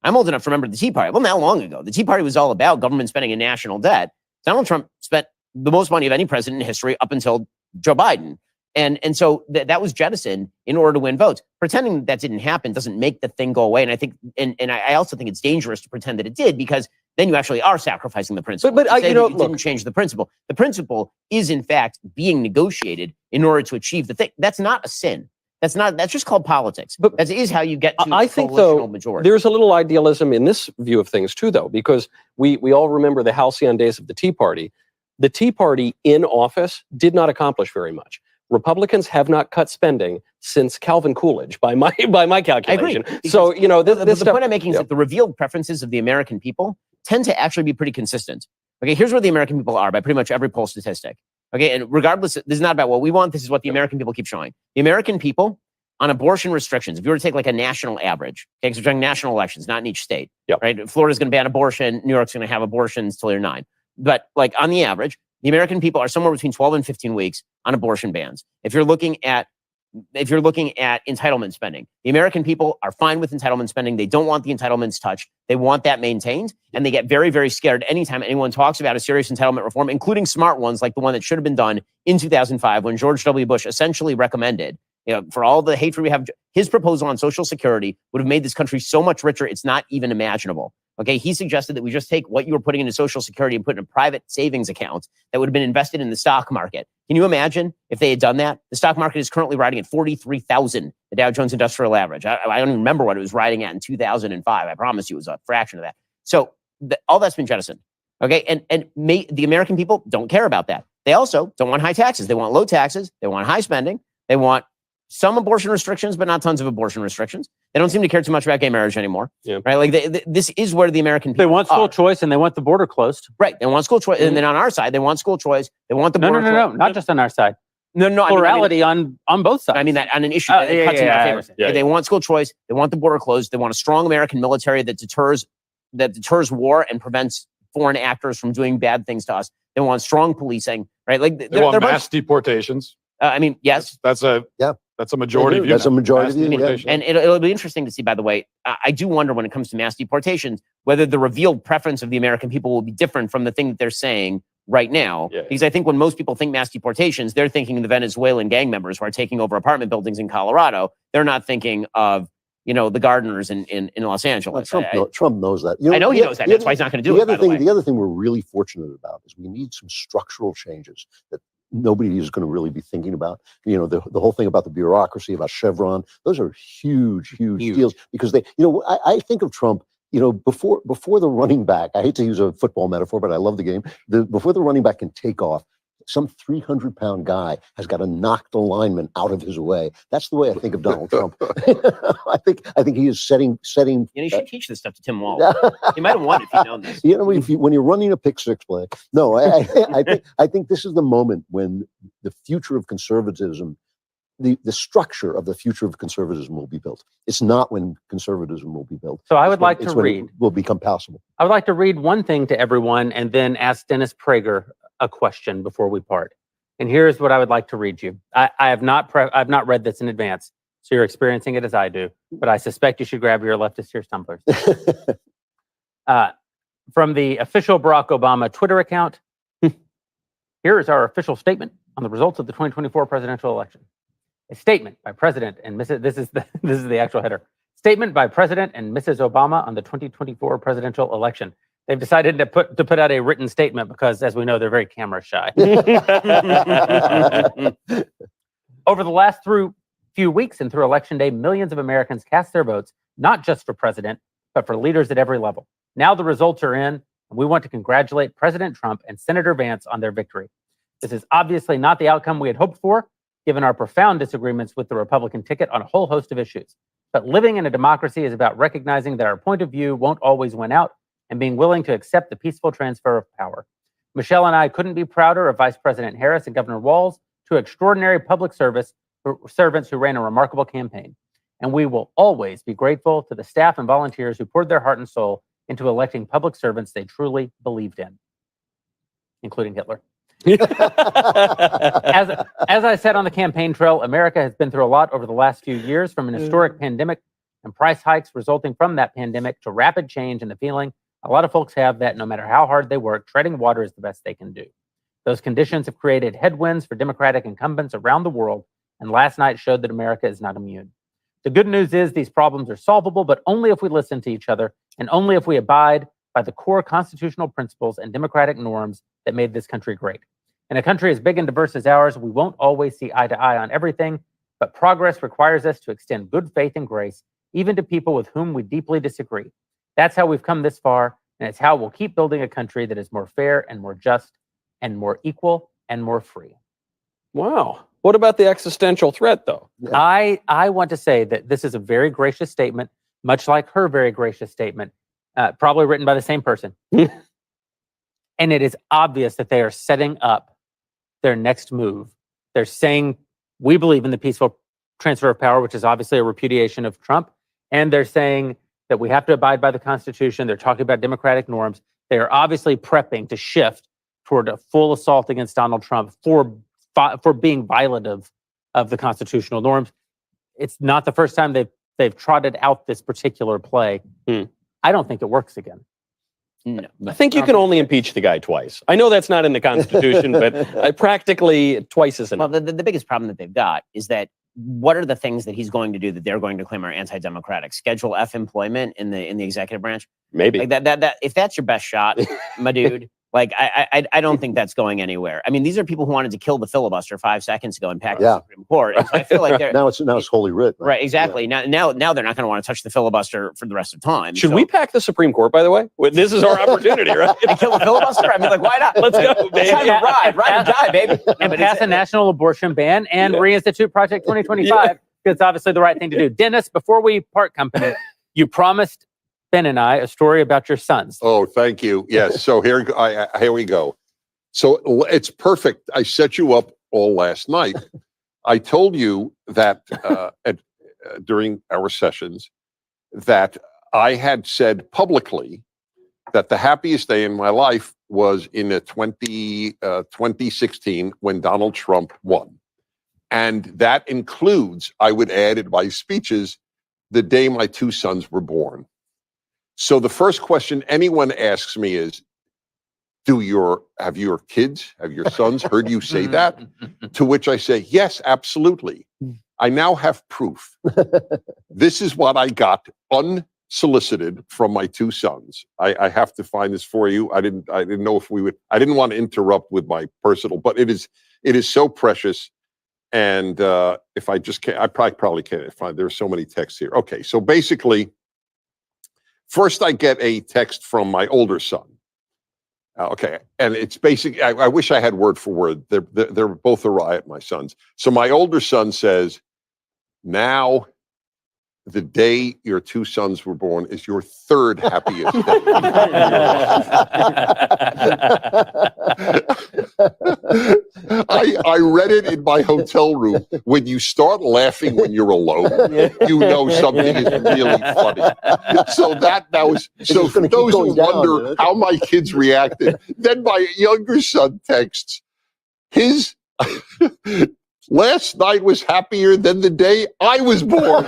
I'm old enough to remember the Tea Party. Well, not long ago, the Tea Party was all about government spending and national debt. Donald Trump spent the most money of any president in history up until Joe Biden. And so that was jettisoned in order to win votes. Pretending that didn't happen doesn't make the thing go away. And I think, and I also think it's dangerous to pretend that it did because then you actually are sacrificing the principle.
But it
didn't change the principle. The principle is in fact being negotiated in order to achieve the thing. That's not a sin. That's just called politics. But that is how you get to
I think though
majority.
There's a little idealism in this view of things too, though, because we all remember the halcyon days of the Tea Party. The Tea Party in office did not accomplish very much. Republicans have not cut spending since Calvin Coolidge, by my calculation.
I agree.
So
the point I'm making is that the revealed preferences of the American people tend to actually be pretty consistent. Okay, here's where the American people are by pretty much every poll statistic. Okay, and regardless, this is not about what we want. This is what the American people keep showing. The American people on abortion restrictions, if you were to take like a national average, okay, because we're talking national elections, not in each state, right? Florida's going to ban abortion. New York's going to have abortions till they're 9. But like on the average, the American people are somewhere between 12 and 15 weeks on abortion bans. If you're looking at entitlement spending, the American people are fine with entitlement spending. They don't want the entitlements touched. They want that maintained. And they get very, very scared anytime anyone talks about a serious entitlement reform, including smart ones like the one that should have been done in 2005 when George W. Bush essentially recommended, for all the hatred we have, his proposal on Social Security would have made this country so much richer, it's not even imaginable. Okay, he suggested that we just take what you were putting into Social Security and put in a private savings account that would have been invested in the stock market. Can you imagine if they had done that? The stock market is currently riding at 43,000, the Dow Jones Industrial Average. I don't even remember what it was riding at in 2005. I promise you it was a fraction of that. So all that's been jettisoned. Okay, and the American people don't care about that. They also don't want high taxes. They want low taxes. They want high spending. They want some abortion restrictions, but not tons of abortion restrictions. They don't seem to care too much about gay marriage anymore, right? Like this is where the American people
they want school choice and they want the border closed,
right? They want school choice, and then on our side, they want school choice. They want the border.
No, not just on our side.
No,
plurality on both sides.
I mean that on an issue that cuts in our favor. They want school choice. They want the border closed. They want a strong American military that deters war and prevents foreign actors from doing bad things to us. They want strong policing, right? Like
they want mass deportations.
I mean, yes.
That's a majority view.
That's a
now.
majority
Mass
view, yeah.
deportation.
And it'll be interesting to see, by the way, I do wonder when it comes to mass deportations, whether the revealed preference of the American people will be different from the thing that they're saying right now.
Yeah.
Because I think when most people think mass deportations, they're thinking of the Venezuelan gang members who are taking over apartment buildings in Colorado. They're not thinking of, the gardeners in Los Angeles.
Well, Trump knows that.
I know he knows that. That's why he's not going to do it, by the way.
The other thing we're really fortunate about is we need some structural changes that nobody is going to really be thinking about. The whole thing about the bureaucracy, about Chevron, those are huge deals because they, I think of Trump, before the running back, I hate to use a football metaphor, but I love the game. Before the running back can take off, some 300-pound guy has got to knock the lineman out of his way. That's the way I think of Donald Trump. I think he is setting.
You should teach this stuff to Tim Walz. He might have won if he'd known this.
When you're running a pick six play. No, I think this is the moment when the future of conservatism, the structure of the future of conservatism will be built. It's not when conservatism will be built.
So I would like to read.
Will become possible.
I would like to read one thing to everyone and then ask Dennis Prager a question before we part. And here's what I would like to read you. I've not read this in advance, so you're experiencing it as I do, but I suspect you should grab your leftist here tumblers. From the official Barack Obama Twitter account, here is our official statement on the results of the 2024 presidential election. A statement by President and Mrs. This is the actual header. Statement by President and Mrs. Obama on the 2024 presidential election. They've decided to put out a written statement because, as we know, they're very camera shy. Over the last few weeks and through Election Day, millions of Americans cast their votes, not just for president, but for leaders at every level. Now the results are in, and we want to congratulate President Trump and Senator Vance on their victory. This is obviously not the outcome we had hoped for, given our profound disagreements with the Republican ticket on a whole host of issues. But living in a democracy is about recognizing that our point of view won't always win out, and being willing to accept the peaceful transfer of power. Michelle and I couldn't be prouder of Vice President Harris and Governor Walz, two extraordinary public servants who ran a remarkable campaign. And we will always be grateful to the staff and volunteers who poured their heart and soul into electing public servants they truly believed in, including Hitler. As I said on the campaign trail, America has been through a lot over the last few years, from an historic pandemic and price hikes resulting from that pandemic to rapid change, and the feeling a lot of folks have that no matter how hard they work, treading water is the best they can do. Those conditions have created headwinds for Democratic incumbents around the world, and last night showed that America is not immune. The good news is these problems are solvable, but only if we listen to each other and only if we abide by the core constitutional principles and democratic norms that made this country great. In a country as big and diverse as ours, we won't always see eye to eye on everything, but progress requires us to extend good faith and grace, even to people with whom we deeply disagree. That's how we've come this far, and it's how we'll keep building a country that is more fair and more just and more equal and more free.
Wow. What about the existential threat, though?
I want to say that this is a very gracious statement, much like her very gracious statement, probably written by the same person. And it is obvious that they are setting up their next move. They're saying, we believe in the peaceful transfer of power, which is obviously a repudiation of Trump. And they're saying that we have to abide by the Constitution. They're talking about democratic norms. They are obviously prepping to shift toward a full assault against Donald Trump for being violative of the constitutional norms. It's not the first time they've trotted out this particular play. I don't think it works again.
No,
I think you can only impeach the guy twice. I know that's not in the Constitution, but practically twice is enough.
Well, the biggest problem that they've got is that what are the things that he's going to do that they're going to claim are anti-democratic? Schedule F employment in the executive branch?
Maybe.
Like that if that's your best shot, my dude, like I don't think that's going anywhere. I mean, these are people who wanted to kill the filibuster 5 seconds ago and pack the Supreme Court. And so I feel like they're
now it's holy writ.
Right, exactly. Yeah. Now they're not going to want to touch the filibuster for the rest of time.
Should we pack the Supreme Court, by the way? This is our opportunity, right?
And kill the filibuster? I mean, like, why not?
Let's go, baby.
It's time to ride or die, baby.
And pass a national abortion ban and reinstitute Project 2025. Because it's obviously the right thing to do. Dennis, before we part company, you promised Ben and I a story about your sons.
Oh, thank you. Yes. So here we go. So it's perfect. I set you up all last night. I told you that during our sessions that I had said publicly that the happiest day in my life was in 2016 when Donald Trump won. And that includes, I would add in my speeches, the day my 2 sons were born. So the first question anyone asks me is, have your kids, have your sons heard you say that? To which I say, yes, absolutely. I now have proof. This is what I got unsolicited from my 2 sons. I have to find this for you. I didn't know if we would. I didn't want to interrupt with my personal, but it is so precious. And if I just can't, I probably can't find. There's so many texts here. Okay, so basically, first I get a text from my older son. Okay, and it's basic. I wish I had word for word. They're both a riot, my sons. So my older son says, now the day your 2 sons were born is your 3rd happiest day. I read it in my hotel room. When you start laughing when you're alone, you know something is really funny. So that was, so for those who wonder how my kids reacted, then my younger son texts, his last night was happier than the day I was born.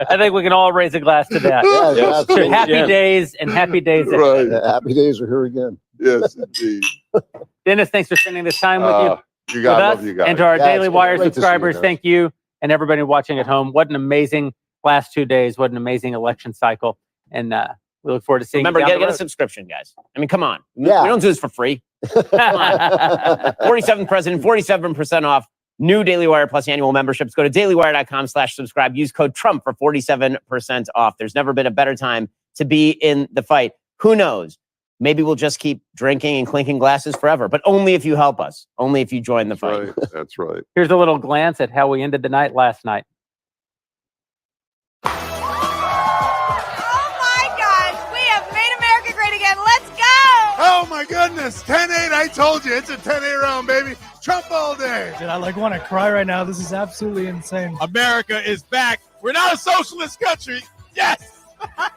I think we can all raise a glass to that.
Yes,
To happy
Yes.
days and happy days ahead.
Right.
Happy days are here again.
Yes, indeed.
Dennis, thanks for spending this time with
You
with
guys,
us.
love you guys.
And to our
Yeah,
Daily
it's
Wire
great to see you
subscribers,
guys.
thank you. And everybody watching at home. What an amazing last 2 days. What an amazing election cycle. And we look forward to seeing
Remember,
you down
get
the
a
road.
subscription, guys. I mean, come on.
Yeah.
We don't do this for free. Come on. 47th president, 47% off. New Daily Wire Plus annual memberships. Go to dailywire.com/subscribe. Use code Trump for 47% off. There's never been a better time to be in the fight. Who knows? Maybe we'll just keep drinking and clinking glasses forever, but only if you help us. Only if you join the fight.
Right. That's right.
Here's a little glance at how we ended the night last night.
Oh my gosh, we have made America great again. Let's go!
Oh my goodness, 10-8, I told you, it's a 10-8 round, baby. Trump all day.
Dude, I want to cry right now. This is absolutely insane.
America is back. We're not a socialist country. Yes.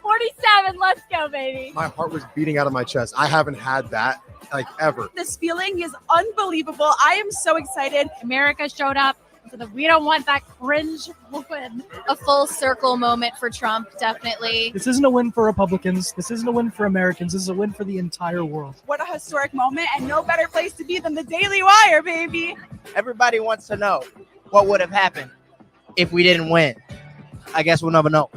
47, let's go, baby.
My heart was beating out of my chest. I haven't had that like ever.
This feeling is unbelievable. I am so excited. America showed up. So that we don't want that cringe win. A full circle moment for Trump, definitely.
This isn't a win for Republicans. This isn't a win for Americans. This is a win for the entire world.
What a historic moment, and no better place to be than the Daily Wire, baby.
Everybody wants to know what would have happened if we didn't win. I guess we'll never know.